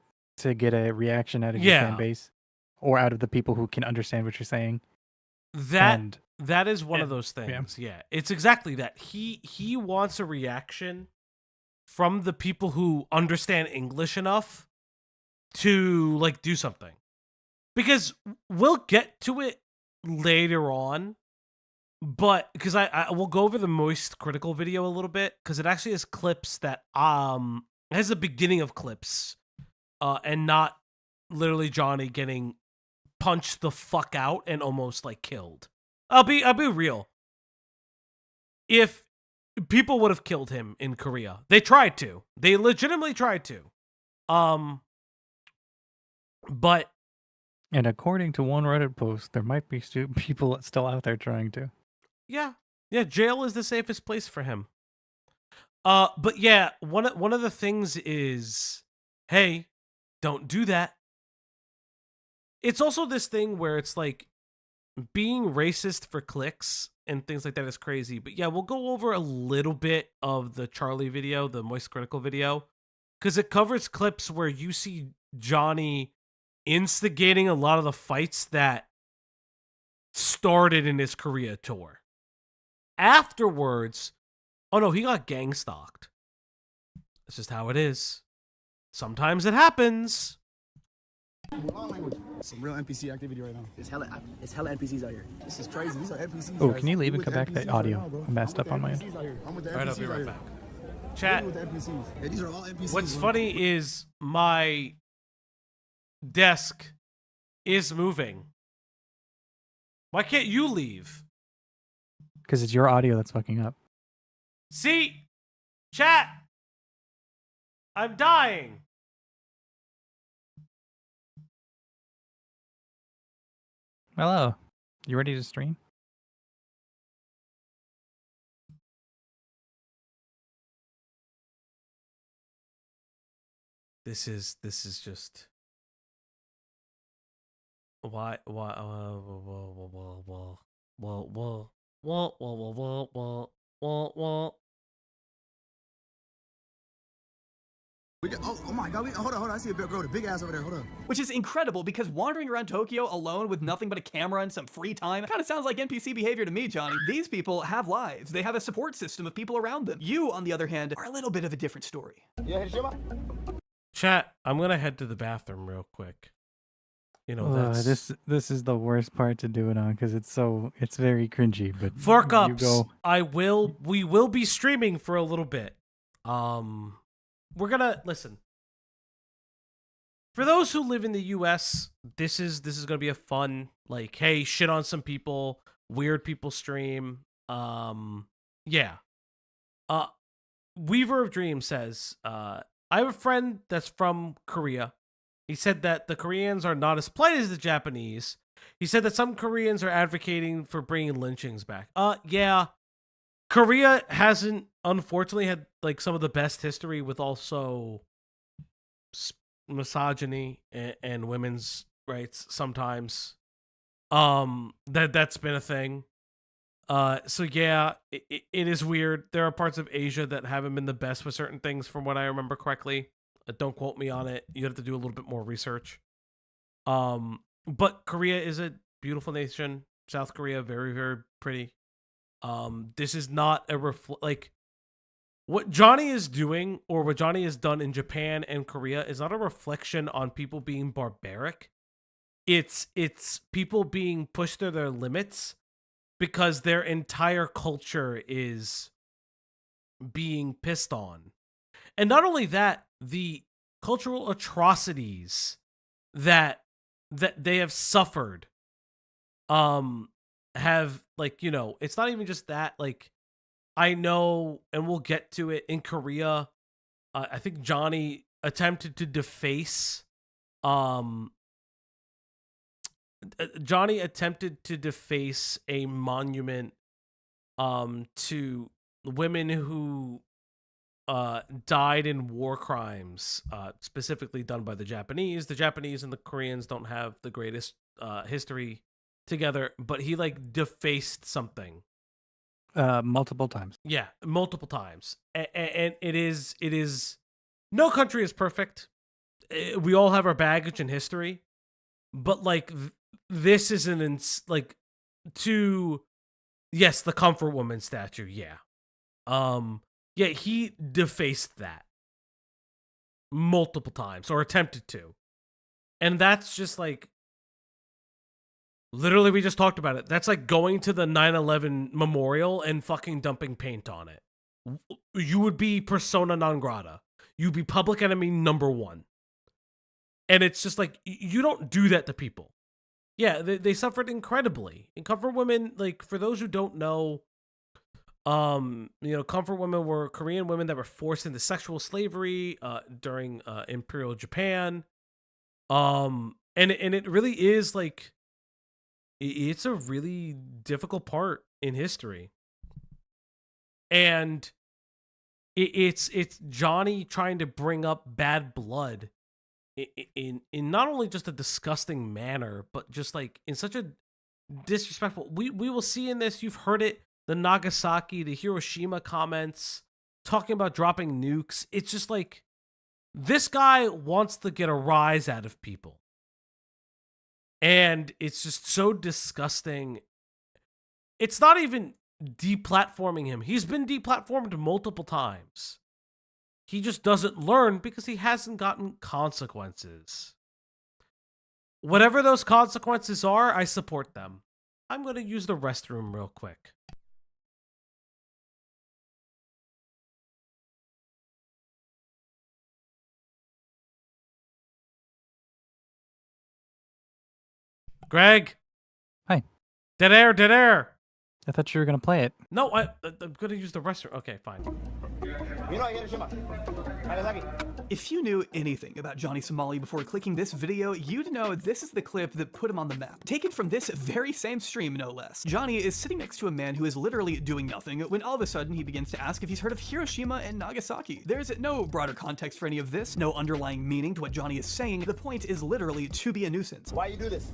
Speaker 3: get a reaction out of your fan base, or out of the people who can understand what you're saying.
Speaker 2: That is one of those things. Yeah, it's exactly that. He wants a reaction from the people who understand English enough to like do something, because we'll get to it later on, but because I will go over the Moist Critical video a little bit, because it actually has clips that it has the beginning of clips and not literally Johnny getting punched the fuck out and almost like killed. I'll be real. If people would have killed him in Korea, they legitimately tried to. But,
Speaker 3: and according to one Reddit post, there might be people still out there trying to.
Speaker 2: Yeah, jail is the safest place for him. But yeah, one of the things is, hey, don't do that. It's also this thing where it's like being racist for clicks and things like that is crazy. But yeah, we'll go over a little bit of the Charlie video, the Moist Critical video, because it covers clips where you see Johnny instigating a lot of the fights that started in his Korea tour. Afterwards, oh no, he got gang stalked. That's just how it is. Sometimes it happens.
Speaker 18: Some real NPC activity right now. It's hella NPCs out here. This is crazy. These are NPCs.
Speaker 3: Oh, can you leave and come back? The audio messed up on my end.
Speaker 2: Alright, I'll be right back. Chat.
Speaker 18: Hey, these are all NPCs.
Speaker 2: What's funny is my desk is moving. Why can't you leave?
Speaker 3: Because it's your audio that's fucking up.
Speaker 2: See? Chat! I'm dying.
Speaker 3: Hello. You ready to stream?
Speaker 2: This is just why
Speaker 18: Oh my God! Hold on. I see a big girl, with a big ass over there. Hold on.
Speaker 16: Which is incredible because wandering around Tokyo alone with nothing but a camera and some free time kind of sounds like NPC behavior to me, Johnny. These people have lives. They have a support system of people around them. You, on the other hand, are a little bit of a different story.
Speaker 2: Chat, I'm gonna head to the bathroom real quick. You know, that's
Speaker 3: this is the worst part to do it on because it's very cringy. But
Speaker 2: Fork
Speaker 3: you
Speaker 2: Ups.
Speaker 3: go.
Speaker 2: We will be streaming for a little bit. We're gonna listen. For those who live in the US, this is gonna be a fun, like, hey, shit on some people, weird people stream. Yeah. Weaver of Dreams says, I have a friend that's from Korea. He said that the Koreans are not as polite as the Japanese. He said that some Koreans are advocating for bringing lynchings back. Yeah. Korea hasn't, unfortunately, had like some of the best history with also misogyny and women's rights sometimes. That's been a thing. So yeah, it is weird. There are parts of Asia that haven't been the best with certain things, from what I remember correctly. Don't quote me on it. You have to do a little bit more research. But Korea is a beautiful nation. South Korea, very, very pretty. This is not a like what Johnny is doing, or what Johnny has done in Japan and Korea, is not a reflection on people being barbaric. It's people being pushed to their limits because their entire culture is being pissed on. And not only that, the cultural atrocities that they have suffered have, like, you know, it's not even just that. Like, I know, and we'll get to it, in Korea, I think Johnny attempted to deface a monument to women who died in war crimes, specifically done by the Japanese. The Japanese and the Koreans don't have the greatest history together, but he like defaced something
Speaker 3: Multiple times.
Speaker 2: Yeah, multiple times. And it is no country is perfect. We all have our baggage and history, but like this is like to, yes, the comfort woman statue. Yeah. Yeah, he defaced that multiple times, or attempted to. And that's just like, literally, we just talked about it. That's like going to the 9/11 memorial and fucking dumping paint on it. You would be persona non grata. You'd be public enemy #1. And it's just like, you don't do that to people. Yeah, they suffered incredibly. And comfort women, like, for those who don't know, you know, comfort women were Korean women that were forced into sexual slavery during Imperial Japan. And it really is like, it's a really difficult part in history. And it's Johnny trying to bring up bad blood in not only just a disgusting manner, but just like in such a disrespectful. We will see in this, you've heard it, the Nagasaki, the Hiroshima comments, talking about dropping nukes. It's just like, this guy wants to get a rise out of people. And it's just so disgusting. It's not even deplatforming him. He's been deplatformed multiple times. He just doesn't learn because he hasn't gotten consequences. Whatever those consequences are, I support them. I'm going to use the restroom real quick. Greg.
Speaker 3: Hi.
Speaker 2: Dead air, dead air.
Speaker 3: I thought you were gonna play it.
Speaker 2: No, I'm gonna use the restroom. Okay, fine.
Speaker 16: If you knew anything about Johnny Somali before clicking this video, you'd know this is the clip that put him on the map. Taken from this very same stream, no less. Johnny is sitting next to a man who is literally doing nothing when all of a sudden he begins to ask if he's heard of Hiroshima and Nagasaki. There's no broader context for any of this, no underlying meaning to what Johnny is saying. The point is literally to be a nuisance.
Speaker 18: Why you do this?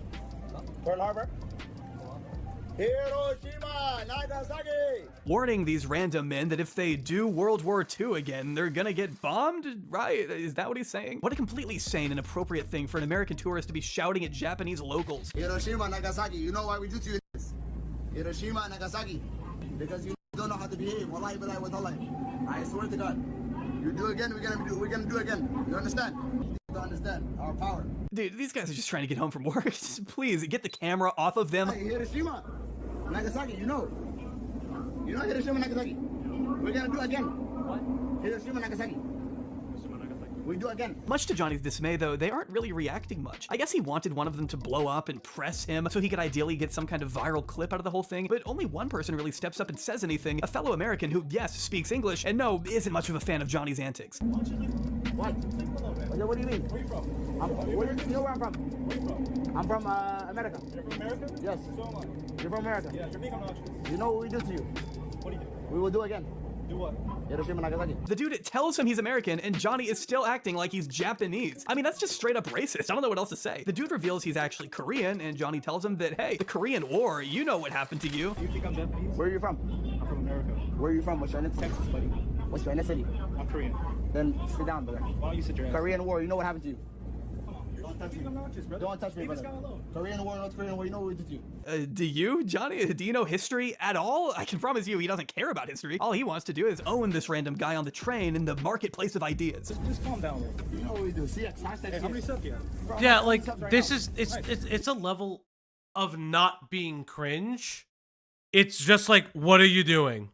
Speaker 18: Pearl Harbor? Hiroshima, Nagasaki!
Speaker 16: Warning these random men that if they do World War II again, they're gonna get bombed, right? Is that what he's saying? What a completely sane and appropriate thing for an American tourist to be shouting at Japanese locals.
Speaker 18: Hiroshima, Nagasaki, you know why we do to you this? Hiroshima, Nagasaki, because you don't know how to behave. Wallahi, billahi, wa tallahi. I swear to God. You do again, we're gonna do again. You understand? You need to understand our power.
Speaker 16: Dude, these guys are just trying to get home from work. Just please, get the camera off of them.
Speaker 18: Hey, Hiroshima, Nagasaki, you know Hiroshima, Nagasaki. We're gonna do again. What? Hiroshima, Nagasaki. We do again.
Speaker 16: Much to Johnny's dismay, though, they aren't really reacting much. I guess he wanted one of them to blow up and press him so he could ideally get some kind of viral clip out of the whole thing, but only one person really steps up and says anything, a fellow American who, yes, speaks English, and no, isn't much of a fan of Johnny's antics.
Speaker 18: What? What do you mean? Where are you from? You know where I'm from? Where are you from? I'm from America. You're from America? Yes. So am I. You're from America? Yeah, you're being obnoxious. You know what we do to you? What do you do? We will do again. Do what? Hiroshima, Nagasaki.
Speaker 16: The dude tells him he's American, and Johnny is still acting like he's Japanese. I mean, that's just straight up racist. I don't know what else to say. The dude reveals he's actually Korean, and Johnny tells him that, hey, the Korean War, you know what happened to you.
Speaker 18: You think I'm Japanese? Where are you from? I'm from America. Where are you from? What's your ethnicity? Texas, buddy. What's your ethnicity? I'm Korean. Then sit down, brother. Why don't you sit your ass? Korean War, you know what happened to you? Don't touch me. Don't touch me, brother. Korean War, North Korean War, you know what we did to you.
Speaker 16: Do you, Johnny? Do you know history at all? I can promise you he doesn't care about history. All he wants to do is own this random guy on the train in the marketplace of ideas.
Speaker 18: Just calm down. You know what we do. CX, hashtag hey, how many subs you have?
Speaker 2: Yeah, like, this is, it's a level of not being cringe. It's just like, what are you doing?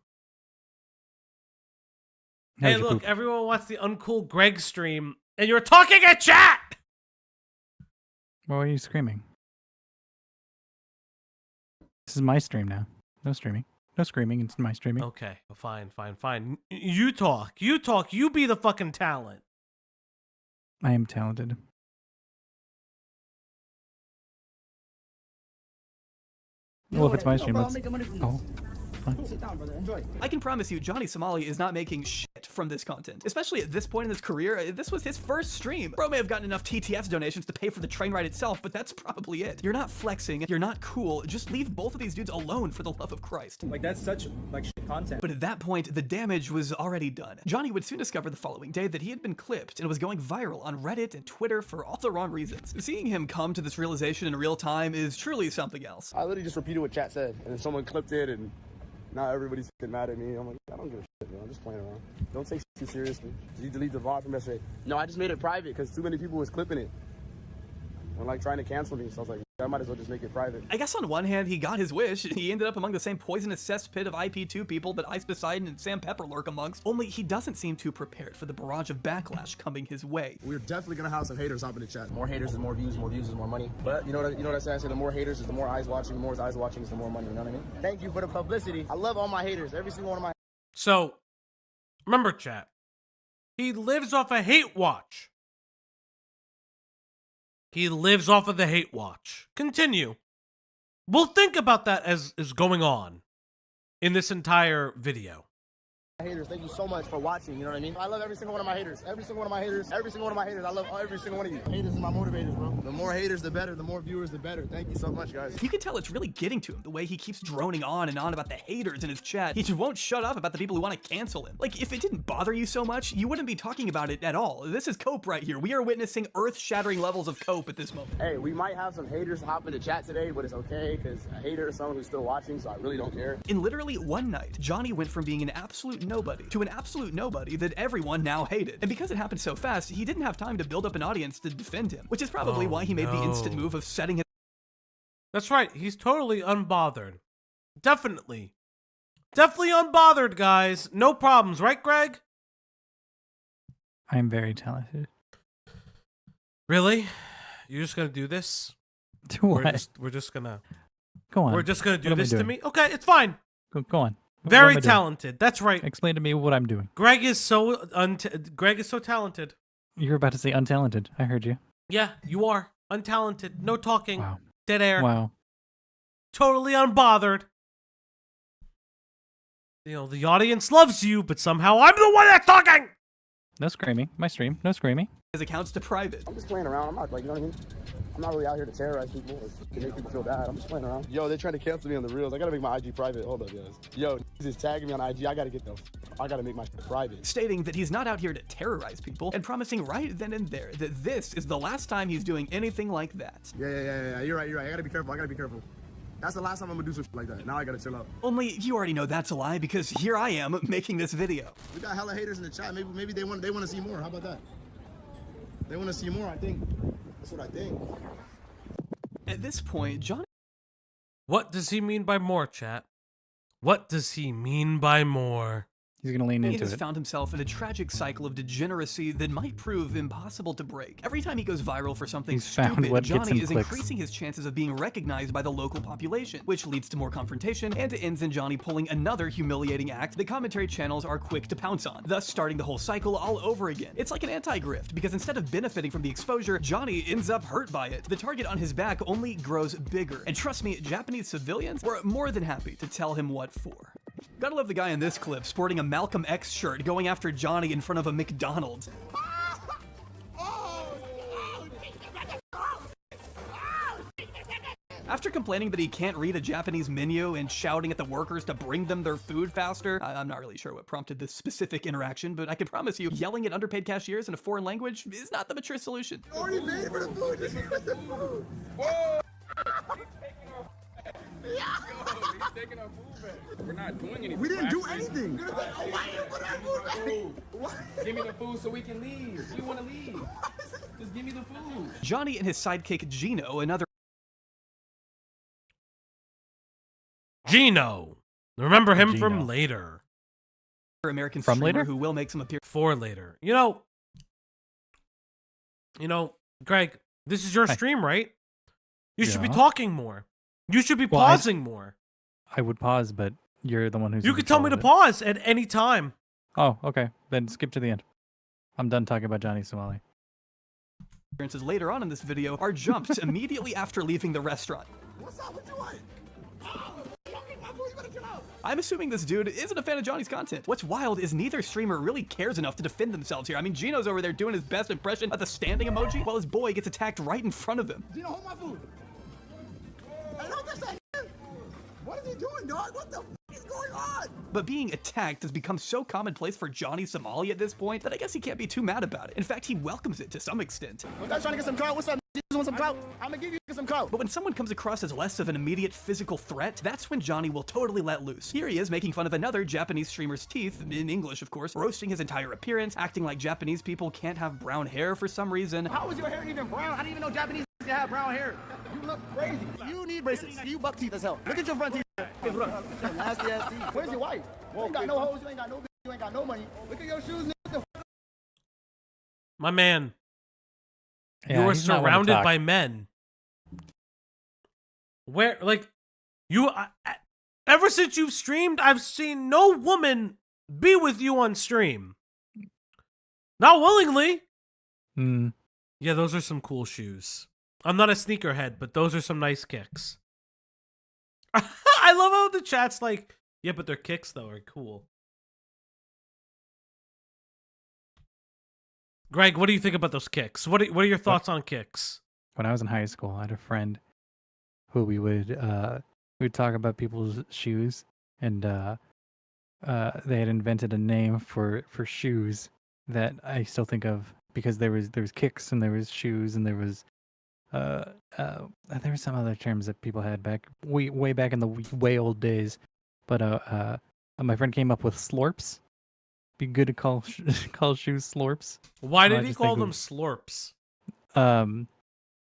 Speaker 2: Hey, look, everyone wants the Uncool Greg stream, and you're talking at chat!
Speaker 3: Why are you screaming? This is my stream now. No streaming. No screaming. It's my streaming.
Speaker 2: Okay, fine. You talk. You be the fucking talent.
Speaker 3: I am talented. Well, if it's my stream, let's... Oh.
Speaker 18: Sit down, brother. Enjoy.
Speaker 16: I can promise you, Johnny Somali is not making shit from this content. Especially at this point in his career, this was his first stream. Bro may have gotten enough TTS donations to pay for the train ride itself, but that's probably it. You're not flexing, you're not cool, just leave both of these dudes alone for the love of Christ.
Speaker 8: Like, that's such, like, shit content.
Speaker 16: But at that point, the damage was already done. Johnny would soon discover the following day that he had been clipped and was going viral on Reddit and Twitter for all the wrong reasons. Seeing him come to this realization in real time is truly something else.
Speaker 18: I literally just repeated what chat said, and then someone clipped it, and now everybody's fucking mad at me. I'm like, I don't give a shit, man. I'm just playing around. Don't take too seriously. Did you delete the VOD from yesterday? No, I just made it private because too many people was clipping it. And like trying to cancel me, so I was like, I might as well just make it private.
Speaker 16: I guess on one hand, he got his wish. He ended up among the same poisonous cesspit of IP2 people that Ice Poseidon and Sam Pepper lurk amongst. Only he doesn't seem too prepared for the barrage of backlash coming his way.
Speaker 18: We're definitely gonna have some haters hopping in the chat. More haters is more views is more money. But you know what I say? I say the more haters is the more eyes watching. The more eyes watching is the more money. You know what I mean? Thank you for the publicity. I love all my haters. Every single one of my.
Speaker 2: So, remember, chat. He lives off a hate watch. He lives off of the hate watch. Continue. We'll think about that as is going on in this entire video.
Speaker 18: Haters, thank you so much for watching. You know what I mean? I love every single one of my haters. Every single one of my haters. Every single one of my haters. I love every single one of you. Haters is my motivators, bro. The more haters, the better. The more viewers, the better. Thank you so much, guys.
Speaker 16: You can tell it's really getting to him, the way he keeps droning on and on about the haters in his chat. He just won't shut up about the people who want to cancel him. Like, if it didn't bother you so much, you wouldn't be talking about it at all. This is cope right here. We are witnessing earth-shattering levels of cope at this moment.
Speaker 18: Hey, we might have some haters hop in the chat today, but it's okay, because a hater is someone who's still watching, so I really don't care.
Speaker 16: In literally one night, Johnny went from being an absolute nobody to an absolute nobody that everyone now hated. And because it happened so fast, he didn't have time to build up an audience to defend him, which is probably why he made the instant move of setting his...
Speaker 2: That's right, he's totally unbothered. Definitely unbothered, guys. No problems, right, Greg?
Speaker 3: I'm very talented.
Speaker 2: Really? You're just gonna do this?
Speaker 3: Do what?
Speaker 2: We're just gonna...
Speaker 3: Go on.
Speaker 2: We're just gonna do
Speaker 3: What am I
Speaker 2: this to
Speaker 3: doing?
Speaker 2: me? Okay, it's fine.
Speaker 3: Go on. What
Speaker 2: Very
Speaker 3: am I doing?
Speaker 2: talented. That's right.
Speaker 3: Explain to me what I'm doing.
Speaker 2: Greg is so talented.
Speaker 3: You're about to say untalented. I heard you.
Speaker 2: Yeah, you are untalented. No talking.
Speaker 3: Wow.
Speaker 2: Dead air.
Speaker 3: Wow.
Speaker 2: Totally unbothered. You know, the audience loves you, but somehow I'm the one that's talking.
Speaker 3: No screaming. My stream. No screaming.
Speaker 16: His accounts to private.
Speaker 18: I'm just playing around. I'm not like, you know what I mean? I'm not really out here to terrorize people or to make people feel bad. I'm just playing around. Yo, they're trying to cancel me on the reels. I gotta make my IG private. Hold up, guys. Yo, is tagging me on IG. I gotta make my shit private.
Speaker 16: Stating that he's not out here to terrorize people and promising right then and there that this is the last time he's doing anything like that.
Speaker 18: Yeah. You're right. I gotta be careful. That's the last time I'm gonna do some shit like that. Now I gotta chill out.
Speaker 16: Only you already know that's a lie because here I am making this video.
Speaker 18: We got hella haters in the chat. Maybe they want to see more. How about that? They want to see more, I think. That's what I think.
Speaker 16: At this point, Johnny...
Speaker 2: What does he mean by more, chat? What does he mean by more?
Speaker 3: He's gonna lean into
Speaker 16: has
Speaker 3: it.
Speaker 16: found himself in a tragic cycle of degeneracy that might prove impossible to break. Every time he goes viral for something
Speaker 3: He's found
Speaker 16: stupid,
Speaker 3: what gets
Speaker 16: Johnny
Speaker 3: him
Speaker 16: is
Speaker 3: clicks.
Speaker 16: increasing his chances of being recognized by the local population, which leads to more confrontation and ends in Johnny pulling another humiliating act the commentary channels are quick to pounce on, thus starting the whole cycle all over again. It's like an anti-grift, because instead of benefiting from the exposure, Johnny ends up hurt by it. The target on his back only grows bigger, and trust me, Japanese civilians were more than happy to tell him what for. Gotta love the guy in this clip sporting a Malcolm-X shirt going after Johnny in front of a McDonald's. After complaining that he can't read a Japanese menu and shouting at the workers to bring them their food faster, I'm not really sure what prompted this specific interaction, but I can promise you, yelling at underpaid cashiers in a foreign language is not the mature solution.
Speaker 18: Already paid for the food. This is the food. Whoa! He's taking our food back. We're not doing anything. We didn't do anything. Why did you put our food back? Give me the food so we can leave. You want to leave? Just give me the food.
Speaker 16: Johnny and his sidekick Gino, another
Speaker 2: Gino. Remember him
Speaker 3: Gino.
Speaker 2: from later.
Speaker 16: American
Speaker 3: From
Speaker 16: streamer
Speaker 3: later?
Speaker 16: who will make some appearances.
Speaker 2: For later. You know, Greg, this is your
Speaker 3: Hi.
Speaker 2: stream, right? You should be
Speaker 3: Yeah.
Speaker 2: talking more. You should be
Speaker 3: Well,
Speaker 2: pausing more.
Speaker 3: I would pause, but you're the one who's.
Speaker 2: You
Speaker 3: in
Speaker 2: could tell me to
Speaker 3: control of
Speaker 2: pause at any time.
Speaker 3: it. Oh, okay. Then skip to the end. I'm done talking about Johnny Somali.
Speaker 16: Later on in this video are jumped immediately after leaving the restaurant.
Speaker 18: What's up? What you want?
Speaker 16: I'm assuming this dude isn't a fan of Johnny's content. What's wild is neither streamer really cares enough to defend themselves here. I mean, Gino's over there doing his best impression of the standing emoji while his boy gets attacked right in front of him.
Speaker 18: Gino, hold my food. Hey, don't touch that. What is he doing, dog? What the f is going on?
Speaker 16: But being attacked has become so commonplace for Johnny Somali at this point that I guess he can't be too mad about it. In fact, he welcomes it to some extent.
Speaker 18: You guys trying to get some clout? What's up? You want some clout? I'm gonna give you some clout.
Speaker 16: But when someone comes across as less of an immediate physical threat, that's when Johnny will totally let loose. Here he is making fun of another Japanese streamer's teeth, in English of course, roasting his entire appearance, acting like Japanese people can't have brown hair for some reason.
Speaker 18: How is your hair even brown? I didn't even know Japanese can have brown hair. You look crazy. You need braces. You buck teeth as hell. Look at your front teeth. Hey, bro. Nasty ass teeth. Where's your wife? You ain't got no hoes. You ain't got no bitch. You ain't got no money. Look at your shoes. Nigga.
Speaker 2: My man,
Speaker 3: Yeah,
Speaker 2: you are
Speaker 3: he's not one to
Speaker 2: surrounded
Speaker 3: talk.
Speaker 2: by men. Where, like, ever since you've streamed, I've seen no woman be with you on stream. Not willingly.
Speaker 3: Hmm.
Speaker 2: Yeah, those are some cool shoes. I'm not a sneakerhead, but those are some nice kicks. I love how the chat's like, yeah, but their kicks, though, are cool. Greg, what do you think about those kicks? What are your thoughts on kicks?
Speaker 3: When I was in high school, I had a friend who we'd talk about people's shoes, and they had invented a name for shoes that I still think of, because there was kicks and there was shoes and there was some other terms that people had back way back in the way old days. But my friend came up with slorps. Be good to call call shoes slorps.
Speaker 2: Why
Speaker 3: So I
Speaker 2: did he
Speaker 3: just
Speaker 2: call
Speaker 3: think
Speaker 2: them
Speaker 3: of-
Speaker 2: slorps?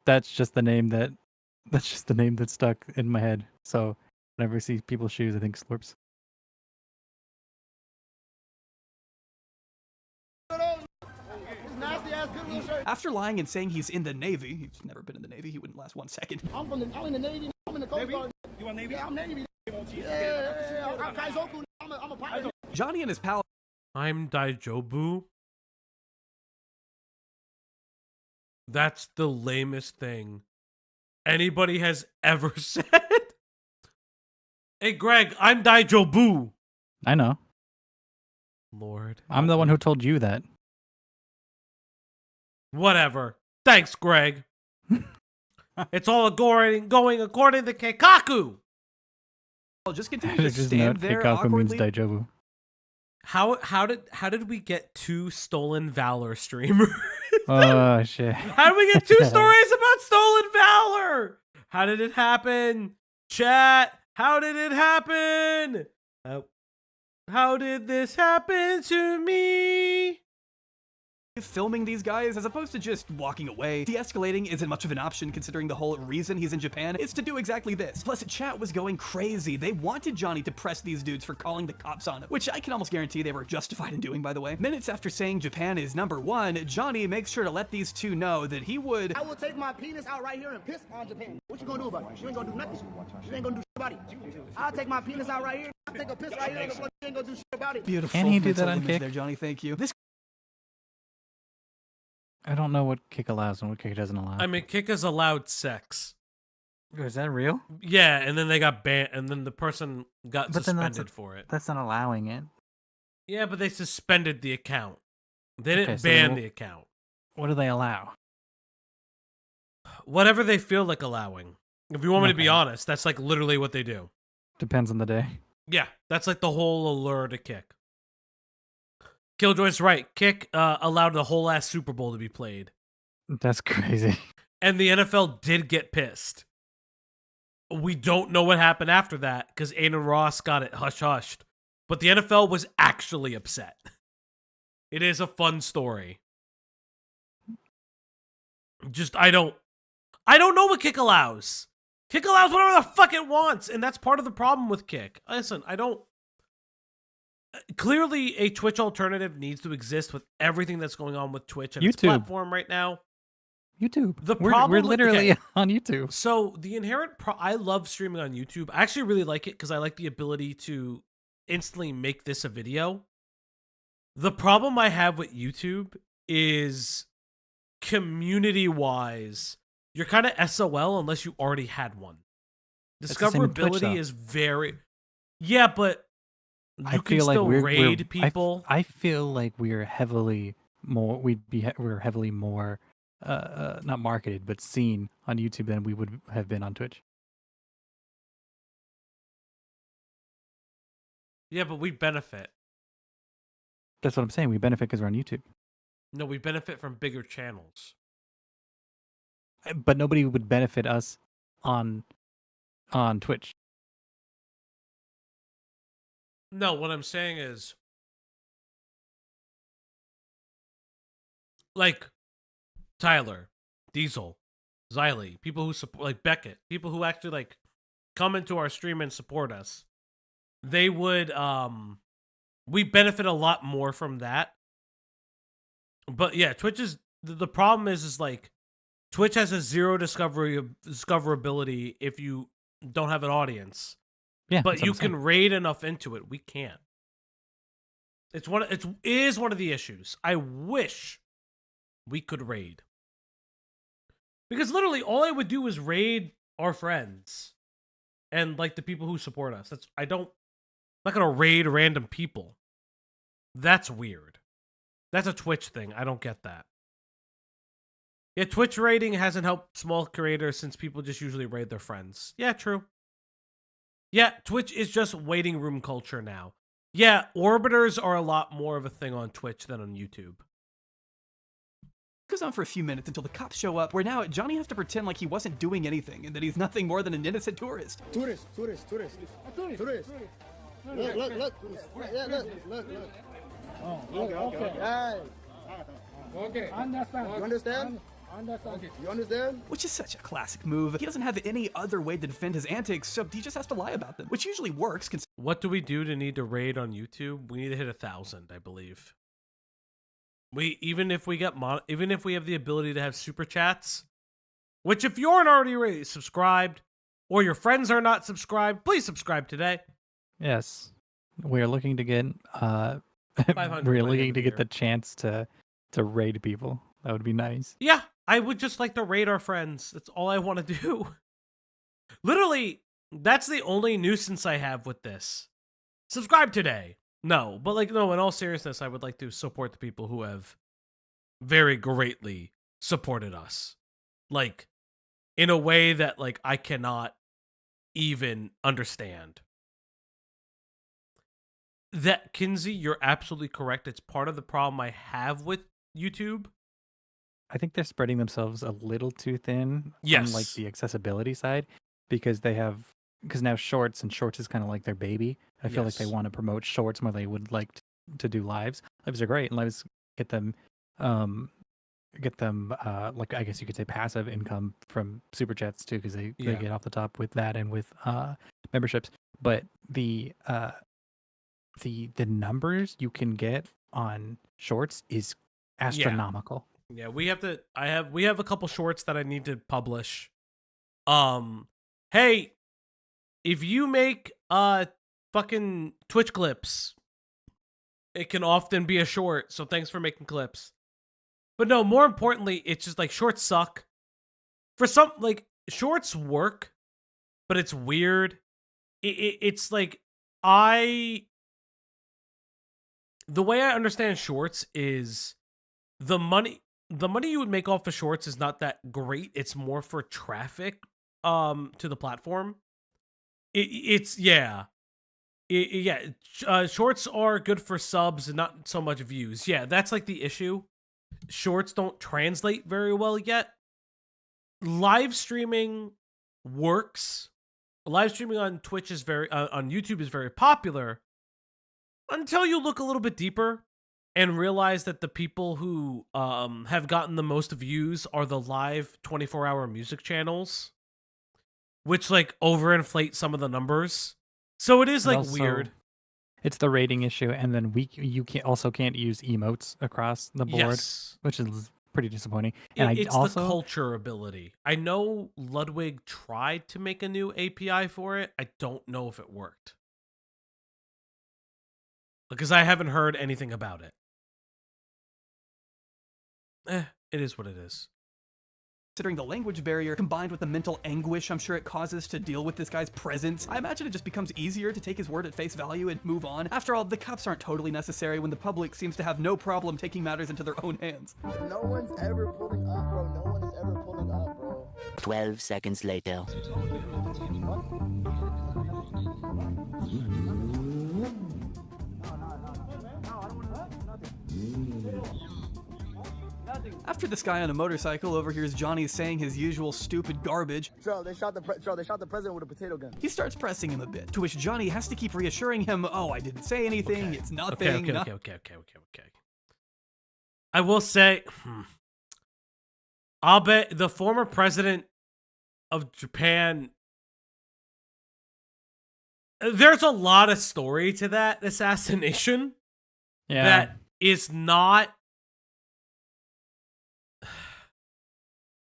Speaker 3: That's just the name that stuck in my head. So whenever I see people's shoes, I think slorps.
Speaker 18: Nasty ass good little shirt.
Speaker 16: After lying and saying he's in the Navy, he's never been in the Navy, he wouldn't last 1 second.
Speaker 18: I'm in the Navy. I'm in the Coast Guard. You want Navy? Yeah, I'm Navy. Yeah. I'm Kaizoku. I'm a pilot.
Speaker 16: Johnny and his pal.
Speaker 2: I'm Daijobu. That's the lamest thing anybody has ever said. Hey, Greg, I'm Daijobu.
Speaker 3: I know.
Speaker 2: Lord.
Speaker 3: I'm the one who told you that.
Speaker 2: Whatever. Thanks, Greg. It's all going according to Keikaku.
Speaker 16: I'll just continue to
Speaker 3: Just
Speaker 16: stand
Speaker 3: note,
Speaker 16: there
Speaker 3: Keikaku means
Speaker 16: awkwardly.
Speaker 3: Daijobu.
Speaker 2: How did we get 2 stolen valor streamers?
Speaker 3: Oh shit!
Speaker 2: How did we get 2 stories about stolen valor? How did it happen? Chat, how did it happen? How did this happen to me?
Speaker 16: Filming these guys as opposed to just walking away. De-escalating isn't much of an option considering the whole reason he's in Japan is to do exactly this. Plus, chat was going crazy. They wanted Johnny to press these dudes for calling the cops on him, which I can almost guarantee they were justified in doing, by the way. Minutes after saying Japan is #1, Johnny makes sure to let these two know that he would—
Speaker 18: I will take my penis out right here and piss on Japan. What you gonna do about it? You ain't gonna do nothing. You ain't gonna do shit about it. I'll take my penis out right here. I'll take a piss right here. You ain't gonna do shit about it.
Speaker 16: Beautiful.
Speaker 3: Can he do that
Speaker 16: mental
Speaker 3: on
Speaker 16: image
Speaker 3: Kick?
Speaker 16: there, Johnny, thank you. This
Speaker 3: I don't know what Kick allows and what Kick doesn't allow.
Speaker 2: I mean, Kick is allowed sex.
Speaker 3: Is that real?
Speaker 2: Yeah, and then they got banned, and then the person got
Speaker 3: But then
Speaker 2: suspended for it.
Speaker 3: That's not allowing it.
Speaker 2: Yeah, but they suspended the account. They didn't
Speaker 3: Okay, so
Speaker 2: ban
Speaker 3: they
Speaker 2: the account.
Speaker 3: What do they allow?
Speaker 2: Whatever they feel like allowing. If you want me to be
Speaker 3: Okay.
Speaker 2: honest, that's like literally what they do.
Speaker 3: Depends on the day.
Speaker 2: Yeah, that's like the whole allure to Kick. Killjoy's right. Kick allowed the whole ass Super Bowl to be played.
Speaker 3: That's crazy.
Speaker 2: And the NFL did get pissed. We don't know what happened after that because Aiden Ross got it hush-hushed. But the NFL was actually upset. It is a fun story. Just, I don't know what Kick allows. Kick allows whatever the fuck it wants, and that's part of the problem with Kick. Listen, clearly a Twitch alternative needs to exist with everything that's going on with Twitch and its
Speaker 3: YouTube.
Speaker 2: platform right now.
Speaker 3: YouTube.
Speaker 2: The
Speaker 3: We're
Speaker 2: problem
Speaker 3: literally
Speaker 2: okay,
Speaker 3: on YouTube.
Speaker 2: So the inherent I love streaming on YouTube. I actually really like it because I like the ability to instantly make this a video. The problem I have with YouTube is community-wise, you're kind of SOL unless you already had one.
Speaker 3: That's the same with Twitch,
Speaker 2: Discoverability
Speaker 3: though.
Speaker 2: is very... Yeah, but you
Speaker 3: I
Speaker 2: can
Speaker 3: feel like
Speaker 2: still
Speaker 3: we're
Speaker 2: raid people.
Speaker 3: I feel like we're heavily more. We're heavily more, not marketed, but seen on YouTube than we would have been on Twitch.
Speaker 2: Yeah, but we benefit.
Speaker 3: That's what I'm saying. We benefit because we're on YouTube.
Speaker 2: No, we benefit from bigger channels.
Speaker 3: But nobody would benefit us on Twitch.
Speaker 2: No, what I'm saying is, like, Tyler, Diesel, Xylee, people who support, like Beckett, people who actually, like, come into our stream and support us, they would, we benefit a lot more from that. But yeah, Twitch is, the problem is like, Twitch has a zero discoverability if you don't have an audience.
Speaker 3: Yeah,
Speaker 2: but
Speaker 3: that's what
Speaker 2: you
Speaker 3: I'm saying.
Speaker 2: can raid enough into it. We can't. It is one of the issues. I wish we could raid. Because literally all I would do is raid our friends and like the people who support us. I'm not gonna raid random people. That's weird. That's a Twitch thing. I don't get that. Yeah, Twitch raiding hasn't helped small creators since people just usually raid their friends. Yeah, true. Yeah, Twitch is just waiting room culture now. Yeah, orbiters are a lot more of a thing on Twitch than on YouTube.
Speaker 16: goes on for a few minutes until the cops show up, where now Johnny has to pretend like he wasn't doing anything and that he's nothing more than an innocent tourist.
Speaker 18: Tourist. Look. Yeah, look. Oh, okay. Hey. Okay. Understand. You understand? Okay. You understand?
Speaker 16: Which is such a classic move. He doesn't have any other way to defend his antics, so he just has to lie about them, which usually works.
Speaker 2: What do we do to need to raid on YouTube? We need to hit 1,000, I believe. Even if we have the ability to have super chats, which if you aren't already subscribed or your friends are not subscribed, please subscribe today.
Speaker 3: Yes, we're looking to get
Speaker 2: 500
Speaker 3: we're
Speaker 2: by the end
Speaker 3: looking
Speaker 2: of
Speaker 3: to
Speaker 2: the
Speaker 3: get
Speaker 2: year.
Speaker 3: the chance to raid people. That would be nice.
Speaker 2: Yeah, I would just like to raid our friends. That's all I want to do. Literally, that's the only nuisance I have with this. Subscribe today. No, but like, no, in all seriousness, I would like to support the people who have very greatly supported us. Like, in a way that, like, I cannot even understand. That, Kinsey, you're absolutely correct. It's part of the problem I have with YouTube.
Speaker 3: I think they're spreading themselves a little too thin
Speaker 2: Yes.
Speaker 3: on like the accessibility side because now shorts is kind of like their baby. I feel like they
Speaker 2: Yes.
Speaker 3: want to promote shorts more than they would like to do lives. Lives are great. Lives get them like I guess you could say passive income from super chats too because they
Speaker 2: Yeah.
Speaker 3: get off the top with that and with memberships. But the numbers you can get on shorts is astronomical.
Speaker 2: Yeah, we have a couple shorts that I need to publish. Hey, if you make fucking Twitch clips, it can often be a short, so thanks for making clips. But no, more importantly, it's just like shorts suck. For some, like, shorts work, but it's weird. It's like the way I understand shorts is the money you would make off of shorts is not that great. It's more for traffic to the platform. Shorts are good for subs and not so much views. Yeah, that's like the issue. Shorts don't translate very well yet. Live streaming works. Live streaming on Twitch is on YouTube is very popular until you look a little bit deeper and realize that the people who have gotten the most views are the live 24-hour music channels, which like overinflate some of the numbers. So it is
Speaker 3: And
Speaker 2: like
Speaker 3: also,
Speaker 2: weird.
Speaker 3: It's the rating issue, and then you can't use emotes across the board,
Speaker 2: Yes.
Speaker 3: which is pretty disappointing. And
Speaker 2: It's
Speaker 3: I also
Speaker 2: the culture ability. I know Ludwig tried to make a new API for it. I don't know if it worked. Because I haven't heard anything about it. It is what it is.
Speaker 16: Considering the language barrier combined with the mental anguish I'm sure it causes to deal with this guy's presence, I imagine it just becomes easier to take his word at face value and move on. After all, the cops aren't totally necessary when the public seems to have no problem taking matters into their own hands.
Speaker 18: No one's ever pulling up, bro. No one is ever pulling up, bro.
Speaker 7: 12 seconds later.
Speaker 16: After this guy on a motorcycle overhears Johnny saying his usual stupid garbage,
Speaker 18: They shot the president with a potato gun.
Speaker 16: he starts pressing him a bit, to which Johnny has to keep reassuring him, oh, I didn't say anything, it's nothing.
Speaker 2: Okay. I will say, Abe, the former president of Japan, there's a lot of story to that assassination that is not,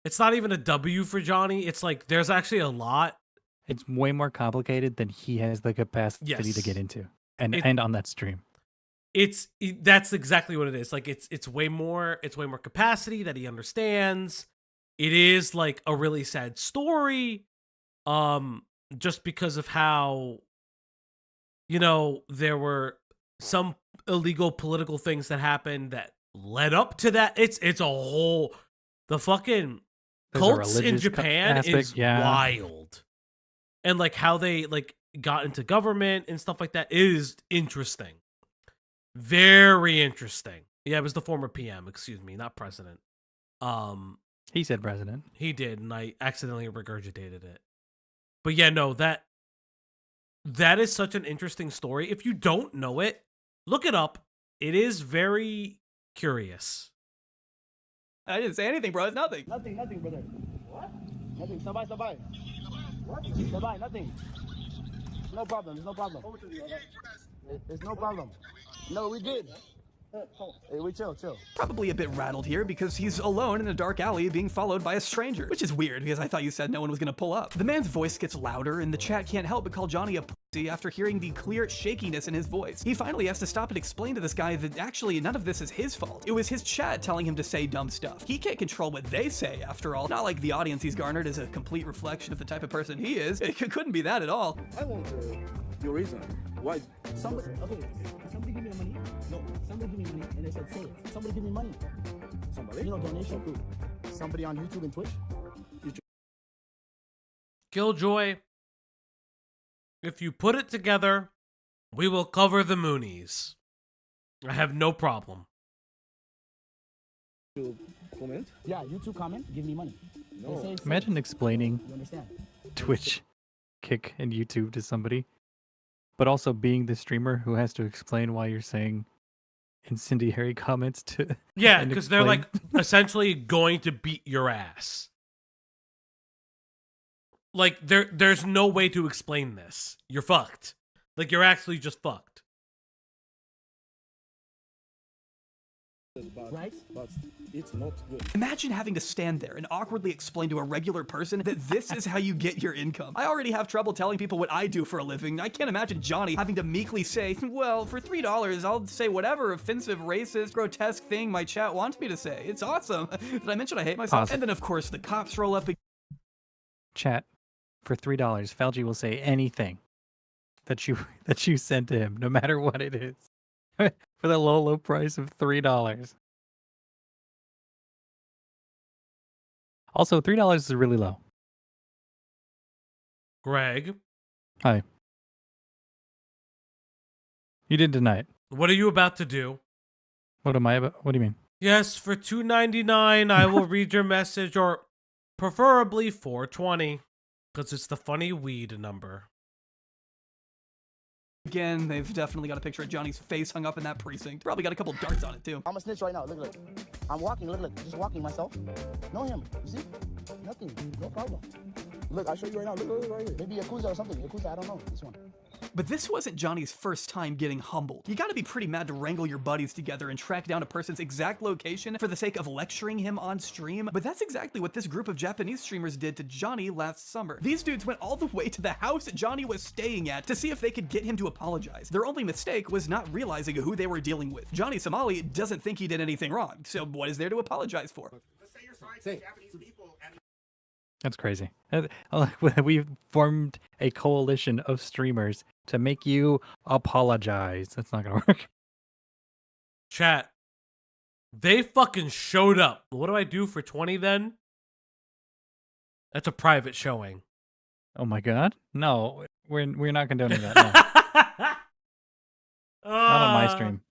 Speaker 2: it's not even a W for Johnny. It's like, there's actually a lot.
Speaker 3: It's way more complicated than he has the capacity to get into, and on that stream.
Speaker 2: That's exactly what it is. Like it's way more capacity that he understands. It is like a really sad story, just because of how, there were some illegal political things that happened that led up to that. It's a whole, the fucking cults in Japan is wild, and like how they like got into government and stuff like that is interesting. Very interesting. Yeah, it was the former PM, excuse me, not president.
Speaker 3: He said president.
Speaker 2: He did, and I accidentally regurgitated it. But yeah, no, that is such an interesting story. If you don't know it, look it up. It is very curious.
Speaker 16: I didn't say anything, bro. It's nothing.
Speaker 18: Nothing, brother. What? Nothing. Stop by. What? Stop by. Nothing. No problem. There's no problem. There's no problem. No, we did. Hey, we chill.
Speaker 16: Probably a bit rattled here because he's alone in a dark alley being followed by a stranger, which is weird because I thought you said no one was gonna pull up. The man's voice gets louder and the chat can't help but call Johnny a pussy after hearing the clear shakiness in his voice. He finally has to stop and explain to this guy that actually none of this is his fault. It was his chat telling him to say dumb stuff. He can't control what they say after all. Not like the audience he's garnered is a complete reflection of the type of person he is. It couldn't be that at all.
Speaker 18: I want your reason. Why? Somebody give me the money. No, somebody give me money, and they said say it. Somebody give me money. Somebody? You know, donation. Who? Somebody on YouTube and Twitch.
Speaker 2: Killjoy, if you put it together, we will cover the Moonies. I have no problem.
Speaker 18: Comment? Yeah, YouTube comment. Give me money. No.
Speaker 3: Imagine explaining
Speaker 18: You understand?
Speaker 3: Twitch, Kick, and YouTube to somebody, but also being the streamer who has to explain why you're saying incendiary comments to.
Speaker 2: Yeah,
Speaker 3: and
Speaker 2: because they're
Speaker 3: explain-
Speaker 2: like essentially going to beat your ass. Like there's no way to explain this. You're fucked. Like you're actually just fucked.
Speaker 18: Right? But it's not good.
Speaker 16: Imagine having to stand there and awkwardly explain to a regular person that this is how you get your income. I already have trouble telling people what I do for a living. I can't imagine Johnny having to meekly say, well, for $3, I'll say whatever offensive, racist, grotesque thing my chat wants me to say. It's awesome. Did I mention I hate myself?
Speaker 3: Awesome.
Speaker 16: And then, of course, the cops roll up.
Speaker 3: Chat, for $3, Falgi will say anything that you sent to him, no matter what it is, for the low price of $3. Also, $3 is really low.
Speaker 2: Greg,
Speaker 3: Hi. You didn't deny it.
Speaker 2: what are you about to do?
Speaker 3: What am I about? What do you mean?
Speaker 2: Yes, for $2.99, I will read your message, or preferably $4.20, because it's the funny weed number.
Speaker 16: Again, they've definitely got a picture of Johnny's face hung up in that precinct. Probably got a couple darts on it, too.
Speaker 18: I'm a snitch right now. Look. I'm walking. Look. Just walking myself. Know him. You see? Nothing. No problem. Look, I'll show you right now. Look right here. Maybe Yakuza or something. Yakuza, I don't know. This one.
Speaker 16: But this wasn't Johnny's first time getting humbled. You gotta be pretty mad to wrangle your buddies together and track down a person's exact location for the sake of lecturing him on stream. But that's exactly what this group of Japanese streamers did to Johnny last summer. These dudes went all the way to the house that Johnny was staying at to see if they could get him to apologize. Their only mistake was not realizing who they were dealing with. Johnny Somali doesn't think he did anything wrong, so what is there to apologize for?
Speaker 14: Say you're sorry to Japanese people and
Speaker 3: That's crazy. We formed a coalition of streamers to make you apologize. That's not gonna work.
Speaker 2: Chat, they fucking showed up. What do I do for 20 then? That's a private showing.
Speaker 3: Oh my god. No, we're not condoning that. No. Not on my stream.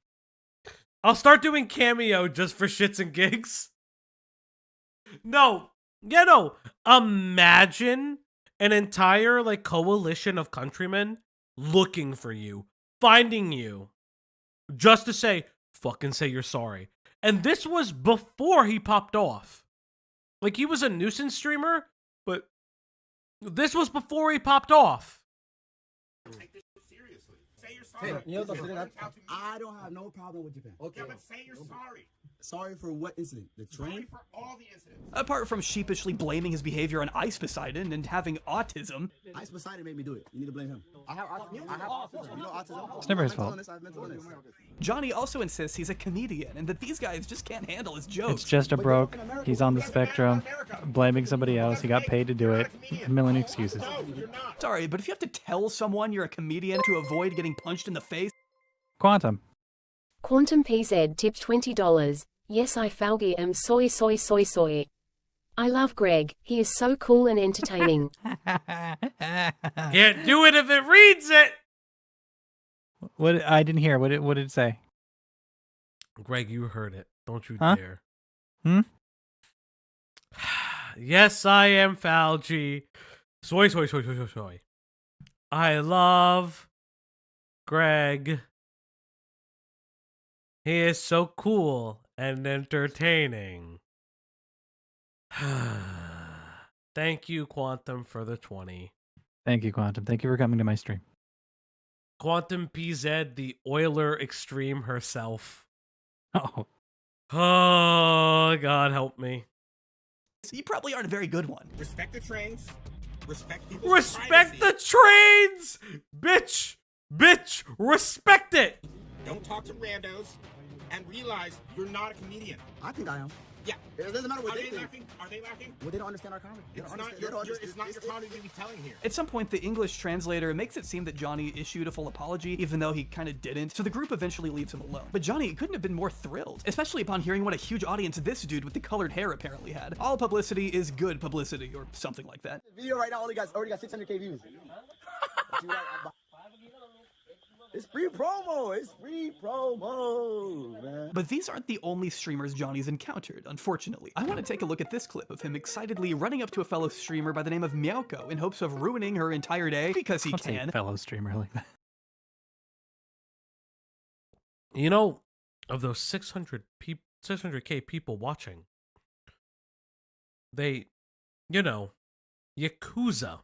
Speaker 2: I'll start doing Cameo just for shits and gigs. No. Yeah, no. Imagine an entire like coalition of countrymen looking for you, finding you, just to say, fucking say you're sorry. And this was before he popped off. Like, he was a nuisance streamer, but this was before he popped off.
Speaker 14: take this shit seriously. Say you're sorry.
Speaker 18: I don't have no problem with Japan.
Speaker 14: Yeah, but say you're sorry.
Speaker 18: Sorry for what incident? The train?
Speaker 14: Sorry for all the incidents.
Speaker 16: Apart from sheepishly blaming his behavior on Ice Poseidon and having autism,
Speaker 18: Ice Poseidon made me do it. You need to blame him. I have autism. You know autism?
Speaker 3: It's never his fault.
Speaker 18: I have mental illness.
Speaker 16: Johnny also insists he's a comedian and that these guys just can't handle his jokes.
Speaker 3: It's just a broke. He's on the spectrum, blaming somebody else. He got paid to do it. A million excuses.
Speaker 16: Sorry, but if you have to tell someone you're a comedian to avoid getting punched in the face...
Speaker 3: Quantum.
Speaker 11: Quantum PZ tipped $20. Yes, I Falgi am soy. I love Greg. He is so cool and entertaining.
Speaker 2: Can't do it if it reads it.
Speaker 3: What? I didn't hear. What did it say?
Speaker 2: Greg, you heard it. Don't you
Speaker 3: Huh?
Speaker 2: dare.
Speaker 3: Hmm?
Speaker 2: Yes, I am Falgi. Soy. I love Greg. He is so cool and entertaining. Thank you, Quantum, for the 20.
Speaker 3: Thank you, Quantum. Thank you for coming to my stream.
Speaker 2: Quantum PZ, the Euler Extreme herself.
Speaker 3: Oh.
Speaker 2: Oh, God help me.
Speaker 16: You probably aren't a very good one.
Speaker 9: Respect the trains. Respect people's
Speaker 2: Respect
Speaker 9: privacy.
Speaker 2: the trains! Bitch! Bitch! Respect it!
Speaker 9: Don't talk to randos and realize you're not a comedian.
Speaker 18: I think I am.
Speaker 9: Yeah.
Speaker 18: It doesn't matter what
Speaker 9: Are
Speaker 18: they
Speaker 9: they
Speaker 18: think.
Speaker 9: laughing? Are they laughing?
Speaker 18: Well, they don't understand our comedy. They
Speaker 9: It's
Speaker 18: don't
Speaker 9: not
Speaker 18: understand-
Speaker 9: your,
Speaker 18: they don't
Speaker 9: your,
Speaker 18: understand-
Speaker 9: it's not your comedy to be telling here.
Speaker 16: At some point, the English translator makes it seem that Johnny issued a full apology, even though he kind of didn't, so the group eventually leaves him alone. But Johnny couldn't have been more thrilled, especially upon hearing what a huge audience this dude with the colored hair apparently had. All publicity is good publicity, or something like that.
Speaker 18: The video right now already got 600K views. It's free promo. It's free promo, man.
Speaker 16: But these aren't the only streamers Johnny's encountered, unfortunately. I want to take a look at this clip of him excitedly running up to a fellow streamer by the name of Meowko in hopes of ruining her entire day because he
Speaker 3: Don't say
Speaker 16: can.
Speaker 3: fellow streamer like that.
Speaker 2: You know, of those 600K people watching, they, you know, Yakuza.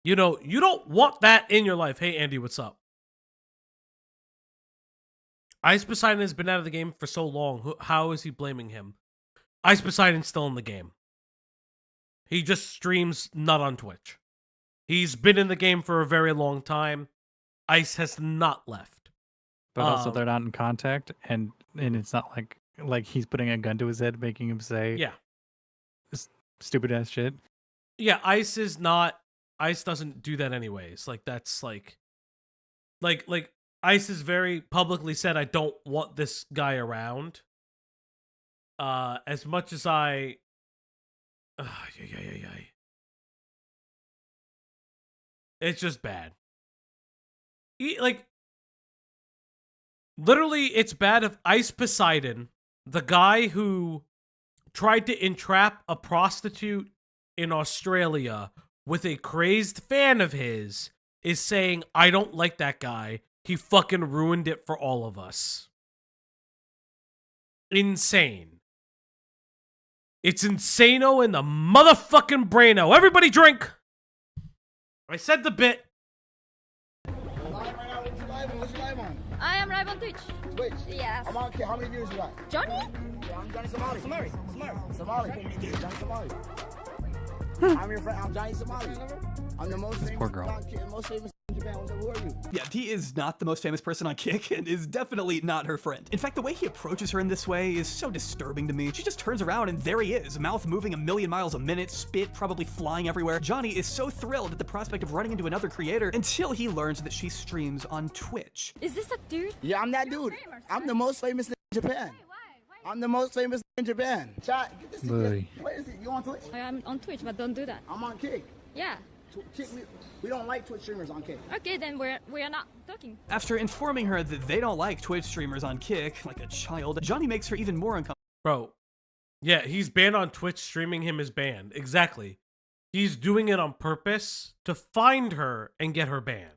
Speaker 2: You know, you don't want that in your life. Hey, Andy, what's up? Ice Poseidon has been out of the game for so long. How is he blaming him? Ice Poseidon's still in the game. He just streams not on Twitch. He's been in the game for a very long time. Ice has not left.
Speaker 3: But also they're not in contact, and it's not like he's putting a gun to his head, making him say stupid ass shit.
Speaker 2: Yeah, Ice doesn't do that anyways. Like that's like Ice has very publicly said, I don't want this guy around. As much as I it's just bad. Literally, it's bad if Ice Poseidon, the guy who tried to entrap a prostitute in Australia with a crazed fan of his, is saying, I don't like that guy. He fucking ruined it for all of us. Insane. It's insano in the motherfucking braino. Everybody drink! I said the bit.
Speaker 18: What's your live on?
Speaker 21: I am live on Twitch.
Speaker 18: Twitch?
Speaker 21: Yes.
Speaker 18: I'm on. How many viewers you got?
Speaker 21: Johnny?
Speaker 18: Yeah, I'm Johnny Somali. Somali. Johnny Somali. I'm your friend. I'm Johnny Somali. I'm the most famous.
Speaker 3: Poor girl.
Speaker 18: Most famous in Japan. Who are you?
Speaker 16: Yeah, he is not the most famous person on Kick and is definitely not her friend. In fact, the way he approaches her in this way is so disturbing to me. She just turns around and there he is, mouth moving 1,000,000 miles a minute, spit probably flying everywhere. Johnny is so thrilled at the prospect of running into another creator until he learns that she streams on Twitch.
Speaker 21: Is this a dude?
Speaker 18: Yeah, I'm that dude. I'm the most famous in Japan. I'm the most famous in Japan. Chat, get this
Speaker 3: Boy.
Speaker 18: What is it? You on Twitch?
Speaker 21: I am on Twitch, but don't do that.
Speaker 18: I'm on Kick.
Speaker 21: Yeah.
Speaker 18: Kick, we don't like Twitch streamers on Kick.
Speaker 21: Okay, then we are not talking.
Speaker 16: After informing her that they don't like Twitch streamers on Kick, like a child, Johnny makes her even more uncomfortable.
Speaker 2: Bro, yeah, he's banned on Twitch. Streaming him is banned. Exactly. He's doing it on purpose to find her and get her banned.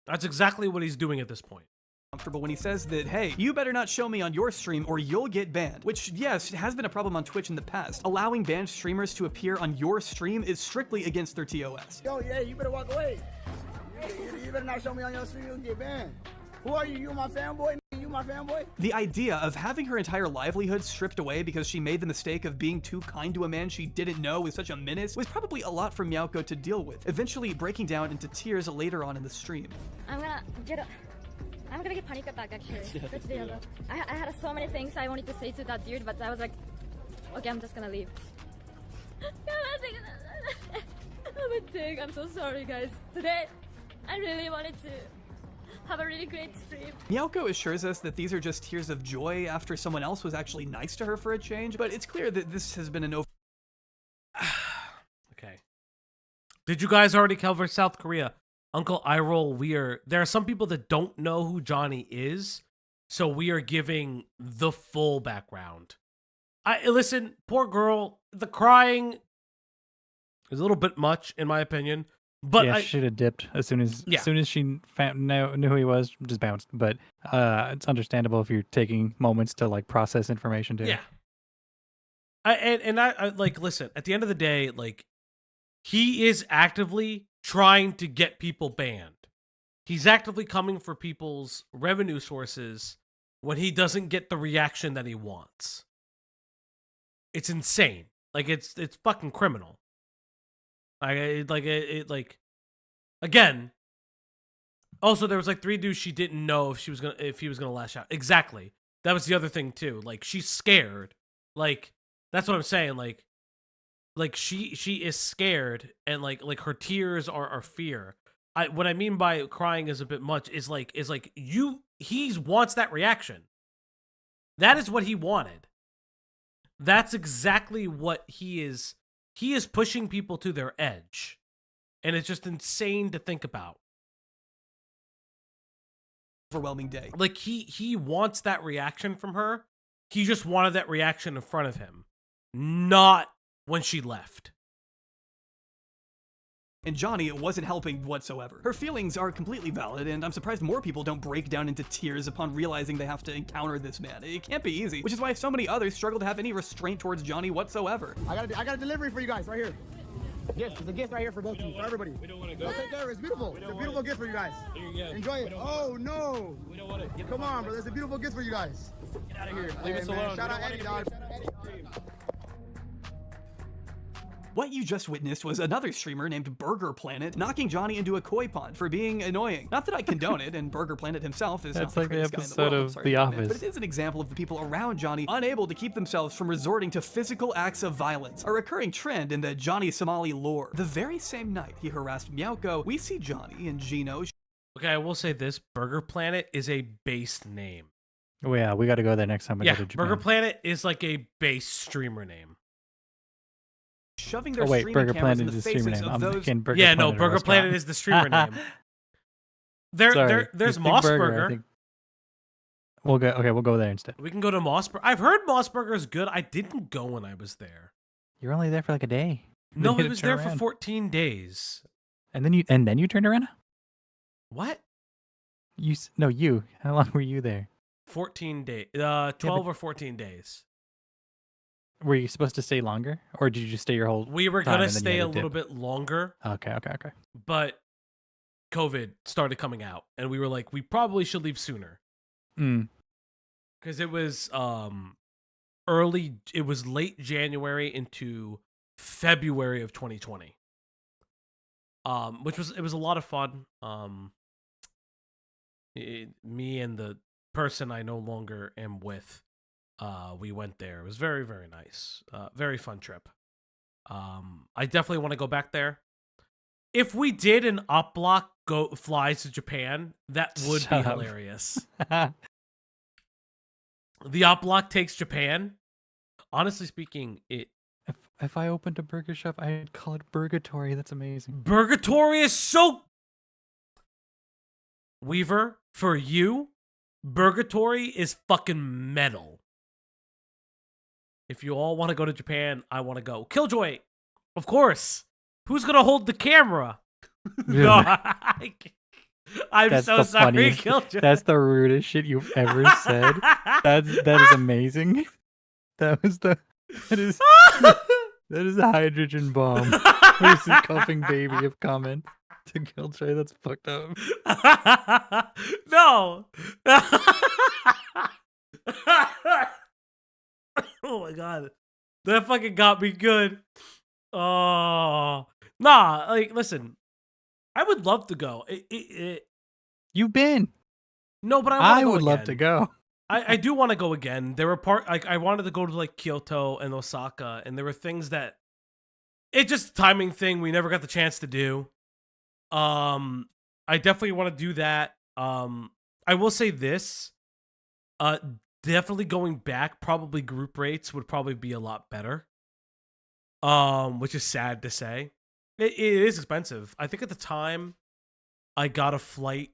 Speaker 2: That's exactly what he's doing at this point.
Speaker 16: When he says that, hey, you better not show me on your stream or you'll get banned. Which, yes, has been a problem on Twitch in the past. Allowing banned streamers to appear on your stream is strictly against their TOS.
Speaker 18: Yo, yeah, you better walk away. You better not show me on your stream, you'll get banned. Who are you? You my fanboy? You my fanboy?
Speaker 16: The idea of having her entire livelihood stripped away because she made the mistake of being too kind to a man she didn't know was such a menace was probably a lot for Meowko to deal with, eventually breaking down into tears later on in the stream.
Speaker 21: I'm gonna get panic attack actually. That's the other. I had so many things I wanted to say to that dude, but I was like, okay, I'm just gonna leave. I'm so sorry, guys. Today, I really wanted to have a really great stream.
Speaker 16: Meowko assures us that these are just tears of joy after someone else was actually nice to her for a change, but it's clear that this has been an
Speaker 2: Okay. Did you guys already cover South Korea? Uncle Iroll, there are some people that don't know who Johnny is, so we are giving the full background. Listen, poor girl, the crying is a little bit much, in my opinion. But
Speaker 3: yeah, she should have dipped as soon as she knew who he was, just bounced. But it's understandable if you're taking moments to like process information too.
Speaker 2: Yeah. I listen, at the end of the day, like, he is actively trying to get people banned. He's actively coming for people's revenue sources when he doesn't get the reaction that he wants. It's insane. Like it's fucking criminal. Like again. Also, there was like 3 dudes she didn't know if he was gonna lash out. Exactly. That was the other thing too. Like she's scared. Like that's what I'm saying. Like she is scared, and like her tears are fear. What I mean by crying is a bit much is like he wants that reaction. That is what he wanted. That's exactly what he is. He is pushing people to their edge, and it's just insane to think about.
Speaker 16: Overwhelming day.
Speaker 2: Like he wants that reaction from her. He just wanted that reaction in front of him, not when she left.
Speaker 16: And Johnny wasn't helping whatsoever. Her feelings are completely valid, and I'm surprised more people don't break down into tears upon realizing they have to encounter this man. It can't be easy, which is why so many others struggle to have any restraint towards Johnny whatsoever.
Speaker 18: I got a delivery for you guys right here. Yes, it's a gift right here for both of you, for everybody. We don't want to go. Take care of it. It's beautiful. It's a beautiful gift for you guys. Enjoy it. Oh no! We don't want to. Come on, brother. It's a beautiful gift for you guys. Get out of here. Leave us alone. Shout out Eddie, dog.
Speaker 16: What you just witnessed was another streamer named Burger Planet knocking Johnny into a koi pond for being annoying. Not that I condone it, and Burger Planet himself is
Speaker 3: That's
Speaker 16: not
Speaker 3: like the
Speaker 16: greatest guy in
Speaker 3: episode
Speaker 16: world. I'm
Speaker 3: of
Speaker 16: sorry
Speaker 3: The
Speaker 16: to admit,
Speaker 3: Office.
Speaker 16: but it is an example of the people around Johnny unable to keep themselves from resorting to physical acts of violence, a recurring trend in the Johnny Somali lore. The very same night he harassed Meowko, we see Johnny and Gino.
Speaker 2: Okay, I will say this: Burger Planet is a based name.
Speaker 3: Oh yeah, we got to go there next time we
Speaker 2: Yeah,
Speaker 3: go to Japan.
Speaker 2: Burger Planet is like a base streamer name.
Speaker 16: Shoving their
Speaker 3: Oh wait,
Speaker 16: streaming
Speaker 3: Burger
Speaker 16: cameras
Speaker 3: Planet
Speaker 16: in
Speaker 3: is
Speaker 16: the
Speaker 3: the streamer
Speaker 16: faces
Speaker 3: name.
Speaker 16: of
Speaker 3: I'm
Speaker 16: those.
Speaker 3: thinking Burger
Speaker 2: Yeah,
Speaker 3: Planet
Speaker 2: no, Burger
Speaker 3: restaurant.
Speaker 2: Planet is the streamer name.
Speaker 3: Sorry,
Speaker 2: There's
Speaker 3: Big
Speaker 2: Moss
Speaker 3: Burger, I
Speaker 2: Burger.
Speaker 3: think. We'll go. Okay, we'll go there instead.
Speaker 2: We can go to Moss Burger. I've heard Moss Burger is good. I didn't go when I was there.
Speaker 3: You're only there for like a day.
Speaker 2: No,
Speaker 3: Then you
Speaker 2: I
Speaker 3: had
Speaker 2: was
Speaker 3: to
Speaker 2: there
Speaker 3: turn
Speaker 2: for
Speaker 3: around.
Speaker 2: 14 days.
Speaker 3: And then you turned around.
Speaker 2: What?
Speaker 3: You. How long were you there?
Speaker 2: 14 days. 12 or 14 days.
Speaker 3: Were you supposed to stay longer, or did you just stay your whole?
Speaker 2: We were
Speaker 3: time
Speaker 2: gonna
Speaker 3: and then you
Speaker 2: stay
Speaker 3: had
Speaker 2: a
Speaker 3: to
Speaker 2: little
Speaker 3: dip?
Speaker 2: bit longer,
Speaker 3: Okay.
Speaker 2: but COVID started coming out, and we were like, we probably should leave sooner
Speaker 3: Mm.
Speaker 2: because it was early. It was late January into February of 2020. It was a lot of fun. Me and the person I no longer am with, we went there. It was very, very nice. Very fun trip. I definitely want to go back there. If we did an Opp Block flies to Japan, that would be
Speaker 3: Shut up.
Speaker 2: hilarious. The Opp Block takes Japan. Honestly speaking,
Speaker 3: If I opened a burger shop, I'd call it Burgatory. That's amazing.
Speaker 2: Burgatory is so... Weaver, for you, Burgatory is fucking metal. If you all want to go to Japan, I want to go. Killjoy, of course. Who's going to hold the camera? No, I'm
Speaker 3: That's
Speaker 2: so
Speaker 3: the
Speaker 2: sorry,
Speaker 3: funniest-
Speaker 2: Killjoy.
Speaker 3: That's the rudest shit you've ever said. That is amazing. That is that is a hydrogen bomb. There's a coughing baby of comment to Killjoy. That's fucked up.
Speaker 2: No. Oh my god, that fucking got me good. Oh nah, like listen, I would love to go.
Speaker 3: You've been.
Speaker 2: No, but
Speaker 3: I
Speaker 2: wanna
Speaker 3: would
Speaker 2: go
Speaker 3: love
Speaker 2: again.
Speaker 3: to go.
Speaker 2: I do want to go again. There were I wanted to go to like Kyoto and Osaka, and there were things that it's just a timing thing. We never got the chance to do. I definitely want to do that. I will say this. Definitely going back, probably group rates would probably be a lot better. Which is sad to say. It is expensive. I think at the time I got a flight.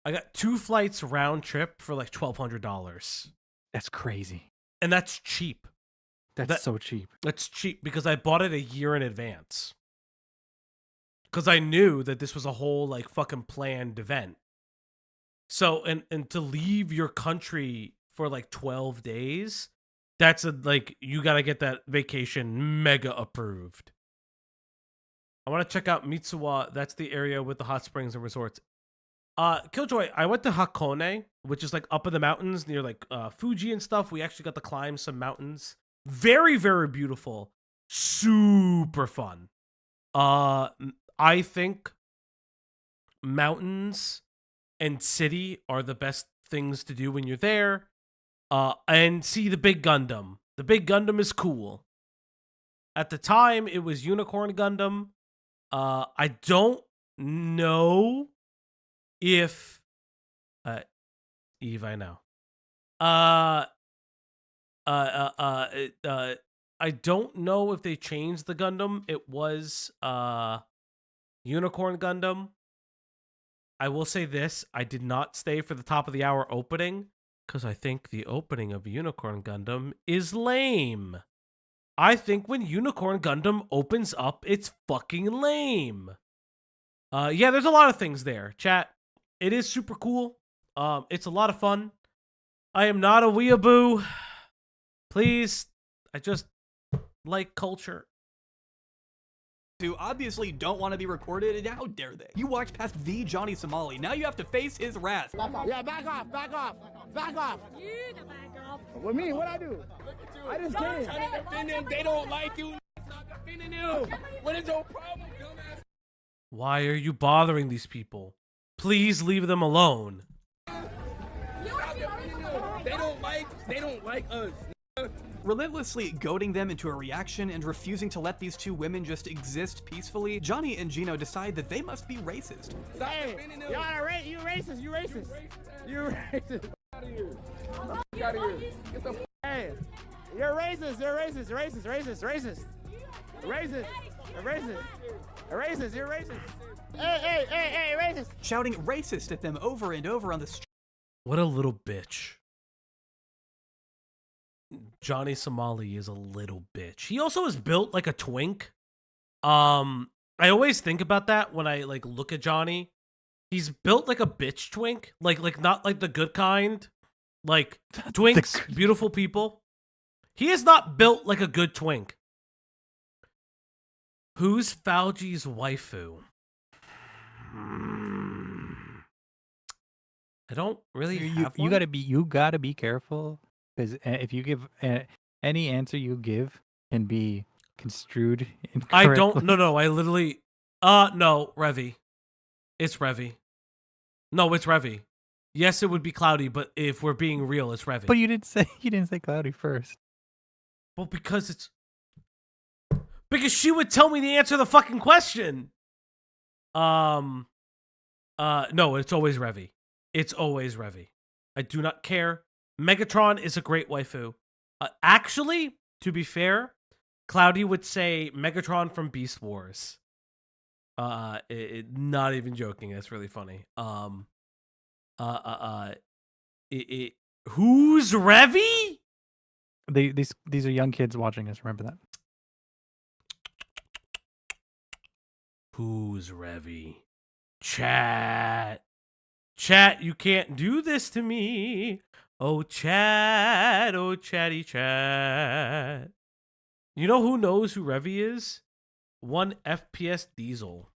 Speaker 2: I got 2 flights round trip for like $1,200.
Speaker 3: That's crazy.
Speaker 2: And that's cheap.
Speaker 3: That's so cheap.
Speaker 2: That's cheap because I bought it a year in advance. Because I knew that this was a whole like fucking planned event. So and to leave your country for like 12 days, that's like you got to get that vacation mega approved. I want to check out Mitsuwa. That's the area with the hot springs and resorts. Killjoy, I went to Hakone, which is like up in the mountains near like Fuji and stuff. We actually got to climb some mountains. Very, very beautiful. Super fun. I think mountains and city are the best things to do when you're there. And see the big Gundam. The big Gundam is cool. At the time, it was Unicorn Gundam. I don't know if Eve, I know. I don't know if they changed the Gundam. It was Unicorn Gundam. I will say this, I did not stay for the top of the hour opening because I think the opening of Unicorn Gundam is lame. I think when Unicorn Gundam opens up, it's fucking lame. Yeah, there's a lot of things there, chat. It is super cool. It's a lot of fun. I am not a weeaboo. Please, I just like culture.
Speaker 16: Who obviously don't want to be recorded, and how dare they? You walked past the Johnny Somali. Now you have to face his wrath.
Speaker 18: Yeah, back off, back off, back off.
Speaker 21: You the back off.
Speaker 18: With me, what I do? I just came.
Speaker 9: Trying to defend them. They don't like you. Stop defending them. What is your problem, dumbass?
Speaker 2: Why are you bothering these people? Please leave them alone.
Speaker 9: Stop defending them. They don't like us.
Speaker 16: Relentlessly goading them into a reaction and refusing to let these two women just exist peacefully, Johnny and Gino decide that they must be racist.
Speaker 18: Hey, you racist, you racist. You racist.
Speaker 9: Get out of here. Get out of here. Get the
Speaker 18: Hey, you're racist, you're racist, racist, racist, racist. Racist, racist, racist, you're racist. Hey, racist.
Speaker 16: Shouting racist at them over and over on the street.
Speaker 2: What a little bitch. Johnny Somali is a little bitch. He also is built like a twink. I always think about that when I like look at Johnny. He's built like a bitch twink, like not like the good kind. Like twinks, beautiful people. He is not built like a good twink. Who's Falgi's waifu? I don't really have one.
Speaker 3: You gotta be careful. Because if you give any answer you give can be construed incorrectly.
Speaker 2: I don't. No. I literally. No, Revy. It's Revy. No, it's Revy. Yes, it would be Cloudy, but if we're being real, it's Revy.
Speaker 3: But you didn't say Cloudy first.
Speaker 2: Well, because she would tell me the answer to the fucking question. No, it's always Revy. It's always Revy. I do not care. Megatron is a great waifu. Actually, to be fair, Cloudy would say Megatron from Beast Wars. Not even joking. That's really funny. Who's Revy?
Speaker 3: These are young kids watching us. Remember that.
Speaker 2: Who's Revy? Chat, you can't do this to me. Oh, chat, oh, chatty chat. You know who knows who Revy is? 1 FPS Diesel.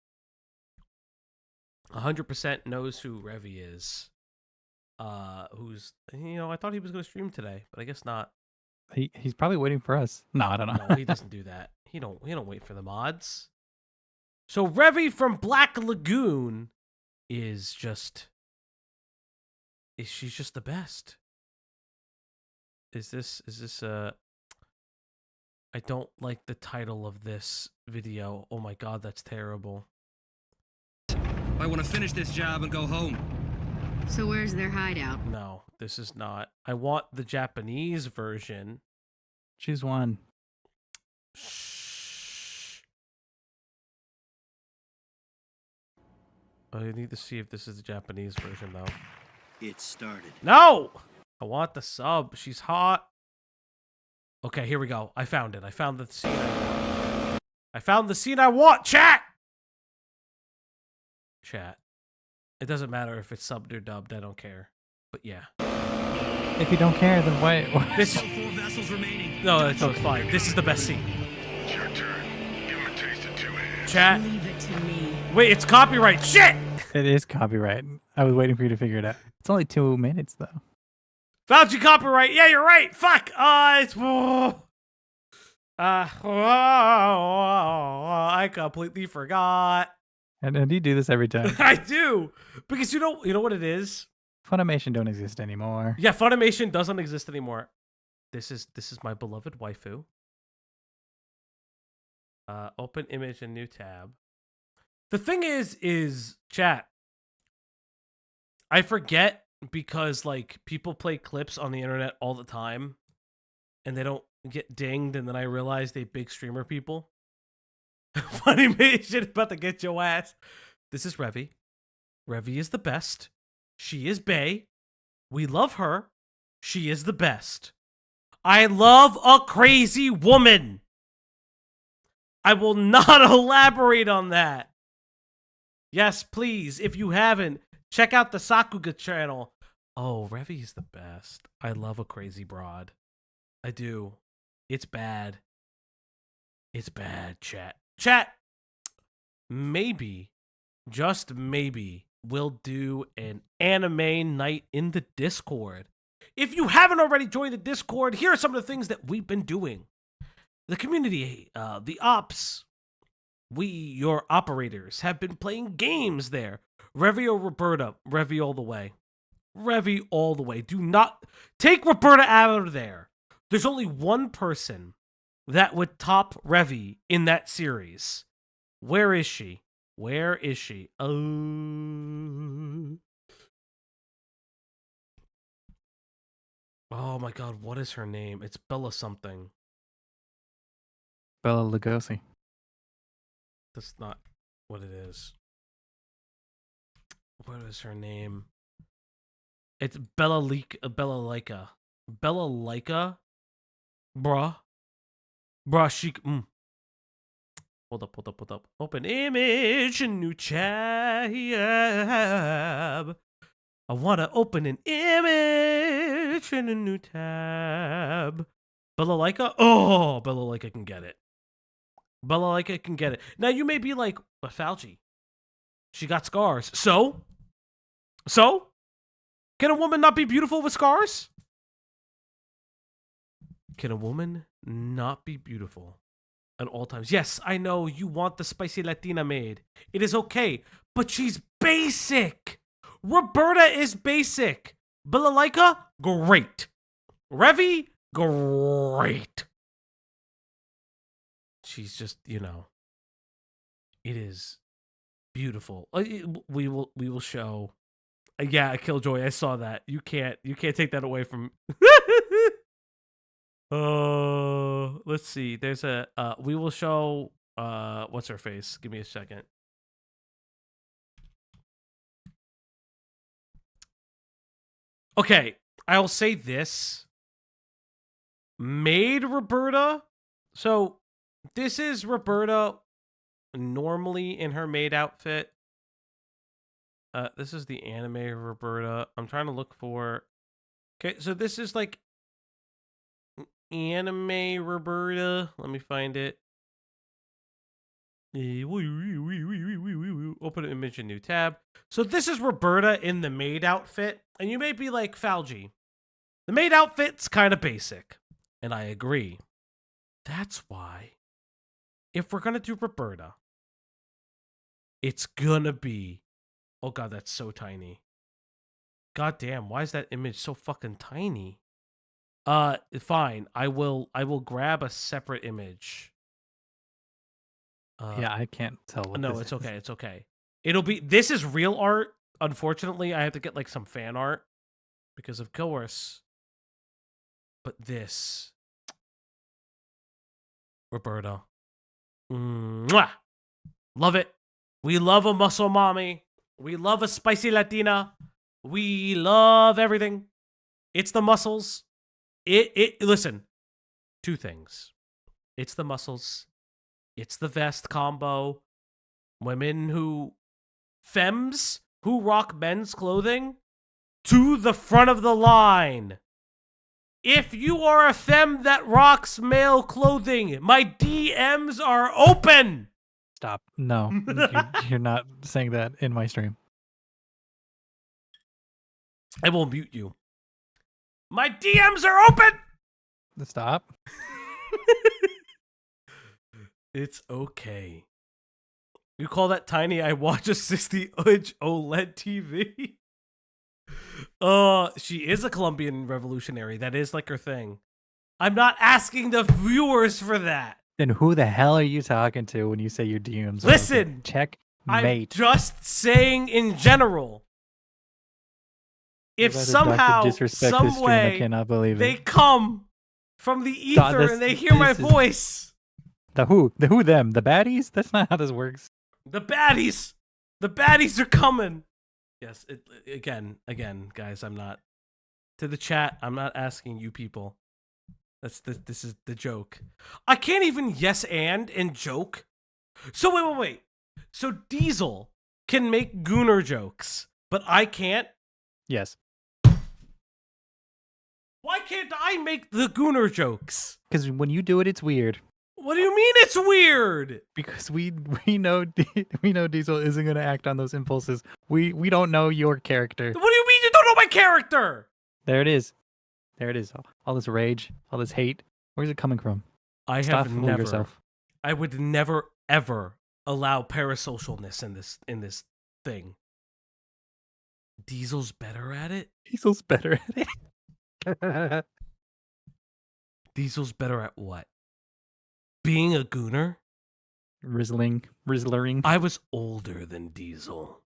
Speaker 2: 100% knows who Revy is. Who's, I thought he was going to stream today, but I guess not.
Speaker 3: He's probably waiting for us. No, I don't know.
Speaker 2: No, he doesn't do that. He don't wait for the mods. So Revy from Black Lagoon is she's just the best. Is this I don't like the title of this video. Oh my god, that's terrible.
Speaker 10: I want to finish this job and go home.
Speaker 22: So where's their hideout?
Speaker 2: No, this is not. I want the Japanese version.
Speaker 3: Choose one.
Speaker 2: Shh. I need to see if this is the Japanese version though.
Speaker 10: It started.
Speaker 2: No! I want the sub. She's hot. Okay, here we go. I found it. I found the scene I found the scene I want. Chat! Chat. It doesn't matter if it's subbed or dubbed. I don't care. But yeah.
Speaker 3: If you don't care, then why?
Speaker 2: This is...
Speaker 10: 4 vessels remaining.
Speaker 2: No, it's fine. This is the best scene.
Speaker 14: It's your turn. Give him a taste of two hands.
Speaker 2: Chat.
Speaker 22: Leave it to me.
Speaker 2: Wait, it's copyright. Shit!
Speaker 3: It is copyright. I was waiting for you to figure it out. It's only 2 minutes though.
Speaker 2: Fauci copyright. Yeah, you're right. Fuck. I completely forgot.
Speaker 3: And you do this every time.
Speaker 2: I do, because you know what it is.
Speaker 3: Funimation don't exist anymore.
Speaker 2: Yeah, Funimation doesn't exist anymore. This is my beloved waifu. Open image and new tab. The thing is chat. I forget because like people play clips on the internet all the time, and they don't get dinged, and then I realize they big streamer people. Funimation about to get your ass. This is Revy. Revy is the best. She is bae. We love her. She is the best. I love a crazy woman. I will not elaborate on that. Yes, please, if you haven't, check out the Sakuga channel. Oh, Revy is the best. I love a crazy broad. I do. It's bad. It's bad, chat. Chat, maybe, just maybe, we'll do an anime night in the Discord. If you haven't already joined the Discord, here are some of the things that we've been doing. The community, the ops, we, your operators, have been playing games there. Revy or Roberta, Revy all the way. Revy all the way. Do not take Roberta out of there. There's only one person that would top Revy in that series. Where is she? Where is she? Oh my god, what is her name? It's Bella something.
Speaker 3: Bella Lugosi.
Speaker 2: That's not what it is. What is her name? It's Bella Laika. Bella Laika? Bruh, she... Hold up. Open image, a new tab. I want to open an image in a new tab. Bella Laika? Oh, Bella Laika can get it. Bella Laika can get it. Now, you may be like, but Falgi, she got scars. So? Can a woman not be beautiful with scars? Can a woman not be beautiful at all times? Yes, I know you want the spicy Latina maid. It is okay, but she's basic. Roberta is basic. Bella Laika, great. Revy, great. She's just, you know, it is beautiful. We will show. Yeah, Killjoy, I saw that. You can't take that away from. Let's see. There's a we will show what's her face? Give me a second. Okay, I'll say this. Maid Roberta. So this is Roberta normally in her maid outfit. This is the anime Roberta. I'm trying to look for. Okay, so this is like anime Roberta. Let me find it. Open an image, a new tab. So this is Roberta in the maid outfit. And you may be like, Falgi, the maid outfit's kind of basic. And I agree. That's why, if we're going to do Roberta, it's going to be... Oh god, that's so tiny. God damn, why is that image so fucking tiny? Fine. I will grab a separate image.
Speaker 3: Yeah, I can't tell what
Speaker 2: no,
Speaker 3: this
Speaker 2: it's
Speaker 3: is.
Speaker 2: okay, it's okay. It'll be... This is real art. Unfortunately, I have to get like some fan art. Because of course. But this... Roberta. Mwah! Love it. We love a muscle mommy. We love a spicy Latina. We love everything. It's the muscles. Listen. Two things. It's the muscles. It's the vest combo. Women who... Femmes who rock men's clothing to the front of the line. If you are a femme that rocks male clothing, my DMs are open.
Speaker 3: Stop. No, you're not saying that in my stream.
Speaker 2: I will mute you. My DMs are open!
Speaker 3: Stop.
Speaker 2: It's okay. You call that tiny? I watch a 60-inch OLED TV. She is a Colombian revolutionary. That is like her thing. I'm not asking the viewers for that.
Speaker 3: Then who the hell are you talking to when you say your DMs?
Speaker 2: Listen,
Speaker 3: check
Speaker 2: I'm
Speaker 3: mate.
Speaker 2: just saying in general. If somehow, some way,
Speaker 3: I cannot believe
Speaker 2: they
Speaker 3: it.
Speaker 2: come from the ether and they hear my voice.
Speaker 3: The who? The who? Them? The baddies? That's not how this works.
Speaker 2: The baddies. The baddies are coming. Yes. Again, guys. I'm not to the chat. I'm not asking you people. This is the joke. I can't even yes and joke. So wait. So Diesel can make gooner jokes, but I can't?
Speaker 3: Yes.
Speaker 2: Why can't I make the gooner jokes?
Speaker 3: Because when you do it, it's weird.
Speaker 2: What do you mean it's weird?
Speaker 3: Because we know Diesel isn't gonna act on those impulses. We don't know your character.
Speaker 2: What do you mean you don't know my character?
Speaker 3: There it is. There it is. All this rage, all this hate. Where's it coming from?
Speaker 2: Stop
Speaker 3: fooling
Speaker 2: never.
Speaker 3: yourself.
Speaker 2: I would never ever allow parasocialness in this thing. Diesel's better at it.
Speaker 3: Diesel's better at it.
Speaker 2: Diesel's better at what? Being a gooner?
Speaker 3: Rizzlering.
Speaker 2: I was older than Diesel.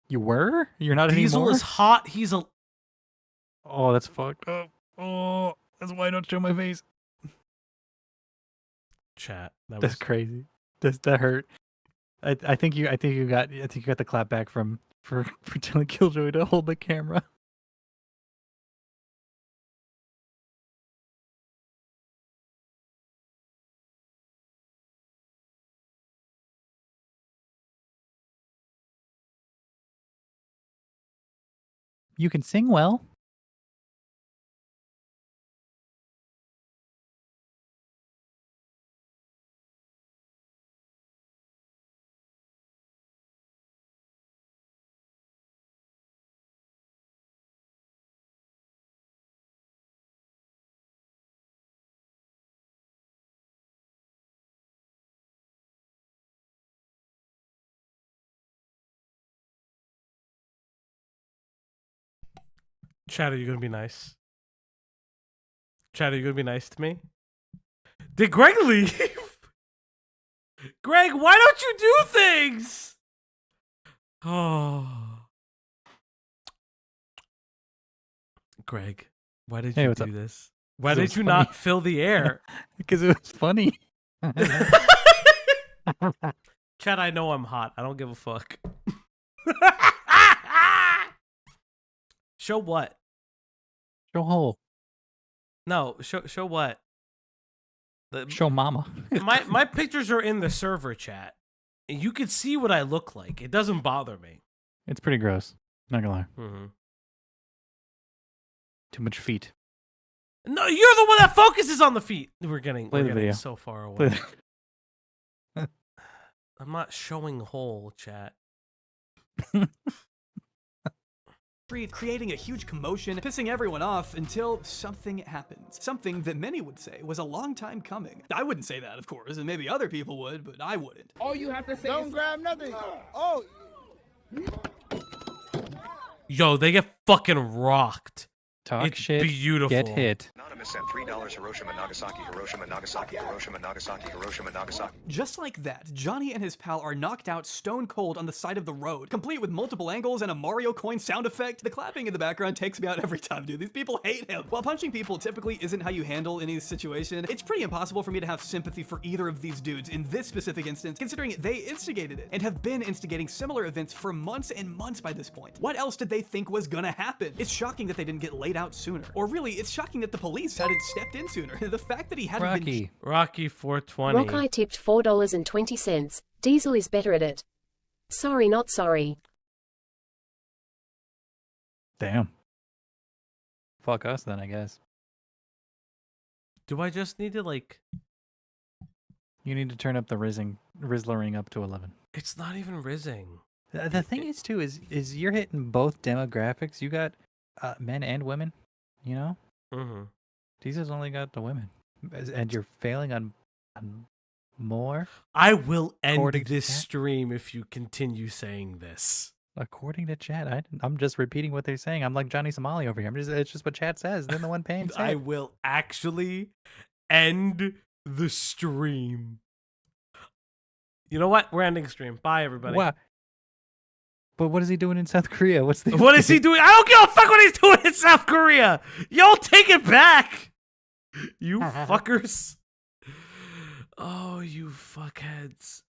Speaker 3: You were? You're not
Speaker 2: Diesel
Speaker 3: anymore?
Speaker 2: is hot. He's a...
Speaker 3: Oh, that's fucked up. Oh, that's why I don't show my face.
Speaker 2: Chat.
Speaker 3: That's crazy. That hurt. I think you got the clap back for telling Killjoy to hold the camera. You can sing well.
Speaker 2: Chat, are you gonna be nice? Chat, are you gonna be nice to me? Did Greg leave? Greg, why don't you do things? Oh. Greg, why did you do this? Why did you not fill the air?
Speaker 3: Because it was funny.
Speaker 2: Chat, I know I'm hot. I don't give a fuck. Show what?
Speaker 3: Show hole.
Speaker 2: No, show what?
Speaker 3: Show mama.
Speaker 2: my pictures are in the server chat. And you can see what I look like. It doesn't bother me.
Speaker 3: It's pretty gross. Not gonna lie.
Speaker 2: Mm-hmm.
Speaker 3: Too much feet.
Speaker 2: No, you're the one that focuses on the feet. We're getting
Speaker 3: video.
Speaker 2: So far away. I'm not showing whole, chat.
Speaker 16: Creating a huge commotion, pissing everyone off until something happens. Something that many would say was a long time coming. I wouldn't say that, of course, and maybe other people would, but I wouldn't.
Speaker 9: All you have to say
Speaker 18: Don't
Speaker 9: is
Speaker 18: grab nothing. Oh.
Speaker 2: Yo, they get fucking rocked.
Speaker 3: Talk
Speaker 2: it's
Speaker 3: shit.
Speaker 2: Beautiful.
Speaker 3: Get hit.
Speaker 15: Anonymous sent $3 Hiroshima, Nagasaki, Hiroshima, Nagasaki, Hiroshima, Nagasaki, Hiroshima, Nagasaki.
Speaker 16: Just like that, Johnny and his pal are knocked out stone cold on the side of the road, complete with multiple angles and a Mario coin sound effect. The clapping in the background takes me out every time, dude. These people hate him. While punching people typically isn't how you handle any situation, it's pretty impossible for me to have sympathy for either of these dudes in this specific instance, considering they instigated it and have been instigating similar events for months and months by this point. What else did they think was gonna happen? It's shocking that they didn't get laid out sooner. Or really, it's shocking that the police hadn't stepped in sooner. The fact that he hadn't been...
Speaker 2: Rocky 420.
Speaker 11: Rockeye tipped $4.20. Diesel is better at it. Sorry, not sorry.
Speaker 3: Damn. Fuck us then, I guess.
Speaker 2: Do I just need to, like...
Speaker 3: You need to turn up the rizzlering up to 11.
Speaker 2: It's not even rizzing.
Speaker 3: The thing is, too, is you're hitting both demographics. You got men and women. You know,
Speaker 2: Mm-hmm.
Speaker 3: Jesus only got the women, and you're failing on more.
Speaker 2: I will end
Speaker 3: According to
Speaker 2: this
Speaker 3: chat?
Speaker 2: stream if you continue saying this.
Speaker 3: According to chat, I'm just repeating what they're saying. I'm like Johnny Somali over here. It's just what chat says. They're the one paying.
Speaker 2: I will actually end the stream. You know what? We're ending stream. Bye, everybody.
Speaker 3: Wow. But what is he doing in South Korea? What's the
Speaker 2: What is he doing? I don't give a fuck what he's doing in South Korea. Y'all take it back. You fuckers. Oh, you fuckheads.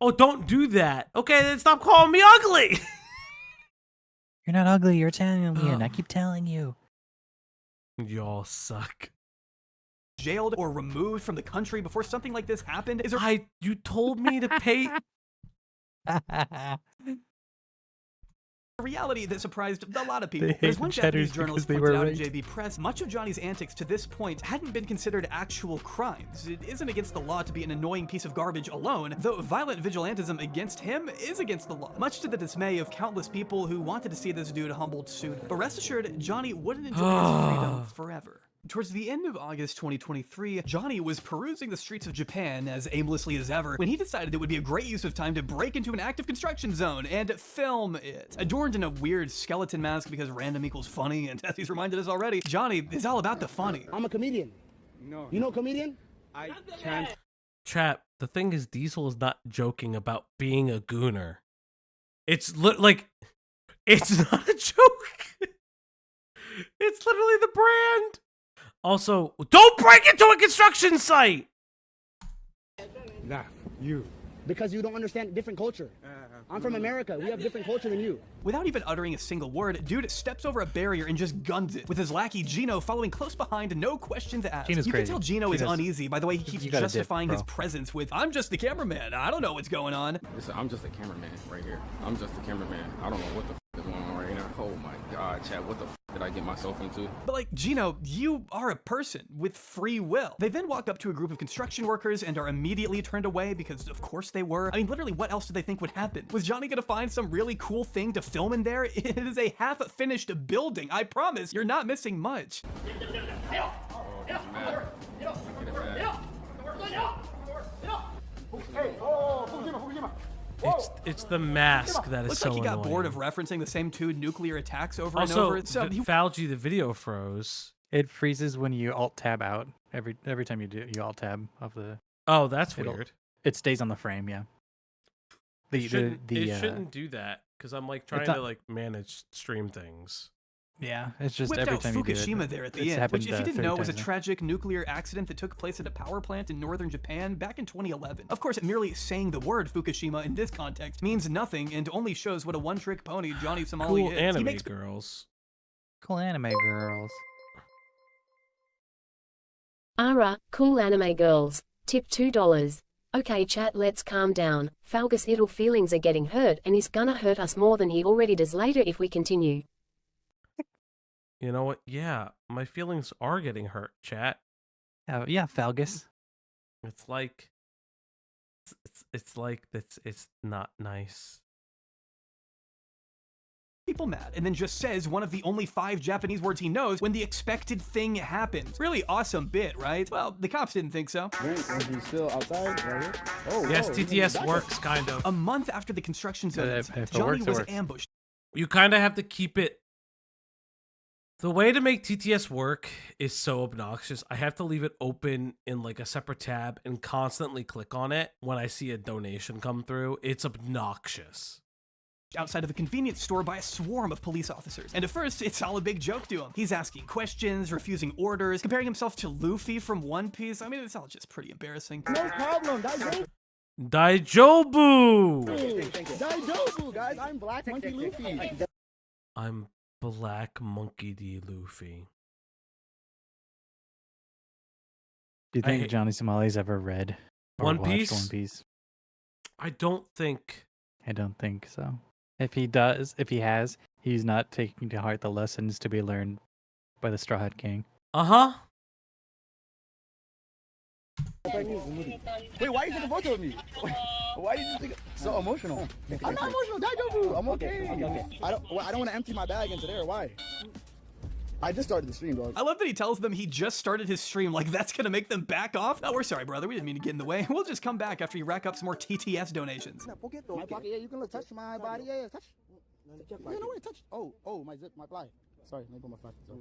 Speaker 2: Oh, don't do that. Okay, then stop calling me ugly.
Speaker 3: You're not ugly. You're Italian. I keep telling you.
Speaker 2: Y'all suck.
Speaker 16: Jailed or removed from the country before something like this happened? Is there...
Speaker 2: You told me to pay...
Speaker 16: A reality that surprised a lot of
Speaker 3: They
Speaker 16: people.
Speaker 3: hate
Speaker 16: There's one
Speaker 3: the
Speaker 16: Japanese
Speaker 3: Cheddars
Speaker 16: journalist
Speaker 3: because they
Speaker 16: pointed
Speaker 3: were
Speaker 16: out in
Speaker 3: raped.
Speaker 16: JB Press, much of Johnny's antics to this point hadn't been considered actual crimes. It isn't against the law to be an annoying piece of garbage alone, though violent vigilantism against him is against the law, much to the dismay of countless people who wanted to see this dude humbled sooner. But rest assured, Johnny wouldn't enjoy his freedom forever. Towards the end of August 2023, Johnny was perusing the streets of Japan as aimlessly as ever when he decided it would be a great use of time to break into an active construction zone and film it. Adorned in a weird skeleton mask because random equals funny, and as he's reminded us already, Johnny is all about the funny.
Speaker 5: I'm a comedian.
Speaker 9: No.
Speaker 5: You know a comedian?
Speaker 9: I can't.
Speaker 2: Chat, the thing is, Diesel is not joking about being a gooner. It's like, it's not a joke. It's literally the brand. Also, don't break into a construction site!
Speaker 9: Nah, you.
Speaker 5: Because you don't understand different culture. I'm from America. We have different culture than you.
Speaker 16: Without even uttering a single word, dude steps over a barrier and just guns it, with his lackey Gino following close behind, no questions asked.
Speaker 3: Gino's
Speaker 16: you
Speaker 3: crazy.
Speaker 16: can tell Gino is
Speaker 3: Gino's-
Speaker 16: uneasy by the way he keeps
Speaker 3: you gotta dip,
Speaker 16: justifying his
Speaker 3: bro.
Speaker 16: presence with, I'm just the cameraman, I don't know what's going on.
Speaker 10: Listen, I'm just a cameraman right here. I'm just a cameraman. I don't know what the is going on right now. Oh my god, Chad, what the did I get myself into?
Speaker 16: But like, Gino, you are a person with free will. They then walk up to a group of construction workers and are immediately turned away because of course they were. I mean, literally, what else did they think would happen? Was Johnny gonna find some really cool thing to film in there? It is a half-finished building. I promise, you're not missing much.
Speaker 2: It's the mask that is
Speaker 16: Looks
Speaker 2: so
Speaker 16: like he got
Speaker 2: annoying.
Speaker 16: bored of referencing the same two nuclear attacks over and
Speaker 2: Also,
Speaker 16: over. So
Speaker 2: Falgi, the video froze.
Speaker 3: It freezes when you alt tab out. Every time you do, you alt tab off the.
Speaker 2: Oh, that's weird.
Speaker 3: It stays on the frame, yeah.
Speaker 2: It shouldn't do that because I'm like trying
Speaker 3: not-
Speaker 2: to like manage stream things.
Speaker 3: Yeah, it's just
Speaker 16: whipped
Speaker 3: every
Speaker 16: out
Speaker 3: time you do it.
Speaker 16: Fukushima there at the
Speaker 3: It's
Speaker 16: end,
Speaker 3: happened,
Speaker 16: which if you didn't
Speaker 3: third
Speaker 16: know was a
Speaker 3: time now.
Speaker 16: tragic nuclear accident that took place at a power plant in northern Japan back in 2011. Of course, merely saying the word Fukushima in this context means nothing and only shows what a one-trick pony Johnny Somali
Speaker 2: Cool
Speaker 16: is.
Speaker 2: anime
Speaker 16: He makes
Speaker 2: girls.
Speaker 3: Cool anime girls.
Speaker 11: Ara, cool anime girls. Tip $2. Okay chat, let's calm down. Falgus idle feelings are getting hurt and he's gonna hurt us more than he already does later if we continue.
Speaker 2: You know what? Yeah, my feelings are getting hurt, chat.
Speaker 3: Yeah, Falgus.
Speaker 2: It's like it's like it's not nice.
Speaker 16: people mad, and then just says one of the only 5 Japanese words he knows when the expected thing happens. Really awesome bit, right? Well, the cops didn't think so.
Speaker 9: Still outside, right here? Oh,
Speaker 2: yes,
Speaker 9: whoa,
Speaker 2: TTS works, kind of.
Speaker 16: A month after the construction zone,
Speaker 3: if it
Speaker 16: Johnny
Speaker 3: works, it
Speaker 16: was
Speaker 3: works.
Speaker 16: ambushed.
Speaker 2: You kind of have to keep it. The way to make TTS work is so obnoxious. I have to leave it open in like a separate tab and constantly click on it when I see a donation come through. It's obnoxious.
Speaker 16: Outside of a convenience store by a swarm of police officers. And at first, it's all a big joke to him. He's asking questions, refusing orders, comparing himself to Luffy from One Piece. I mean, it's all just pretty embarrassing.
Speaker 9: No problem, Daijobu!
Speaker 2: Daijobu!
Speaker 9: Daijobu, guys! I'm Black Monkey Luffy!
Speaker 2: I'm Black Monkey D. Luffy.
Speaker 3: Do you think Johnny Somali's ever read or
Speaker 2: One
Speaker 3: watched
Speaker 2: Piece?
Speaker 3: One Piece?
Speaker 2: I don't think.
Speaker 3: I don't think so. If he does, if he has, he's not taking to heart the lessons to be learned by the Straw Hat King.
Speaker 2: Uh-huh.
Speaker 18: Wait, why are you taking a photo of me? Why are you just so emotional? I'm not emotional, Dad. I'm okay. I don't want to empty my bag into there. Why? I just started the stream, dog.
Speaker 16: I love that he tells them he just started his stream, like that's gonna make them back off. Oh, we're sorry, brother. We didn't mean to get in the way. We'll just come back after you rack up some more TTS donations.
Speaker 18: My pocket, yeah, you can look, touch my body, yeah, touch. Yeah, no way, touch. Oh, my zip, my fly. Sorry, let me put my fly. Sorry.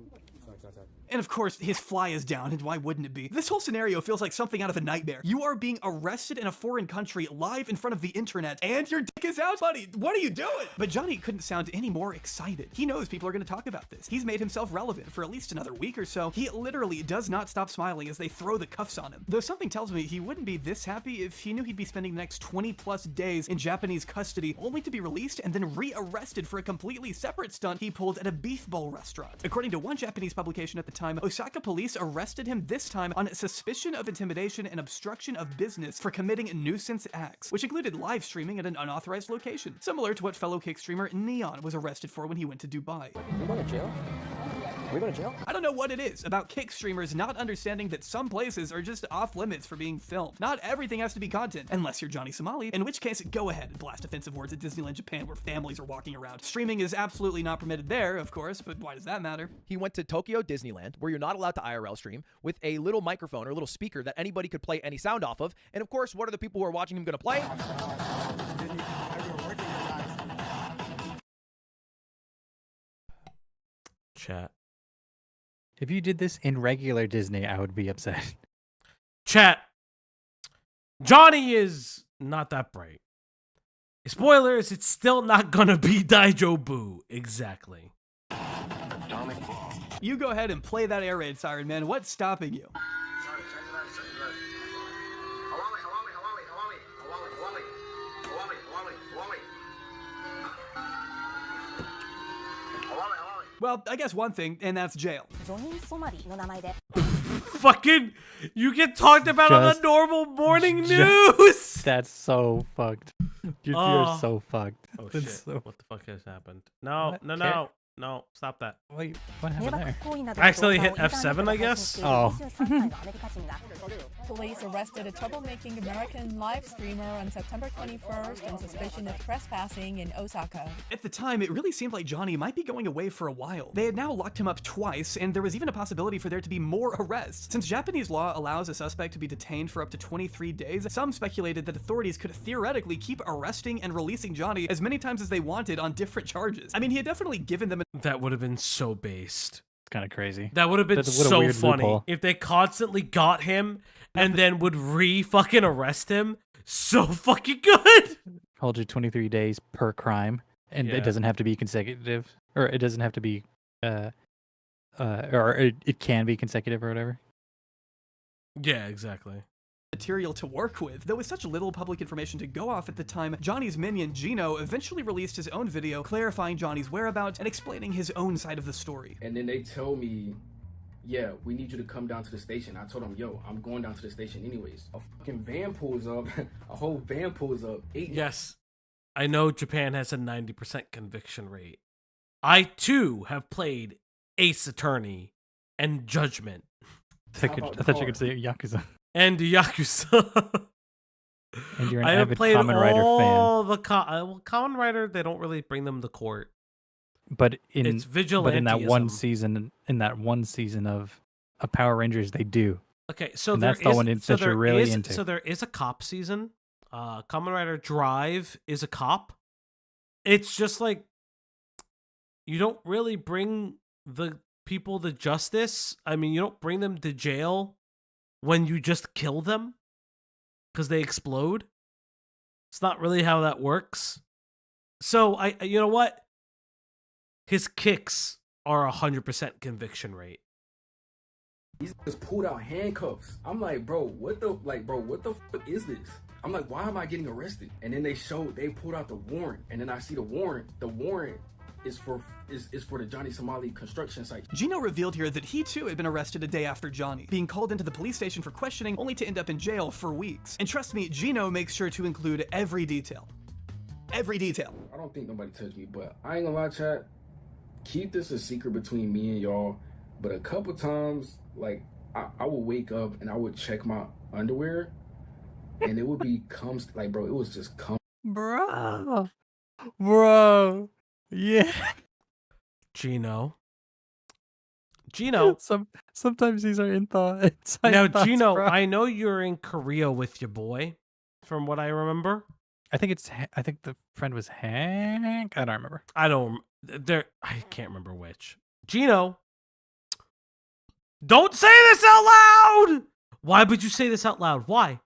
Speaker 16: And of course, his fly is down, and why wouldn't it be? This whole scenario feels like something out of a nightmare. You are being arrested in a foreign country live in front of the internet, and your dick is out? Buddy, what are you doing? But Johnny couldn't sound any more excited. He knows people are going to talk about this. He's made himself relevant for at least another week or so. He literally does not stop smiling as they throw the cuffs on him. Though something tells me he wouldn't be this happy if he knew he'd be spending the next 20+ days in Japanese custody, only to be released and then re-arrested for a completely separate stunt he pulled at a beef bowl restaurant. According to one Japanese publication at the time, Osaka police arrested him this time on suspicion of intimidation and obstruction of business for committing nuisance acts, which included live streaming at an unauthorized location, similar to what fellow Kick streamer Neon was arrested for when he went to Dubai.
Speaker 17: You going to jail? We're going to jail?
Speaker 16: I don't know what it is about Kick streamers not understanding that some places are just off limits for being filmed. Not everything has to be content, unless you're Johnny Somali, in which case go ahead and blast offensive words at Disneyland Japan where families are walking around. Streaming is absolutely not permitted there, of course, but why does that matter?
Speaker 6: He went to Tokyo Disneyland, where you're not allowed to IRL stream, with a little microphone or a little speaker that anybody could play any sound off of. And of course, what are the people who are watching him going to play?
Speaker 2: Chat.
Speaker 3: If you did this in regular Disney, I would be upset.
Speaker 2: Chat. Johnny is not that bright. Spoilers, it's still not gonna be Daijobu. Exactly.
Speaker 16: You go ahead and play that air raid siren, man. What's stopping you? Well, I guess one thing, and that's jail.
Speaker 2: Fucking, you get talked about on the normal morning news.
Speaker 3: That's so fucked. You're so fucked.
Speaker 2: Oh
Speaker 3: That's
Speaker 2: shit!
Speaker 3: so...
Speaker 2: What the fuck has happened? No,
Speaker 3: What?
Speaker 2: no! Stop that!
Speaker 3: Wait, what happened there?
Speaker 2: I accidentally hit F7, I guess.
Speaker 3: Oh.
Speaker 12: Police arrested a troublemaking American live streamer on September 21st on suspicion of trespassing in Osaka.
Speaker 16: At the time, it really seemed like Johnny might be going away for a while. They had now locked him up twice, and there was even a possibility for there to be more arrests. Since Japanese law allows a suspect to be detained for up to 23 days, some speculated that authorities could theoretically keep arresting and releasing Johnny as many times as they wanted on different charges. I mean, he had definitely given them
Speaker 2: That would have been so based.
Speaker 3: Kind of crazy.
Speaker 2: That would have been
Speaker 3: What a
Speaker 2: so
Speaker 3: weird
Speaker 2: funny
Speaker 3: loophole.
Speaker 2: if they constantly got him and then would fucking arrest him. So fucking good.
Speaker 3: Hold you 23 days per crime, and
Speaker 2: Yeah.
Speaker 3: it doesn't have to be consecutive, or it doesn't have to be, or it can be consecutive or whatever.
Speaker 2: Yeah, exactly.
Speaker 16: material to work with. Though with such little public information to go off at the time, Johnny's minion, Gino, eventually released his own video clarifying Johnny's whereabouts and explaining his own side of the story.
Speaker 10: And then they tell me, yeah, we need you to come down to the station. I told them, yo, I'm going down to the station anyways. A fucking van pulls up, a whole van pulls up.
Speaker 2: Yes, I know Japan has a 90% conviction rate. I too have played Ace Attorney and Judgment.
Speaker 3: I thought you could say Yakuza.
Speaker 2: And Yakuza.
Speaker 3: And you're an
Speaker 2: I have
Speaker 3: avid
Speaker 2: played
Speaker 3: Kamen Rider fan.
Speaker 2: all the Kamen Rider. They don't really bring them to court.
Speaker 3: But
Speaker 2: it's vigilantism.
Speaker 3: But in that one season of Power Rangers, they do.
Speaker 2: Okay, so
Speaker 3: and
Speaker 2: there
Speaker 3: that's the one that you're really into.
Speaker 2: So there is a cop season. Kamen Rider Drive is a cop. It's just like you don't really bring the people to justice. I mean, you don't bring them to jail when you just kill them because they explode. It's not really how that works. So you know what? His kicks are 100% conviction rate.
Speaker 10: He's just pulled out handcuffs. I'm like, bro, what the fuck is this? I'm like, why am I getting arrested? And then they pulled out the warrant, and then I see the warrant. The warrant is for the Johnny Somali construction site.
Speaker 16: Gino revealed here that he too had been arrested a day after Johnny, being called into the police station for questioning only to end up in jail for weeks. And trust me, Gino makes sure to include every detail. Every detail.
Speaker 10: I don't think nobody touched me, but I ain't gonna lie, chat. Keep this a secret between me and y'all. But a couple times, like, I would wake up and I would check my underwear, and it would be like, bro, it was just
Speaker 3: Bro. Yeah.
Speaker 2: Gino.
Speaker 3: Sometimes these are inside
Speaker 2: Now,
Speaker 3: thoughts,
Speaker 2: Gino,
Speaker 3: bro.
Speaker 2: I know you're in Korea with your boy, from what I remember.
Speaker 3: I think the friend was Hank. I don't remember.
Speaker 2: I can't remember which. Gino, don't say this out loud. Why would you say this out loud? Why?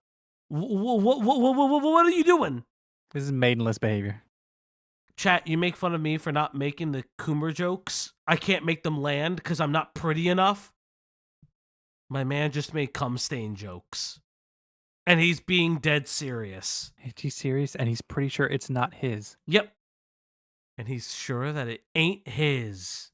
Speaker 2: What are you doing?
Speaker 3: This is maidenless behavior.
Speaker 2: Chat, you make fun of me for not making the Coomer jokes. I can't make them land because I'm not pretty enough. My man just made cum stain jokes. And he's being dead serious.
Speaker 3: Is he serious? And he's pretty sure it's not his.
Speaker 2: Yep. And he's sure that it ain't his.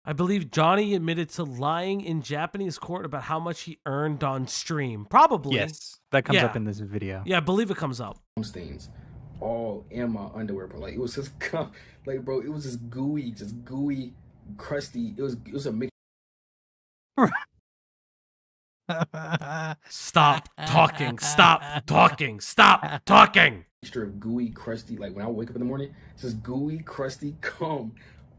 Speaker 2: I believe Johnny admitted to lying in Japanese court about how much he earned on stream. Probably.
Speaker 3: Yes. That comes up in this video.
Speaker 2: Yeah, I believe it comes up.
Speaker 10: stains all in my underwear, bro. Like, it was just like, bro, it was just gooey, crusty. It was a mix.
Speaker 2: Stop talking. Stop talking. Stop talking.
Speaker 10: Mixture of gooey, crusty. Like, when I wake up in the morning, it's just gooey, crusty cum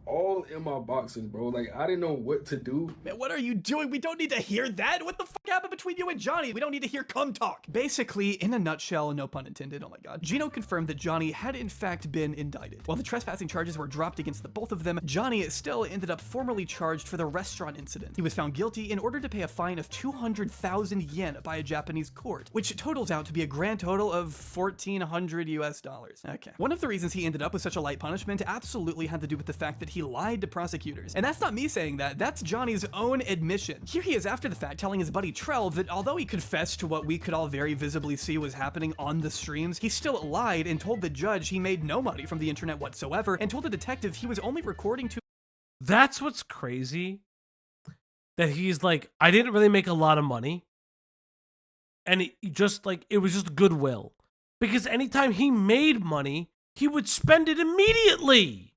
Speaker 10: all in my boxers, bro. Like, I didn't know what to do.
Speaker 16: Man, what are you doing? We don't need to hear that. What the fuck happened between you and Johnny? We don't need to hear cum talk. Basically, in a nutshell, no pun intended, oh my god, Gino confirmed that Johnny had in fact been indicted. While the trespassing charges were dropped against the both of them, Johnny still ended up formally charged for the restaurant incident. He was found guilty in order to pay a fine of 200,000 yen by a Japanese court, which totals out to be a grand total of $1,400 US. Okay. One of the reasons he ended up with such a light punishment absolutely had to do with the fact that he lied to prosecutors. And that's not me saying that, that's Johnny's own admission. Here he is after the fact telling his buddy Trell that although he confessed to what we could all very visibly see was happening on the streams, he still lied and told the judge he made no money from the internet whatsoever and told the detective he was only recording to—
Speaker 2: That's what's crazy. That he's like, I didn't really make a lot of money. And it was just goodwill. Because anytime he made money, he would spend it immediately.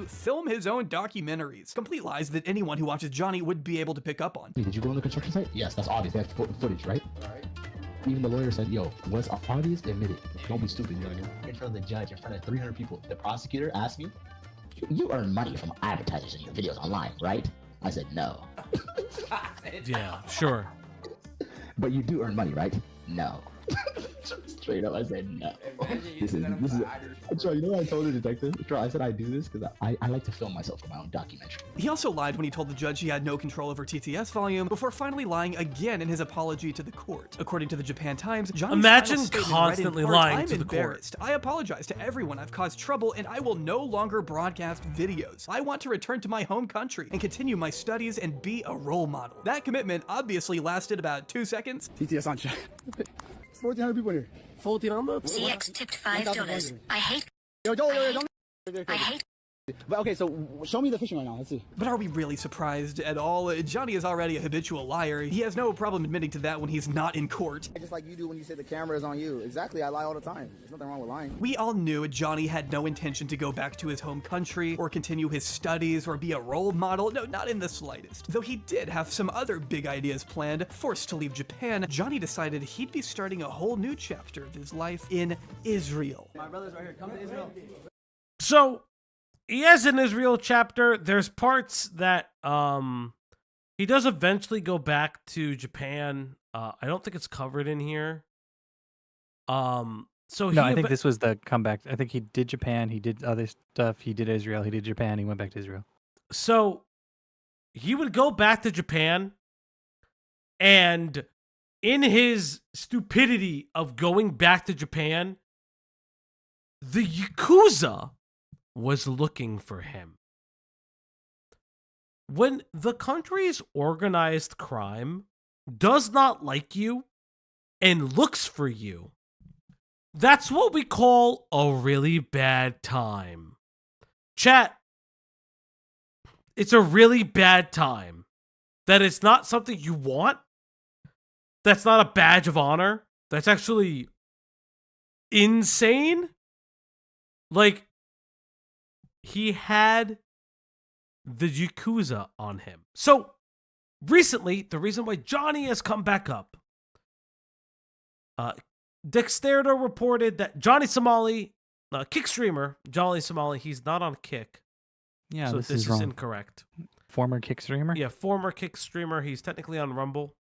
Speaker 16: Film his own documentaries. Complete lies that anyone who watches Johnny would be able to pick up on.
Speaker 5: Did you go on the construction site? Yes, that's obvious. They have footage, right? Alright. Even the lawyer said, yo, what's obvious? Admit it. Don't be stupid, you know. In front of the judge, in front of 300 people. The prosecutor asked me, you earn money from advertisers in your videos online, right? I said, no.
Speaker 2: Yeah, sure.
Speaker 5: But you do earn money, right? No. Straight up, I said no. This is. Troy, you know what I told the detective? Troy, I said I do this because I like to film myself for my own documentary.
Speaker 16: He also lied when he told the judge he had no control over TTS volume before finally lying again in his apology to the court. According to the Japan Times, Johnny's
Speaker 2: imagine constantly lying to the court.
Speaker 16: I apologize to everyone I've caused trouble and I will no longer broadcast videos. I want to return to my home country and continue my studies and be a role model. That commitment obviously lasted about 2 seconds.
Speaker 18: TTS on chat. 1,400 people here. 1,400?
Speaker 22: CX tipped $5. I hate.
Speaker 18: Yo, don't.
Speaker 22: I hate.
Speaker 18: But okay, so show me the fishing right now. Let's see.
Speaker 16: But are we really surprised at all? Johnny is already a habitual liar. He has no problem admitting to that when he's not in court.
Speaker 18: Just like you do when you say the camera is on you. Exactly, I lie all the time. There's nothing wrong with lying.
Speaker 16: We all knew Johnny had no intention to go back to his home country or continue his studies or be a role model. No, not in the slightest. Though he did have some other big ideas planned. Forced to leave Japan, Johnny decided he'd be starting a whole new chapter of his life in Israel.
Speaker 8: My brother's right here. Come to Israel.
Speaker 2: So he has an Israel chapter. There's parts that he does eventually go back to Japan. I don't think it's covered in here. I
Speaker 3: think this was the comeback. I think he did Japan, he did other stuff, he did Israel, he did Japan, he went back to Israel.
Speaker 2: So he would go back to Japan, and in his stupidity of going back to Japan, the Yakuza was looking for him. When the country's organized crime does not like you and looks for you, that's what we call a really bad time. Chat, it's a really bad time. That it's not something you want. That's not a badge of honor. That's actually insane. Like, he had the Yakuza on him. So, recently, the reason why Johnny has come back up. Dexterdo reported that Johnny Somali, Kick streamer, Johnny Somali, he's not on Kick.
Speaker 3: Yeah,
Speaker 2: so
Speaker 3: this
Speaker 2: is
Speaker 3: wrong.
Speaker 2: incorrect.
Speaker 3: Former Kick streamer?
Speaker 2: Yeah, former Kick streamer. He's technically on Rumble.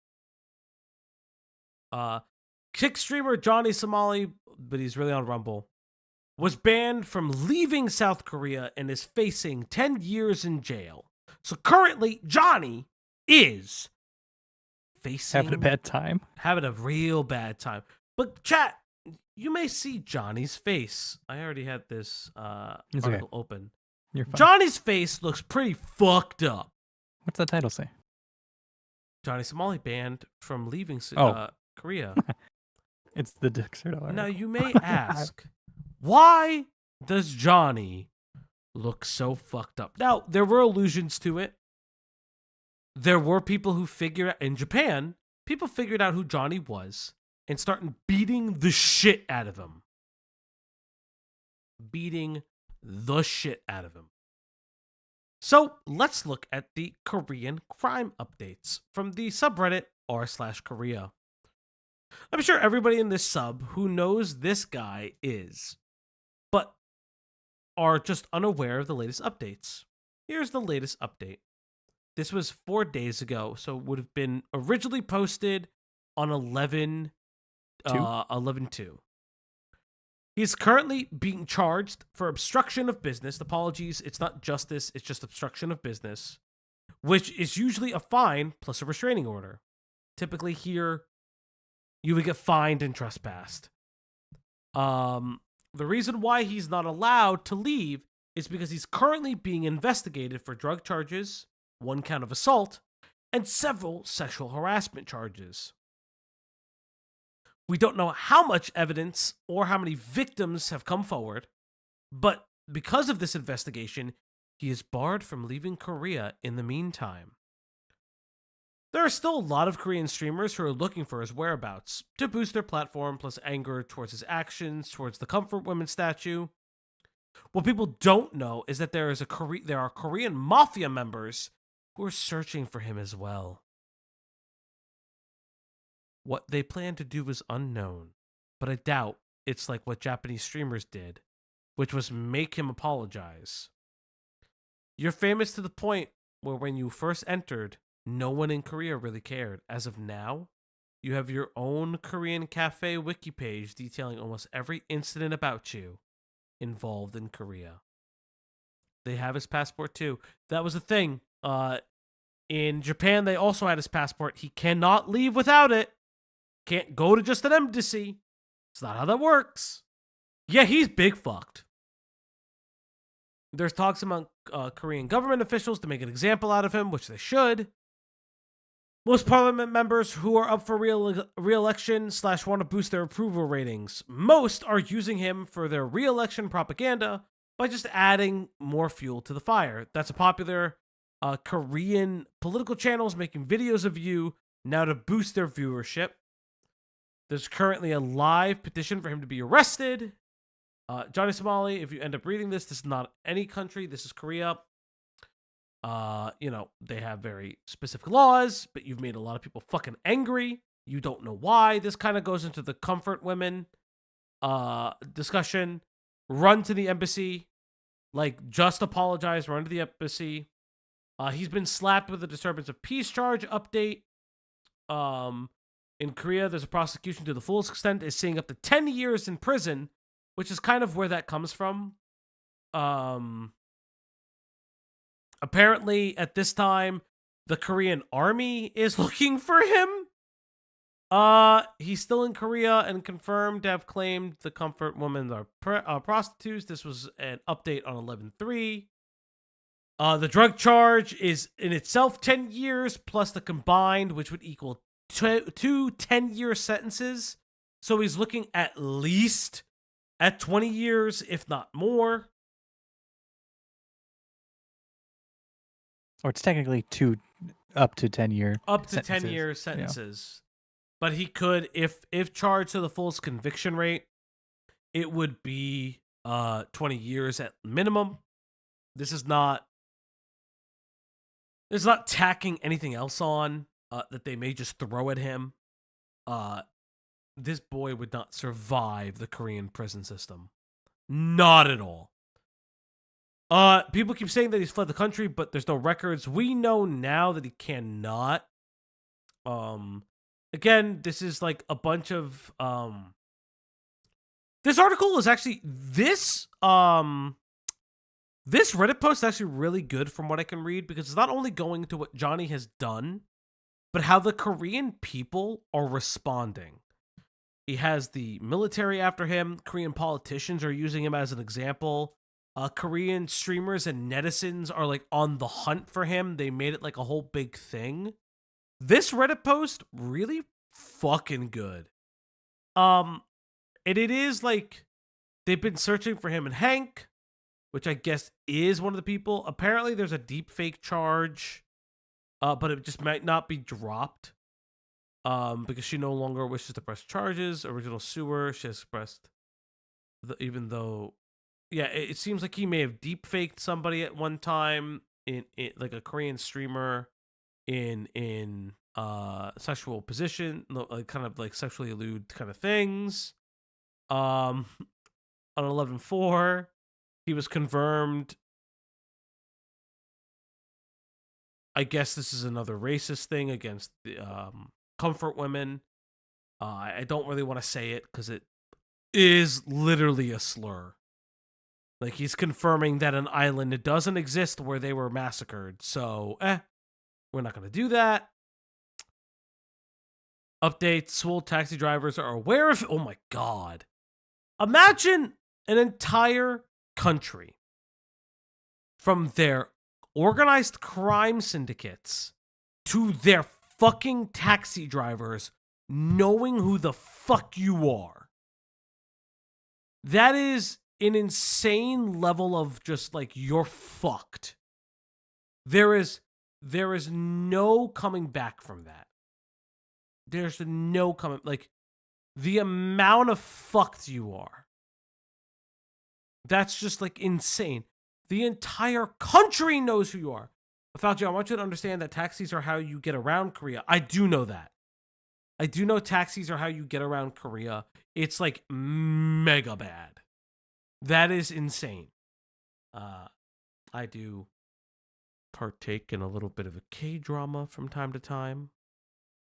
Speaker 2: Kick streamer Johnny Somali, but he's really on Rumble, was banned from leaving South Korea and is facing 10 years in jail. So currently, Johnny is facing...
Speaker 3: Having a bad time?
Speaker 2: Having a real bad time. But chat, you may see Johnny's face. I already had this article open.
Speaker 3: You're fine.
Speaker 2: Johnny's face looks pretty fucked up.
Speaker 3: What's that title say?
Speaker 2: Johnny Somali banned from leaving Korea.
Speaker 3: It's the Dexterdo article.
Speaker 2: Now you may ask, why does Johnny look so fucked up? Now, there were allusions to it. There were people who figured out, in Japan, people figured out who Johnny was and started beating the shit out of him. Beating the shit out of him. So let's look at the Korean crime updates from the subreddit r/Korea. I'm sure everybody in this sub who knows this guy is, but are just unaware of the latest updates. Here's the latest update. This was 4 days ago, so it would have been originally posted on 11/2. He's currently being charged for obstruction of business. Apologies, it's not justice, it's just obstruction of business, which is usually a fine plus a restraining order. Typically here, you would get fined and trespassed. The reason why he's not allowed to leave is because he's currently being investigated for drug charges, 1 count of assault, and several sexual harassment charges. We don't know how much evidence or how many victims have come forward, but because of this investigation, he is barred from leaving Korea in the meantime. There are still a lot of Korean streamers who are looking for his whereabouts to boost their platform, plus anger towards his actions, towards the Comfort Women statue. What people don't know is that there are Korean mafia members who are searching for him as well. What they plan to do is unknown, but I doubt it's like what Japanese streamers did, which was make him apologize. You're famous to the point where when you first entered, no one in Korea really cared. As of now, you have your own Korean cafe wiki page detailing almost every incident about you involved in Korea. They have his passport too. That was the thing. In Japan, they also had his passport. He cannot leave without it. Can't go to just an embassy. It's not how that works. Yeah, he's big fucked. There's talks among Korean government officials to make an example out of him, which they should. Most parliament members who are up for re-election / want to boost their approval ratings, most are using him for their re-election propaganda by just adding more fuel to the fire. That's a popular Korean political channels making videos of you now to boost their viewership. There's currently a live petition for him to be arrested. Johnny Somali, if you end up reading this is not any country. This is Korea. They have very specific laws, but you've made a lot of people fucking angry. You don't know why. This kind of goes into the Comfort Women discussion. Run to the embassy. Just apologize. Run to the embassy. He's been slapped with a disturbance of peace charge update. In Korea, there's a prosecution to the fullest extent is seeing up to 10 years in prison, which is kind of where that comes from. Apparently, at this time, the Korean army is looking for him. He's still in Korea and confirmed to have claimed the Comfort Women are prostitutes. This was an update on 11/3. The drug charge is in itself 10 years plus the combined, which would equal two 10-year sentences. So he's looking at least at 20 years, if not more.
Speaker 3: Or it's technically up to 10-year
Speaker 2: Up to
Speaker 3: sentences.
Speaker 2: 10-year sentences. Yeah. But he could, if charged to the fullest conviction rate, it would be 20 years at minimum. This is not There's not tacking anything else on that they may just throw at him. This boy would not survive the Korean prison system. Not at all. People keep saying that he's fled the country, but there's no records. We know now that he cannot. Again, this is like a bunch of this article is actually this Reddit post is actually really good from what I can read, because it's not only going to what Johnny has done, but how the Korean people are responding. He has the military after him. Korean politicians are using him as an example. Korean streamers and netizens are like on the hunt for him. They made it like a whole big thing. This Reddit post really fucking good. And it is like they've been searching for him and Hank, which I guess is one of the people. Apparently there's a deep fake charge, but it just might not be dropped because she no longer wishes to press charges. Original sewer, she has pressed, even though, yeah, it seems like he may have deep faked somebody at one time in like a Korean streamer in sexual position, like kind of like sexually lewd kind of things. On 11/4, he was confirmed. I guess this is another racist thing against the comfort women. I don't really want to say it because it is literally a slur. Like, he's confirming that an island doesn't exist where they were massacred. So, we're not going to do that. Updates, Seoul taxi drivers are aware of... Oh my god. Imagine an entire country, from their organized crime syndicates to their fucking taxi drivers, knowing who the fuck you are. That is an insane level of just like, you're fucked. There is no coming back from that. There's no coming, like, the amount of fucked you are. That's just like insane. The entire country knows who you are. Falgi, I want you to understand that taxis are how you get around Korea. I do know that. I do know taxis are how you get around Korea. It's like mega bad. That is insane. I do partake in a little bit of a K-drama from time to time.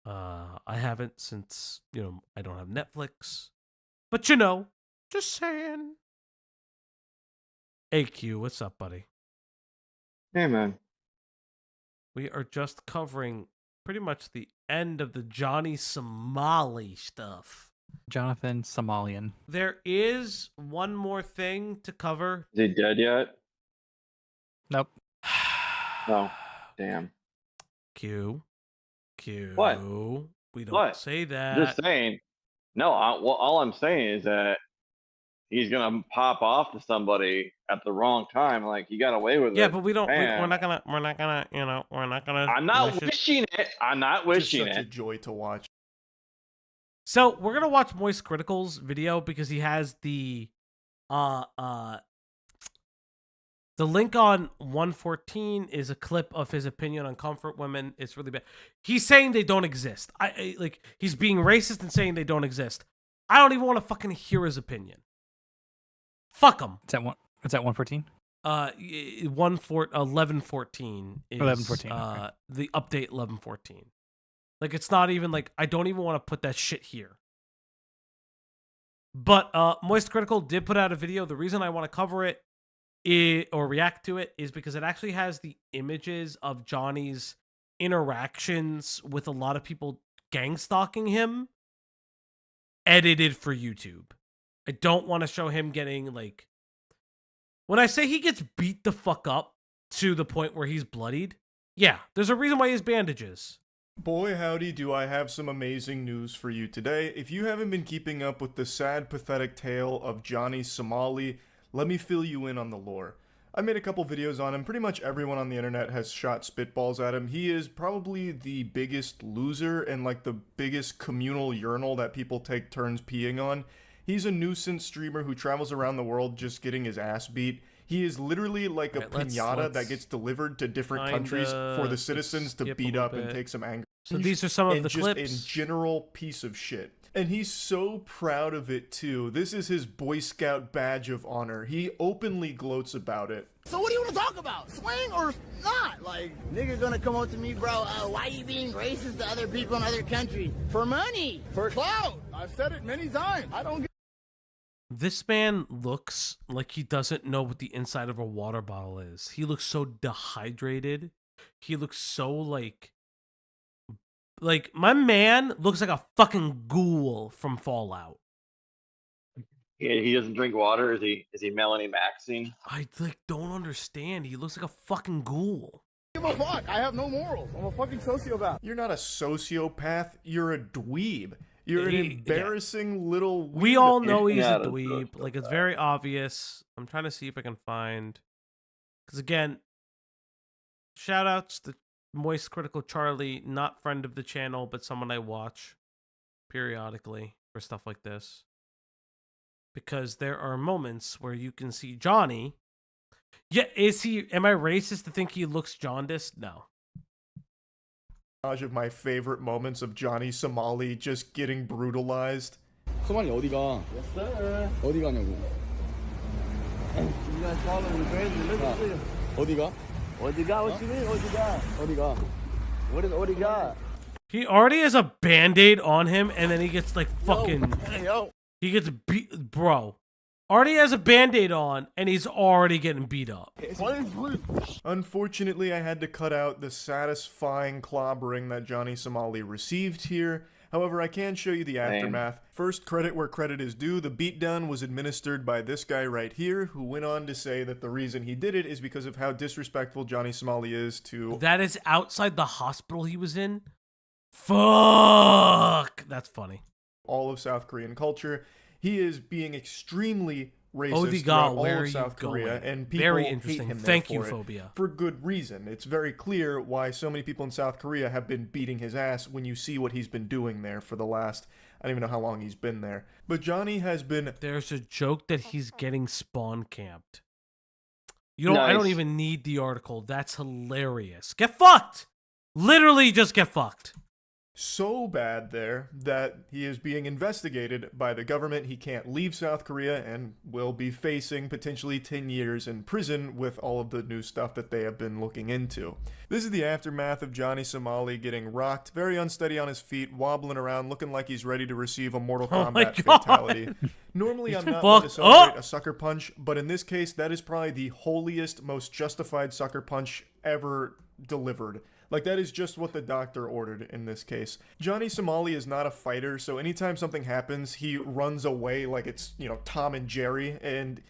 Speaker 2: I haven't since, I don't have Netflix. But just saying. AQ, what's up, buddy?
Speaker 1: Hey, man.
Speaker 2: We are just covering pretty much the end of the Johnny Somali stuff.
Speaker 3: Jonathan Somalian.
Speaker 2: There is one more thing to cover.
Speaker 1: Is he dead yet?
Speaker 3: Nope.
Speaker 1: Oh, damn.
Speaker 2: Q.
Speaker 1: What?
Speaker 2: We don't say that.
Speaker 1: Just saying. No, all I'm saying is that he's gonna pop off to somebody at the wrong time. Like, he got away with it.
Speaker 2: Yeah, but we don't. We're not gonna.
Speaker 1: I'm not wishing it. I'm not wishing
Speaker 13: Just such
Speaker 1: it.
Speaker 13: a joy to watch.
Speaker 2: So we're gonna watch Moist Critical's video because he has the link on 114 is a clip of his opinion on comfort women. It's really bad. He's saying they don't exist. I like, he's being racist and saying they don't exist. I don't even want to fucking hear his opinion. Fuck him.
Speaker 3: It's at 114.
Speaker 2: 1114 is
Speaker 3: 1114. Okay.
Speaker 2: The update 1114. Like, it's not even like, I don't even want to put that shit here. But Moist Critical did put out a video. The reason I want to cover it or react to it is because it actually has the images of Johnny's interactions with a lot of people gang stalking him edited for YouTube. I don't want to show him getting, like, when I say he gets beat the fuck up to the point where he's bloodied, yeah, there's a reason why he has bandages.
Speaker 13: Boy, howdy, do I have some amazing news for you today. If you haven't been keeping up with the sad, pathetic tale of Johnny Somali, let me fill you in on the lore. I made a couple videos on him. Pretty much everyone on the internet has shot spitballs at him. He is probably the biggest loser and like the biggest communal urinal that people take turns peeing on. He's a nuisance streamer who travels around the world just getting his ass beat. He is literally like a
Speaker 2: Right, let's-
Speaker 13: piñata that gets delivered to different countries for the citizens to
Speaker 2: skip a
Speaker 13: beat
Speaker 2: little
Speaker 13: up and
Speaker 2: bit.
Speaker 13: take some anger.
Speaker 2: So these are some of
Speaker 13: and
Speaker 2: the
Speaker 13: just
Speaker 2: clips.
Speaker 13: in general piece of shit. And he's so proud of it too. This is his Boy Scout badge of honor. He openly gloats about it.
Speaker 18: So what do you want to talk about? Swing or not? Like, nigga gonna come up to me, bro, why you being racist to other people in other countries? For money. For clout. I've said it many times. I don't get.
Speaker 2: This man looks like he doesn't know what the inside of a water bottle is. He looks so dehydrated. He looks so like my man looks like a fucking ghoul from Fallout.
Speaker 1: He doesn't drink water. Is he Melanie Maxine?
Speaker 2: I don't understand. He looks like a fucking ghoul.
Speaker 18: Give a fuck. I have no morals. I'm a fucking sociopath.
Speaker 13: You're not a sociopath. You're a dweeb. You're an embarrassing little weirdo.
Speaker 2: We all know he's a dweeb. Like, it's very obvious. I'm trying to see if I can find... Because, again, shout-outs to Moist Critical Charlie, not friend of the channel, but someone I watch periodically for stuff like this. Because there are moments where you can see Johnny... Yeah, am I racist to think he looks jaundiced? No.
Speaker 13: Of my favorite moments of Johnny Somali just getting brutalized.
Speaker 18: Somali 어디가? Yes sir. 어디 가냐고? You guys calling me crazy? Listen. 어디가? 어디가? What you mean? 어디가? 어디가? What is 어디가?
Speaker 2: He already has a band-aid on him, and then he gets like fucking...
Speaker 18: Yo.
Speaker 2: He gets beat... Bro. Already has a band-aid on, and he's already getting beat up.
Speaker 13: Unfortunately, I had to cut out the satisfying clobbering that Johnny Somali received here. However, I can show you the aftermath. First, credit where credit is due. The beatdown was administered by this guy right here, who went on to say that the reason he did it is because of how disrespectful Johnny Somali is to...
Speaker 2: That is outside the hospital he was in? Fuck! That's funny.
Speaker 13: All of South Korean culture. He is being extremely racist throughout all of South Korea, and people
Speaker 2: very
Speaker 13: hate
Speaker 2: interesting.
Speaker 13: him
Speaker 2: Thank
Speaker 13: there
Speaker 2: you,
Speaker 13: for it,
Speaker 2: Phobia.
Speaker 13: for good reason. It's very clear why so many people in South Korea have been beating his ass when you see what he's been doing there for the last... I don't even know how long he's been there. But Johnny has been...
Speaker 2: There's a joke that he's getting spawn camped. You know, I don't even need the article. That's hilarious. Get fucked! Literally just get fucked.
Speaker 13: So bad there that he is being investigated by the government. He can't leave South Korea and will be facing potentially 10 years in prison with all of the new stuff that they have been looking into. This is the aftermath of Johnny Somali getting rocked, very unsteady on his feet, wobbling around, looking like he's ready to receive a Mortal Kombat fatality. Normally, I'm not one to celebrate a sucker punch, but in this case, that is probably the holiest, most justified sucker punch ever delivered. Like, that is just what the doctor ordered in this case. Johnny Somali is not a fighter, so anytime something happens, he runs away like it's, you know, Tom and Jerry, and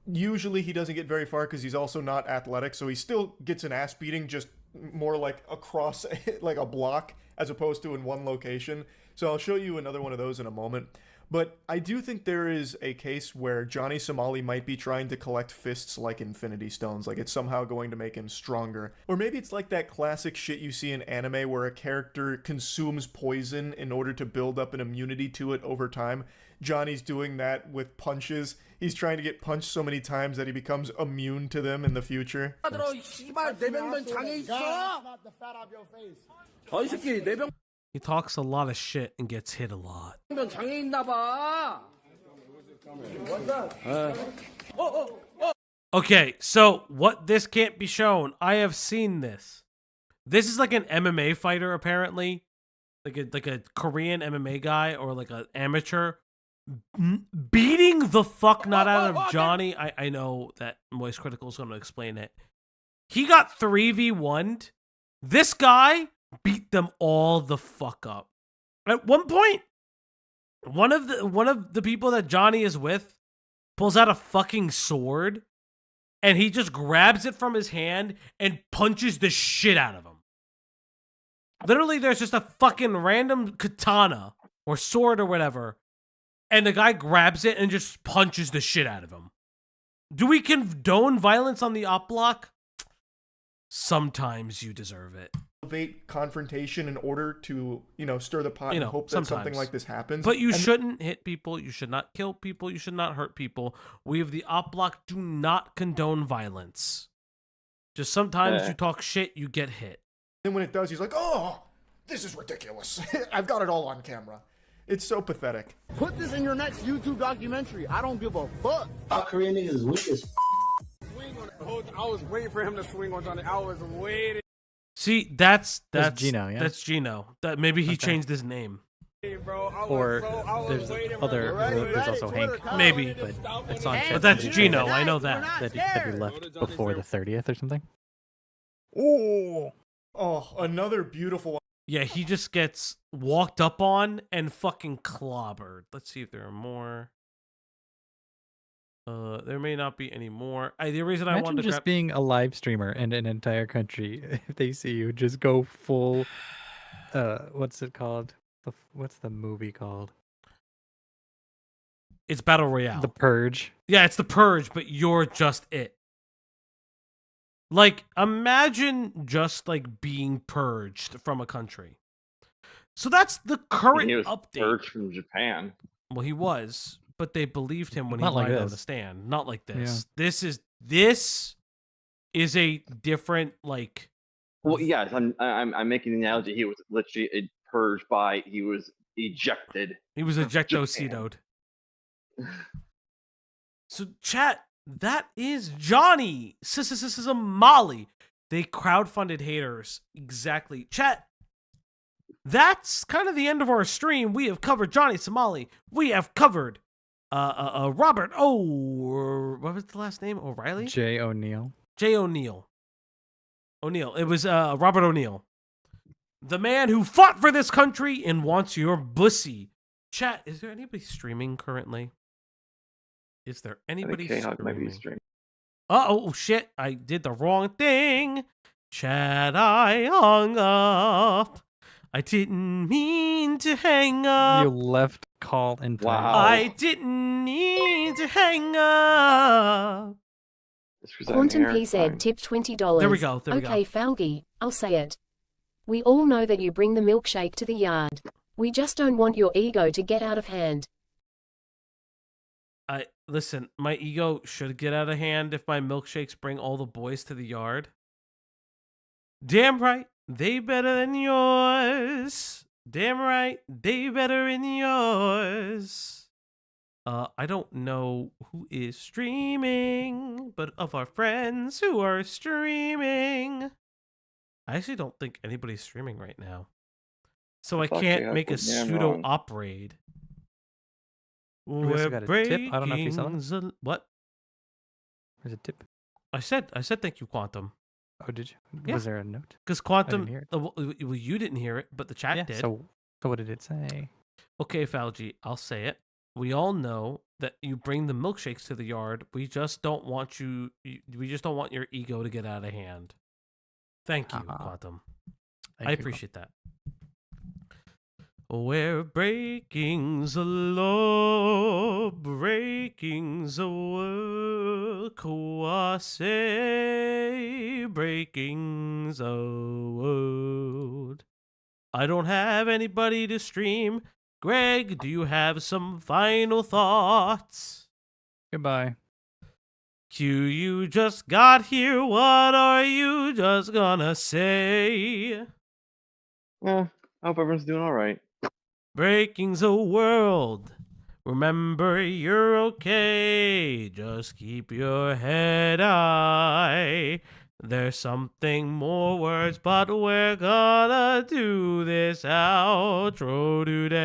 Speaker 13: usually he doesn't get very far because he's also not athletic, so he still gets an ass beating, just more like across like a block as opposed to in one location. So I'll show you another one of those in a moment. But I do think there is a case where Johnny Somali might be trying to collect fists like Infinity Stones, like it's somehow going to make him stronger. Or maybe it's like that classic shit you see in anime where a character consumes poison in order to build up an immunity to it over time. Johnny's doing that with punches. He's trying to get punched so many times that he becomes immune to them in the future.
Speaker 2: He talks a lot of shit and gets hit a lot. Okay, so what this can't be shown. I have seen this. This is like an MMA fighter, apparently. Like a Korean MMA guy or like an amateur. Beating the fuck not out of Johnny. I know that Moist Critical is going to explain it. He got 3v1'd. This guy beat them all the fuck up. At one point, one of the people that Johnny is with pulls out a fucking sword and he just grabs it from his hand and punches the shit out of him. Literally, there's just a fucking random katana or sword or whatever, and the guy grabs it and just punches the shit out of him. Do we condone violence on the Opp Block? Sometimes you deserve it.
Speaker 13: elevate confrontation in order to, stir the pot and hope that something
Speaker 2: sometimes.
Speaker 13: like this happens.
Speaker 2: But you shouldn't hit people. You should not kill people. You should not hurt people. We of the Opp Block do not condone violence. Just sometimes you talk shit, you get hit.
Speaker 13: And when it does, he's like, oh, this is ridiculous. I've got it all on camera. It's so pathetic.
Speaker 18: Put this in your next YouTube documentary. I don't give a fuck. Our Korean niggas is weak as
Speaker 9: I was waiting for him to swing on Johnny. I was waiting.
Speaker 2: See, that's
Speaker 3: Gino, yeah?
Speaker 2: That's Gino. That maybe he changed his name.
Speaker 9: Bro,
Speaker 3: Or there's also Hank.
Speaker 2: Maybe.
Speaker 3: But it's on
Speaker 2: But that's Gino, I know that.
Speaker 3: That he left before the 30th or something.
Speaker 13: Oh, another beautiful one.
Speaker 2: Yeah, he just gets walked up on and fucking clobbered. Let's see if there are more. There may not be any more. The reason I wanted to
Speaker 3: just being a live streamer in an entire country, if they see you just go full, what's it called? What's the movie called?
Speaker 2: It's Battle Royale.
Speaker 3: The Purge.
Speaker 2: Yeah, it's The Purge, but you're just it. Like, imagine just like being purged from a country. So that's the current
Speaker 1: He was
Speaker 2: update.
Speaker 1: purged from Japan.
Speaker 2: Well, he was, but they believed him when he
Speaker 3: Not like
Speaker 2: lied on
Speaker 3: this.
Speaker 2: the stand. Not like this.
Speaker 3: Yeah.
Speaker 2: This is a different like.
Speaker 1: Well, yes, I'm making the analogy. He was literally purged by. He was ejected.
Speaker 2: He was ejectocetoed. So, chat, that is Johnny Somali. They crowdfunded haters. Exactly. Chat, that's kind of the end of our stream. We have covered Johnny Somali. We have covered Robert what was the last name? O'Reilly?
Speaker 3: J. O'Neill.
Speaker 2: J. O'Neill. It was Robert O'Neill. The man who fought for this country and wants your bussy. Chat, is there anybody streaming currently? Is there anybody
Speaker 1: K-Hawk might be
Speaker 2: streaming?
Speaker 1: streaming.
Speaker 2: Oh shit, I did the wrong thing. Chat, I hung up. I didn't mean to hang up.
Speaker 3: You left call in time.
Speaker 1: Wow.
Speaker 2: I didn't mean to hang up.
Speaker 11: Quantum P said tip $20.
Speaker 2: There we go.
Speaker 11: Okay, Falgi, I'll say it. We all know that you bring the milkshake to the yard. We just don't want your ego to get out of hand.
Speaker 2: Listen, my ego should get out of hand if my milkshakes bring all the boys to the yard. Damn right, they better than yours. Damn right, they better than yours. I don't know who is streaming, but of our friends who are streaming, I actually don't think anybody's streaming right now. So I can't make a pseudo op raid.
Speaker 3: We also got a tip. I don't know if you saw it.
Speaker 2: What?
Speaker 3: There's a tip.
Speaker 2: I said thank you, Quantum.
Speaker 3: Oh, did you?
Speaker 2: Yeah.
Speaker 3: Was there a note?
Speaker 2: Because
Speaker 3: I
Speaker 2: Quantum,
Speaker 3: didn't hear it.
Speaker 2: well, you didn't hear it, but the chat did.
Speaker 3: So what did it say?
Speaker 2: Okay, Falgi, I'll say it. We all know that you bring the milkshakes to the yard. We just don't want we just don't want your ego to get out of hand. Thank you, Quantum. I appreciate that. We're breaking the law, breaking the world, Kawase, breaking the world. I don't have anybody to stream. Greg, do you have some final thoughts?
Speaker 3: Goodbye.
Speaker 2: Q, you just got here. What are you just gonna say?
Speaker 1: Well, I hope everyone's doing all right.
Speaker 2: Breaking the world. Remember, you're okay. Just keep your head high. There's something more words, but we're gonna do this outro today.